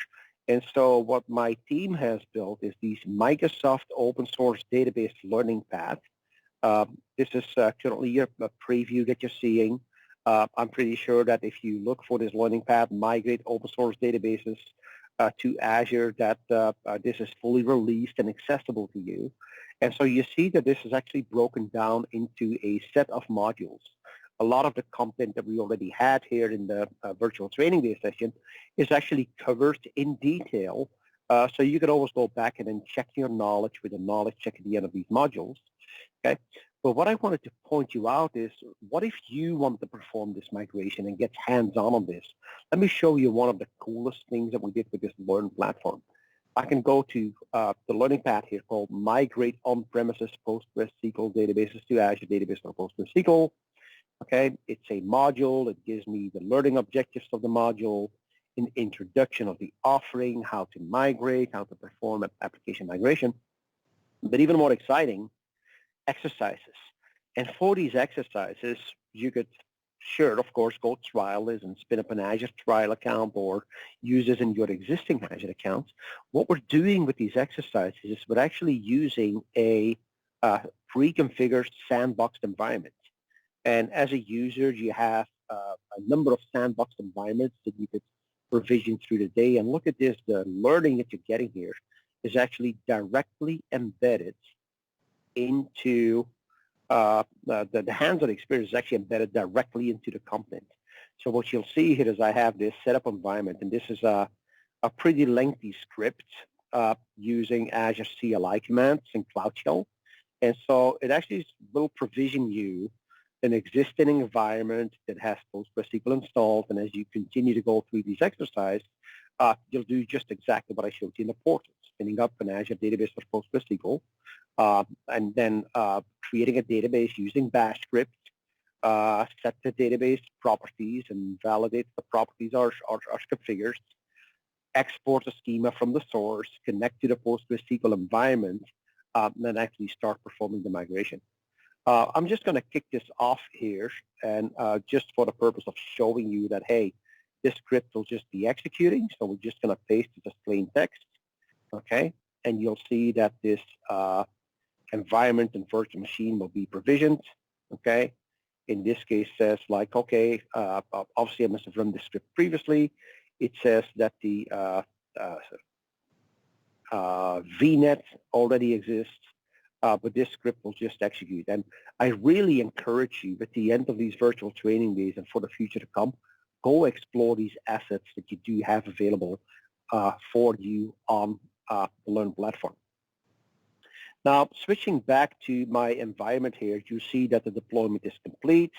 And so what my team has built is these Microsoft open source database learning path. This is currently a preview that you're seeing. I'm pretty sure that if you look for this learning path, migrate open source databases to Azure, that this is fully released and accessible to you. And so you see that this is actually broken down into a set of modules. A lot of the content that we already had here in the virtual training day session is actually covered in detail. So you can always go back and then check your knowledge with a knowledge check at the end of these modules. Okay. But what I wanted to point you out is, what if you want to perform this migration and get hands-on on this? Let me show you one of the coolest things that we did with this Learn platform. I can go to the learning path here called Migrate On-Premises PostgreSQL Databases to Azure Database or PostgreSQL. Okay, it's a module. It gives me the learning objectives of the module, an introduction of the offering, how to migrate, how to perform an application migration. But even more exciting, exercises. And for these exercises, you could, sure, of course, go trial this and spin up an Azure trial account or use this in your existing Azure accounts. What we're doing with these exercises is we're actually using a pre-configured sandboxed environment. And as a user, you have a number of sandboxed environments that you could provision through the day. And look at this, the learning that you're getting here is actually directly embedded into the hands-on experience is actually embedded directly into the content. So what you'll see here is I have this setup environment, and this is a pretty lengthy script using Azure CLI commands and Cloud Shell. And so it actually will provision you an existing environment that has PostgreSQL installed, and as you continue to go through these exercises, you'll do just exactly what I showed you in the portal, spinning up an Azure database for PostgreSQL, and then creating a database using bash script, set the database properties and validate the properties are configured, export a schema from the source, connect to the PostgreSQL environment, and then actually start performing the migration. I'm just going to kick this off here, and just for the purpose of showing you that, hey, this script will just be executing. So we're just going to paste it as plain text, okay? And you'll see that this environment and virtual machine will be provisioned, okay? In this case, says like, okay, obviously I must have run the script previously. It says that the VNet already exists. But this script will just execute. And I really encourage you at the end of these virtual training days and for the future to come, go explore these assets that you do have available for you on the Learn platform. Now, switching back to my environment here, you see that the deployment is complete.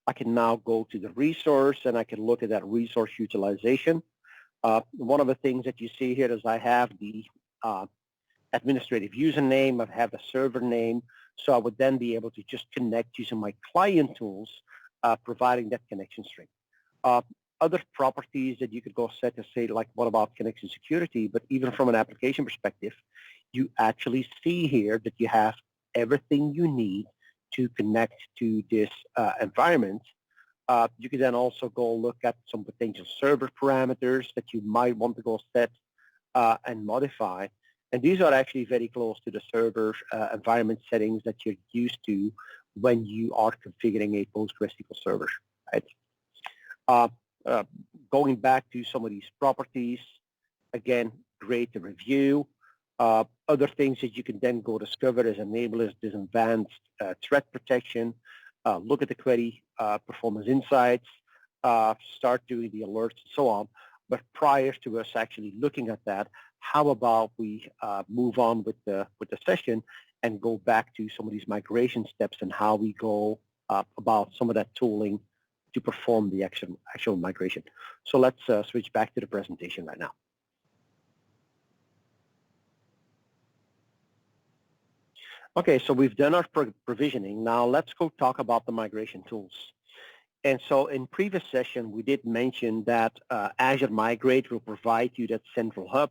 I can now go to the resource and I can look at that resource utilization. One of the things that you see here is I have the administrative username, I have the server name, so I would then be able to just connect using my client tools, providing that connection string. Other properties that you could go set to say, like, what about connection security? But even from an application perspective, you actually see here that you have everything you need to connect to this environment. You can then also go look at some potential server parameters that you might want to go set and modify. And these are actually very close to the server environment settings that you're used to when you are configuring a PostgreSQL server, right? Going back to some of these properties, again, great to review. Other things that you can then go discover is enable this advanced threat protection, look at the query performance insights, start doing the alerts and so on. But prior to us actually looking at that, how about we move on with the session and go back to some of these migration steps and how we go about some of that tooling to perform the actual migration. So let's switch back to the presentation right now. Okay, so we've done our provisioning. Now let's go talk about the migration tools. And so in previous session, we did mention that Azure Migrate will provide you that central hub.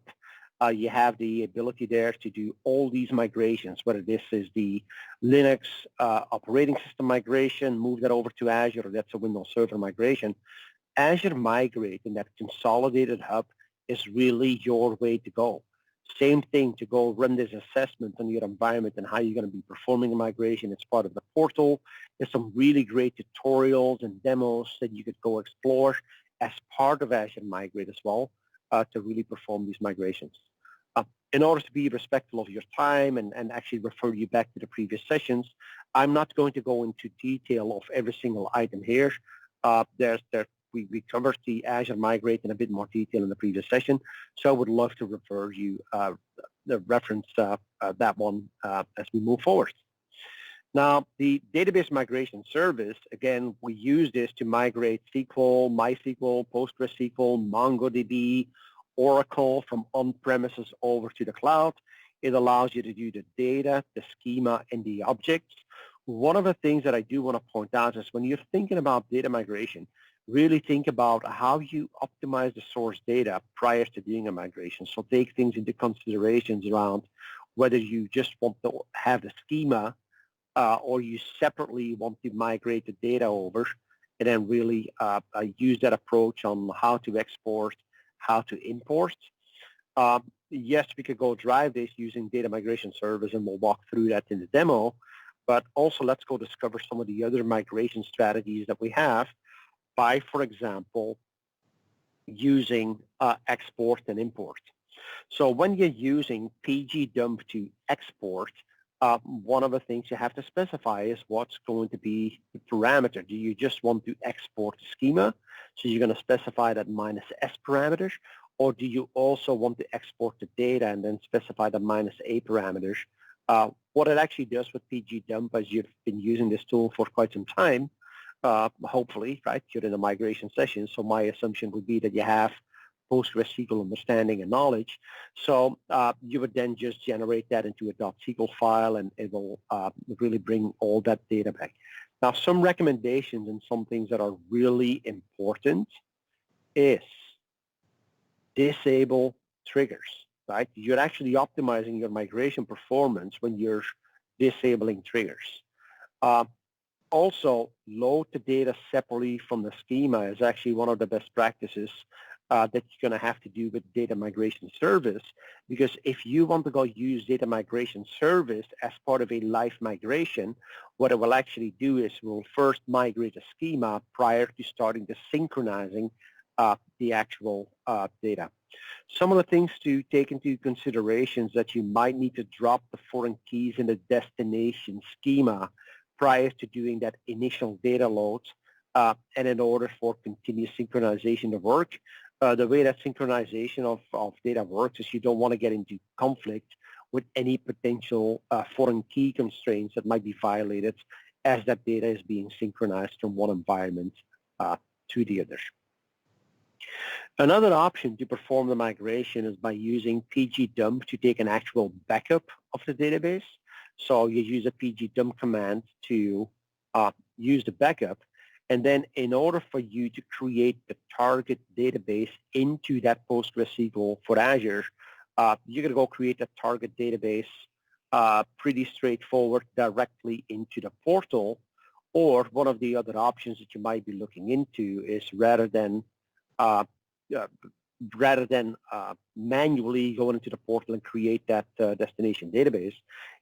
You have the ability there to do all these migrations, whether this is the Linux operating system migration, move that over to Azure, or that's a Windows Server migration. Azure Migrate in that consolidated hub is really your way to go. Same thing to go run this assessment on your environment and how you're going to be performing the migration. It's part of the portal. There's some really great tutorials and demos that you could go explore as part of Azure Migrate as well to really perform these migrations. In order to be respectful of your time and actually refer you back to the previous sessions, I'm not going to go into detail of every single item here. We covered the Azure Migrate in a bit more detail in the previous session, so I would love to refer you reference that one as we move forward. Now, the database migration service, again, we use this to migrate SQL, MySQL, PostgreSQL, MongoDB, Oracle from on-premises over to the cloud. It allows you to do the data, the schema, and the objects. One of the things that I do want to point out is when you're thinking about data migration, really think about how you optimize the source data prior to doing a migration. So take things into considerations around whether you just want to have the schema or you separately want to migrate the data over, and then really use that approach on how to export, how to import. Yes, we could go drive this using data migration service, and we'll walk through that in the demo, but also let's go discover some of the other migration strategies that we have by, for example, using export and import. So when you're using pgdump to export, one of the things you have to specify is what's going to be the parameter. Do you just want to export the schema? So you're going to specify that -s parameters, or do you also want to export the data and then specify the -a parameters? What it actually does with pgdump, as you've been using this tool for quite some time, hopefully, right, during the migration session. So my assumption would be that you have PostgreSQL understanding and knowledge. So you would then just generate that into a .SQL file, and it will really bring all that data back. Now, some recommendations and some things that are really important is disable triggers, right? You're actually optimizing your migration performance when you're disabling triggers. Also, load the data separately from the schema is actually one of the best practices that you're going to have to do with data migration service, because if you want to go use data migration service as part of a live migration, what it will actually do is we'll first migrate a schema prior to starting to synchronizing the actual data. Some of the things to take into considerations that you might need to drop the foreign keys in the destination schema prior to doing that initial data load, and in order for continuous synchronization to work. The way that synchronization of data works is you don't want to get into conflict with any potential foreign key constraints that might be violated as that data is being synchronized from one environment to the other. Another option to perform the migration is by using pgdump to take an actual backup of the database. So you use a pgdump command to use the backup. And then in order for you to create the target database into that PostgreSQL for Azure, you're going to go create a target database pretty straightforward directly into the portal. Or one of the other options that you might be looking into is rather than manually going into the portal and create that destination database,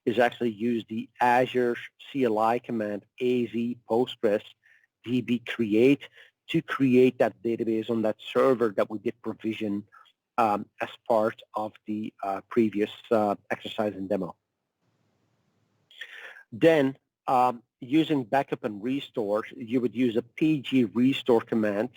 is actually use the Azure CLI command az postgres db create to create that database on that server that we did provision as part of the previous exercise and demo. Then using backup and restore, you would use a pg restore command,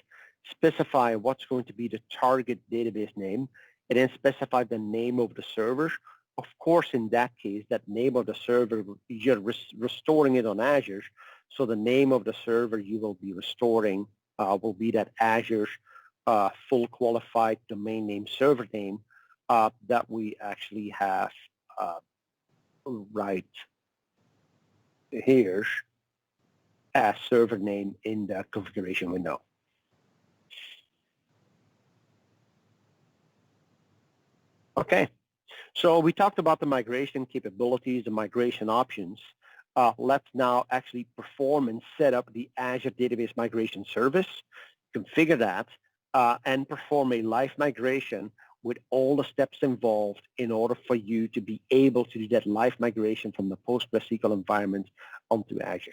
specify what's going to be the target database name, and then specify the name of the server. Of course, in that case, that name of the server, you're restoring it on Azure, so the name of the server you will be restoring will be that Azure full qualified domain name server name that we actually have right here as server name in the configuration window. Okay, so we talked about the migration capabilities, the migration options. Let's now actually perform and set up the Azure Database Migration Service, configure that, and perform a live migration with all the steps involved in order for you to be able to do that live migration from the PostgreSQL environment onto Azure.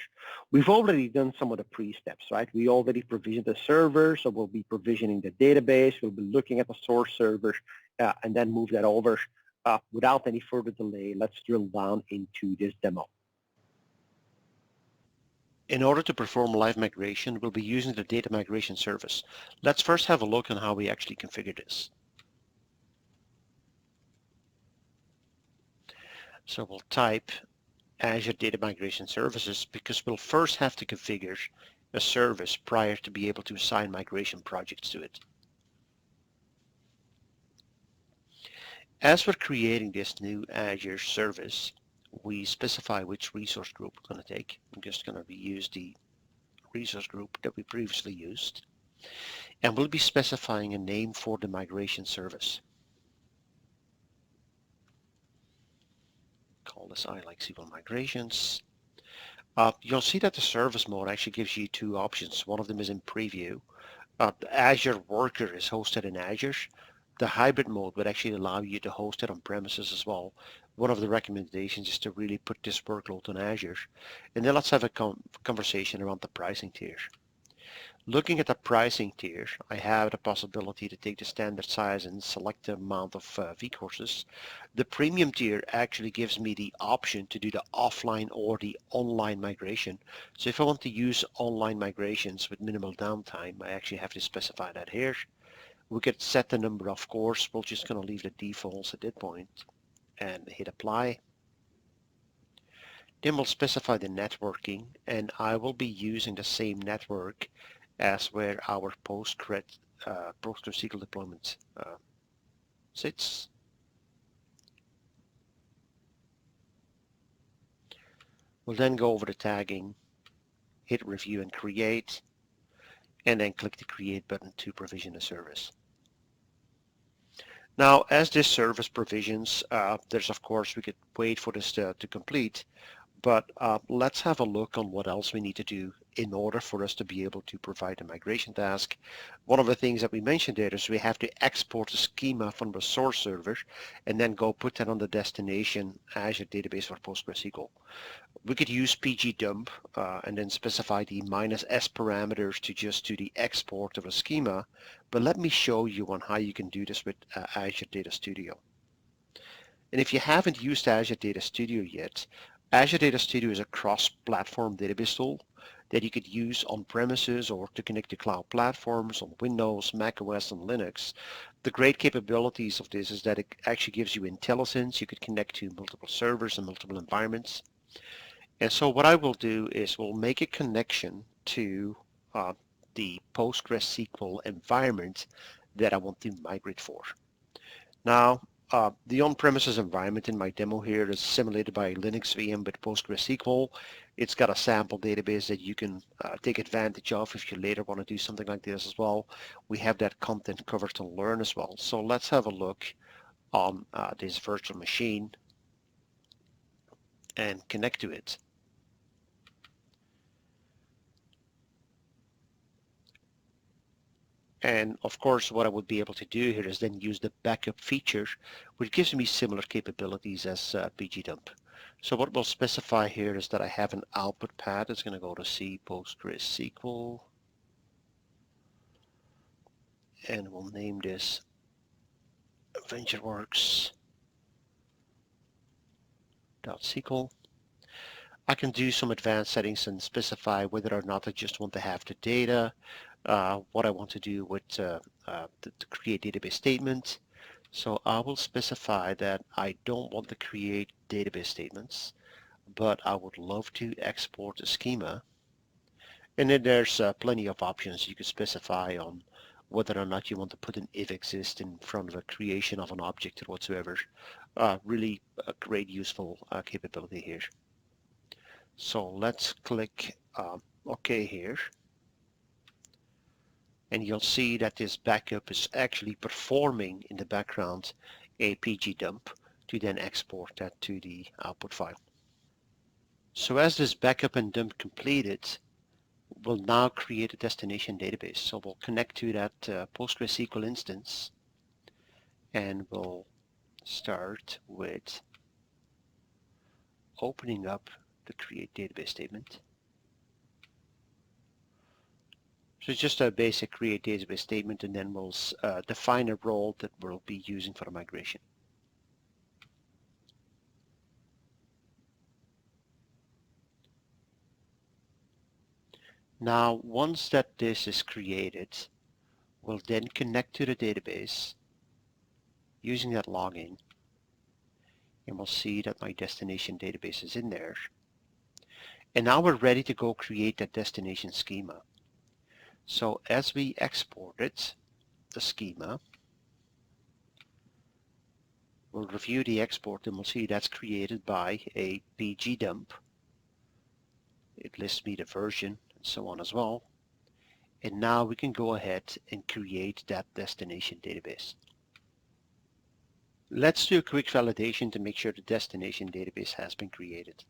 We've already done some of the pre-steps, right? We already provisioned the server, so we'll be provisioning the database, we'll be looking at the source server, and then move that over. Without any further delay, let's drill down into this demo. In order to perform live migration, we'll be using the data migration service. Let's first have a look on how we actually configure this. So we'll type Azure Data Migration Services because we'll first have to configure a service prior to be able to assign migration projects to it. As we're creating this new Azure service, we specify which resource group we're going to take. I'm just going to reuse the resource group that we previously used. And we'll be specifying a name for the migration service. Call this I-like-SQL migrations. You'll see that the service mode actually gives you two options. One of them is in preview. The Azure Worker is hosted in Azure. The hybrid mode would actually allow you to host it on premises as well. One of the recommendations is to really put this workload on Azure. And then let's have a conversation around the pricing tier. Looking at the pricing tier, I have the possibility to take the standard size and select the amount of vCourses. The premium tier actually gives me the option to do the offline or the online migration. So if I want to use online migrations with minimal downtime, I actually have to specify that here. We could set the number, of course. We're just going to leave the defaults at that point and hit apply. Then we'll specify the networking, and I will be using the same network as where our PostgreSQL deployment sits. We'll then go over the tagging, hit review and create, and then click the create button to provision the service. Now, as this service provisions, there's of course, we could wait for this to complete, but let's have a look on what else we need to do in order for us to be able to provide a migration task. One of the things that we mentioned there is we have to export the schema from the source server and then go put that on the destination Azure Database for PostgreSQL. We could use pgdump and then specify the -s parameters to just do the export of a schema, but let me show you on how you can do this with Azure Data Studio. And if you haven't used Azure Data Studio yet, Azure Data Studio is a cross-platform database tool that you could use on premises or to connect to cloud platforms on Windows, macOS, and Linux. The great capabilities of this is that it actually gives you intelligence. You could connect to multiple servers and multiple environments. And so what I will do is we'll make a connection to the PostgreSQL environment that I want to migrate for. Now, the on-premises environment in my demo here is simulated by Linux VM with PostgreSQL. It's got a sample database that you can take advantage of if you later want to do something like this as well. We have that content covered to learn as well. So let's have a look on this virtual machine and connect to it. And of course, what I would be able to do here is then use the backup feature, which gives me similar capabilities as pgdump. So what we'll specify here is that I have an output path that's going to go to C PostgreSQL, and we'll name this VentureWorks.SQL. I can do some advanced settings and specify whether or not I just want to have the data, what I want to do with the create database statement. So I will specify that I don't want to create database statements, but I would love to export a schema. And then there's plenty of options you could specify on whether or not you want to put an if exist in front of a creation of an object or whatsoever. Really a great useful capability here. So let's click OK here. And you'll see that this backup is actually performing in the background a pgdump to then export that to the output file. So as this backup and dump completed, will now create a destination database. So we'll connect to that PostgreSQL instance, and we'll start with opening up the create database statement. So it's just a basic create database statement, and then we'll define a role that we'll be using for the migration. Now, once that this is created, we'll then connect to the database using that login, and we'll see that my destination database is in there. And now we're ready to go create that destination schema. So as we exported the schema, we'll review the export, and we'll see that's created by a pg dump. It lists me the version and so on as well. And now we can go ahead and create that destination database. Let's do a quick validation to make sure the destination database has been created.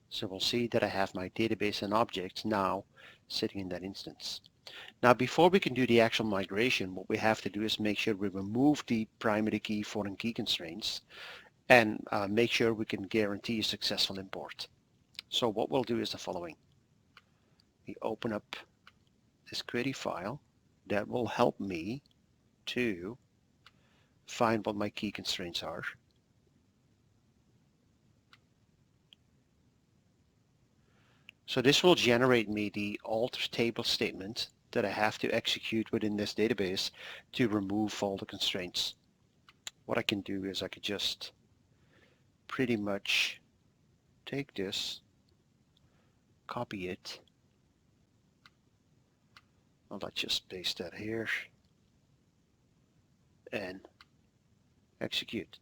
So we'll see that I have my database and objects now sitting in that instance. Now, before we can do the actual migration, what we have to do is make sure we remove the primary key foreign key constraints and make sure we can guarantee a successful import. So what we'll do is the following. We open up this query file that will help me to find what my key constraints are. So this will generate me the alter table statement that I have to execute within this database to remove all the constraints. What I can do is I could just pretty much take this, copy it, I'll just paste that here and execute.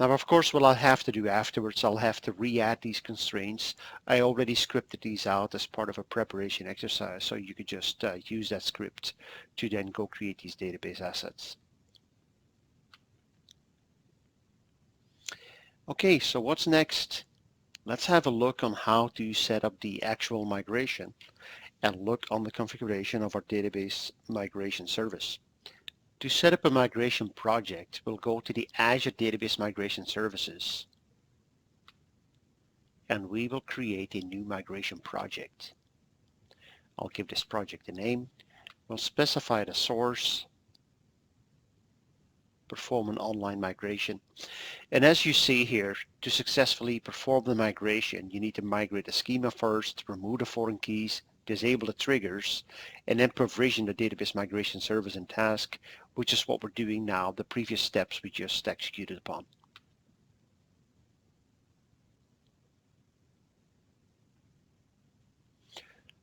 Now, of course, what I'll have to do afterwards, I'll have to re-add these constraints. I already scripted these out as part of a preparation exercise, so you could just use that script to then go create these database assets. Okay, so what's next? Let's have a look on how to set up the actual migration and look on the configuration of our database migration service. To set up a migration project, we'll go to the Azure Database Migration Services, and we will create a new migration project. I'll give this project a name. We'll specify the source, perform an online migration. And as you see here, to successfully perform the migration, you need to migrate the schema first, remove the foreign keys, disable the triggers, and then provision the database migration service and task, which is what we're doing now, the previous steps we just executed upon.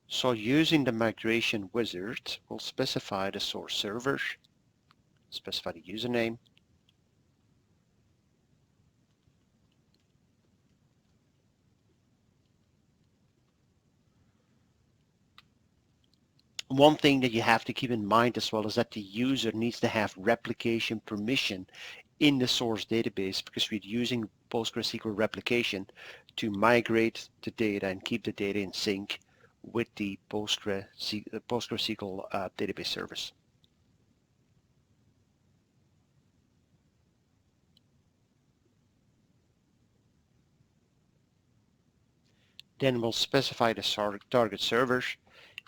So using the migration wizard, we'll specify the source server, specify the username, one thing that you have to keep in mind as well is that the user needs to have replication permission in the source database, because we're using PostgreSQL replication to migrate the data and keep the data in sync with the PostgreSQL database service. Then we'll specify the target server.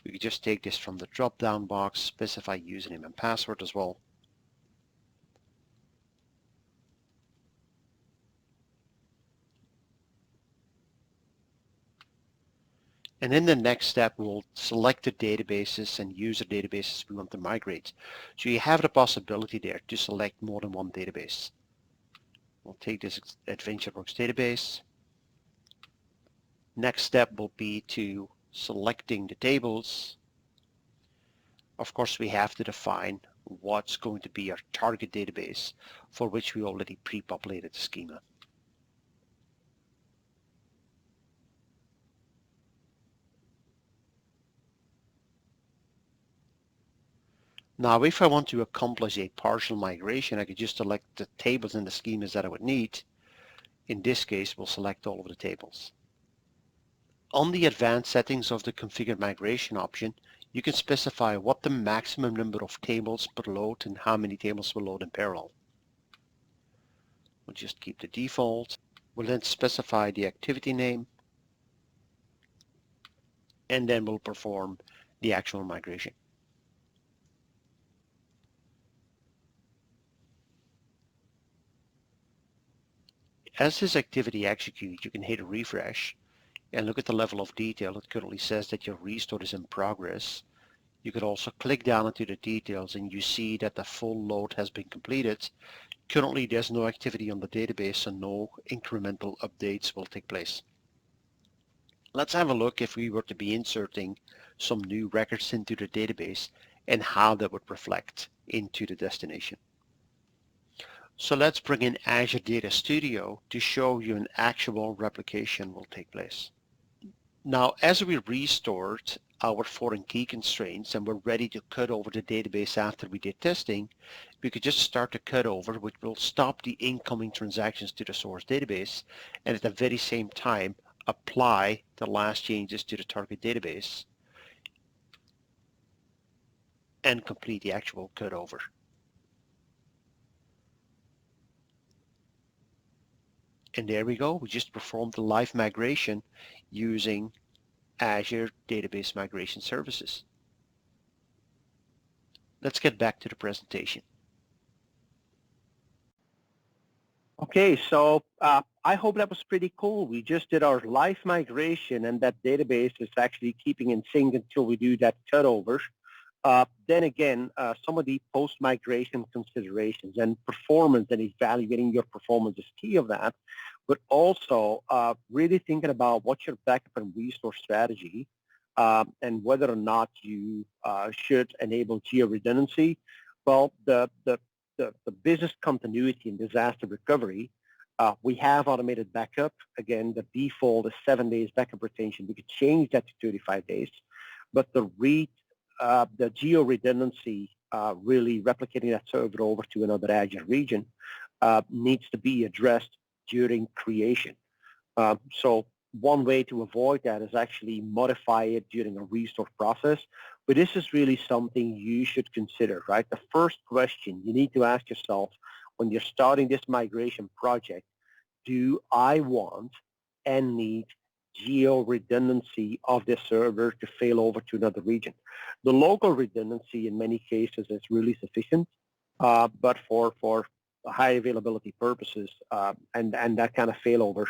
We can just take this from the drop-down box, specify username and password as well. And in the next step, we'll select the databases and user databases we want to migrate. So you have the possibility there to select more than one database. We'll take this AdventureWorks database. Next step will be to selecting the tables. Of course, we have to define what's going to be our target database, for which we already pre-populated the schema. Now, if I want to accomplish a partial migration, I could just select the tables and the schemas that I would need. In this case, we'll select all of the tables. On the advanced settings of the configure migration option, you can specify what the maximum number of tables per load and how many tables will load in parallel. We'll just keep the default. We'll then specify the activity name, and then we'll perform the actual migration. As this activity executes, you can hit a refresh and look at the level of detail. It currently says that your restore is in progress. You could also click down into the details and you see that the full load has been completed. Currently there's no activity on the database, so no incremental updates will take place. Let's have a look if we were to be inserting some new records into the database and how that would reflect into the destination. So let's bring in Azure Data Studio to show you an actual replication will take place. Now, as we restored our foreign key constraints and we're ready to cut over the database after we did testing, we could just start the cutover, which will stop the incoming transactions to the source database, and at the very same time apply the last changes to the target database and complete the actual cutover. And there we go. We just performed the live migration using Azure Database Migration Services. Let's get back to the presentation. Okay, so I hope that was pretty cool. We just did our live migration, and that database is actually keeping in sync until we do that cutover. Then again, some of the post-migration considerations and performance and evaluating your performance is key of that, but also really thinking about what's your backup and restore strategy and whether or not you should enable geo-redundancy. Well, the business continuity and disaster recovery, we have automated backup. Again, the default is 7 days backup retention. We could change that to 35 days, but the geo-redundancy, really replicating that server over to another Azure region, needs to be addressed during creation. So one way to avoid that is actually modify it during a restore process. But this is really something you should consider, right? The first question you need to ask yourself when you're starting this migration project, do I want and need geo-redundancy of this server to fail over to another region? The local redundancy in many cases is really sufficient, but for high availability purposes and that kind of failover,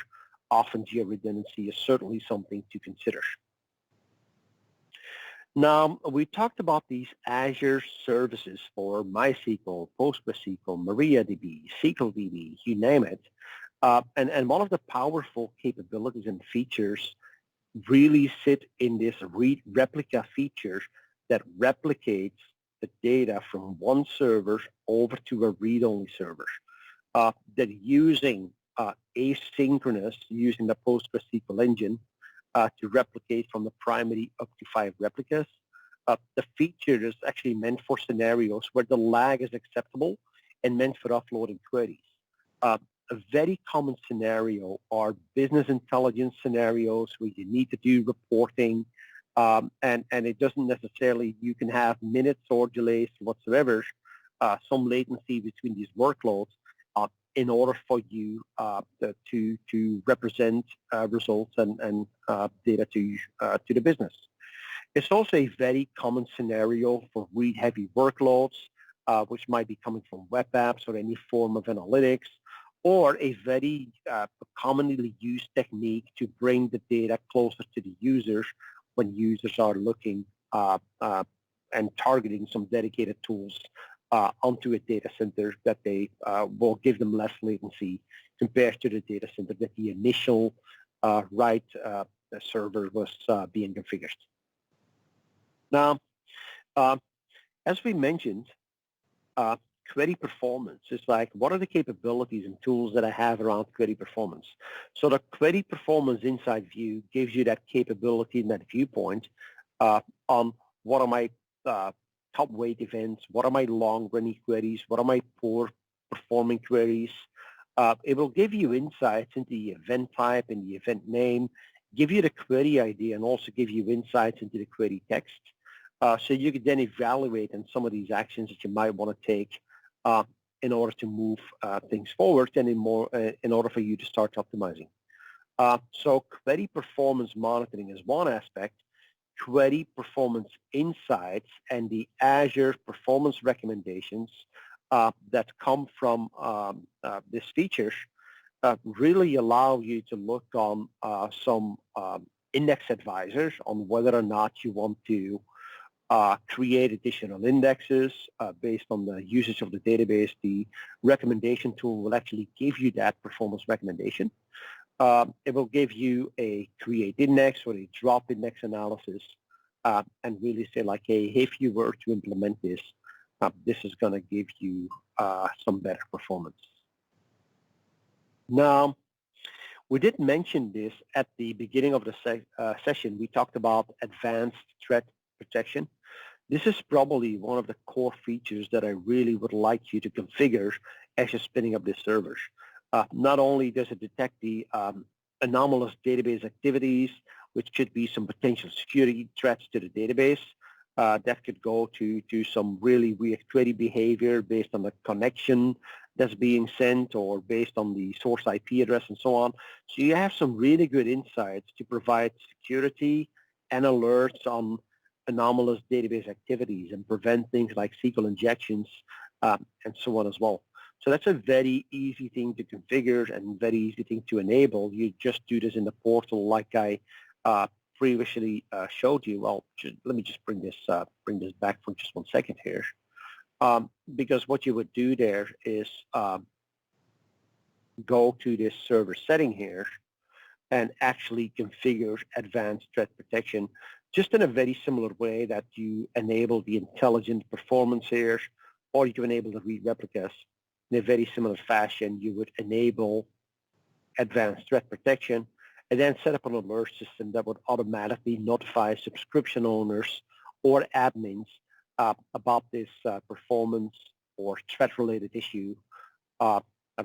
often geo-redundancy is certainly something to consider. Now, we talked about these Azure services for MySQL, PostgreSQL, MariaDB, SQLDB, you name it. And one of the powerful capabilities and features really sit in this replica feature that replicates the data from one server over to a read-only server. That using asynchronous, using the PostgreSQL engine to replicate from the primary up to 5 replicas. The feature is actually meant for scenarios where the lag is acceptable and meant for offloading queries. A very common scenario are business intelligence scenarios where you need to do reporting, and it doesn't necessarily, you can have minutes or delays whatsoever, some latency between these workloads in order for you to represent results and data to the business. It's also a very common scenario for read-heavy workloads, which might be coming from web apps or any form of analytics, or a very commonly used technique to bring the data closer to the users when users are looking and targeting some dedicated tools onto a data center that they will give them less latency compared to the data center that the initial server was being configured. Now, as we mentioned, query performance is like, what are the capabilities and tools that I have around query performance? So the query performance inside view gives you that capability and that viewpoint on what are my top weight events, what are my long-running queries, what are my poor performing queries. It will give you insights into the event type and the event name give you the query ID, and also give you insights into the query text. So you could then evaluate on some of these actions that you might want to take in order to move things forward and in order for you to start optimizing. So query performance monitoring is one aspect. Query performance insights and the Azure performance recommendations that come from this feature really allow you to look on some index advisors on whether or not you want to create additional indexes based on the usage of the database. The recommendation tool will actually give you that performance recommendation. It will give you a create index or a drop index analysis and really say like, hey, if you were to implement this, this is going to give you some better performance. Now, we did mention this at the beginning of the session. We talked about advanced threat protection. This is probably one of the core features that I really would like you to configure as you're spinning up this server. Not only does it detect the anomalous database activities, which could be some potential security threats to the database, that could go to some really weird query behavior based on the connection that's being sent or based on the source IP address and so on. So you have some really good insights to provide security and alerts on anomalous database activities and prevent things like SQL injections and so on as well. So that's a very easy thing to configure and very easy thing to enable. You just do this in the portal like I previously showed you. Well, let me just bring this back for just 1 second here. Because what you would do there is go to this server setting here and actually configure advanced threat protection just in a very similar way that you enable the intelligent performance here, or you can enable the read replicas in a very similar fashion. You would enable advanced threat protection and then set up an alert system that would automatically notify subscription owners or admins about this performance or threat-related issue.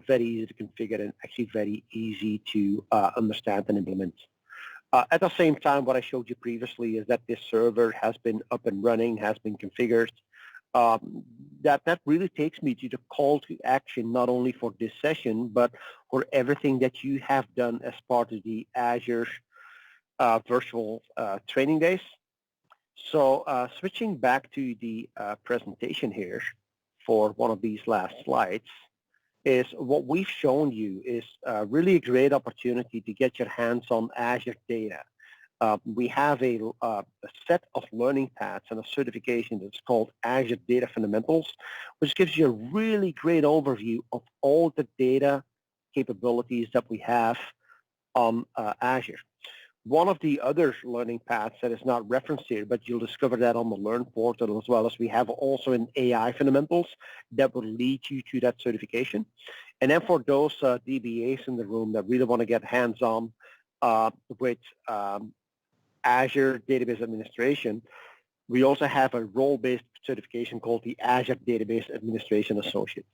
Very easy to configure and actually very easy to understand and implement. At the same time, what I showed you previously is that this server has been up and running, has been configured. That really takes me to the call to action, not only for this session, but for everything that you have done as part of the Azure virtual training days. So switching back to the presentation here for one of these last slides, is what we've shown you is really a great opportunity to get your hands on Azure data. We have a set of learning paths and a certification that's called Azure Data Fundamentals, which gives you a really great overview of all the data capabilities that we have on Azure. One of the other learning paths that is not referenced here, but you'll discover that on the Learn portal, as well as we have also an AI fundamentals that will lead you to that certification. And then for those DBAs in the room that really want to get hands-on with Azure Database Administration, we also have a role-based certification called the Azure Database Administration Associate.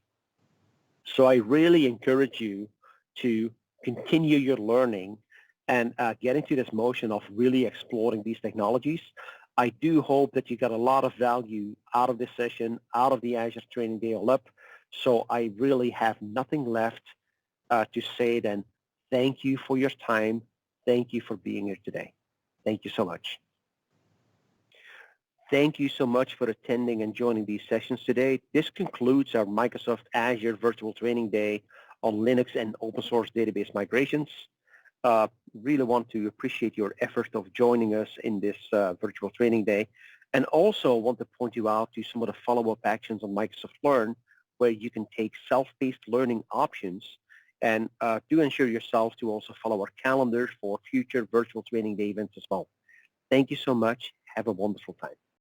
So I really encourage you to continue your learning and get into this motion of really exploring these technologies. I do hope that you got a lot of value out of this session, out of the Azure Training Day all up. So I really have nothing left to say than thank you for your time. Thank you for being here today. Thank you so much. Thank you so much for attending and joining these sessions today. This concludes our Microsoft Azure Virtual Training Day on Linux and open source database migrations. Really want to appreciate your effort of joining us in this virtual training day, and also want to point you out to some of the follow-up actions on Microsoft Learn, where you can take self-paced learning options, and do ensure yourself to also follow our calendar for future virtual training day events as well. Thank you so much. Have a wonderful time.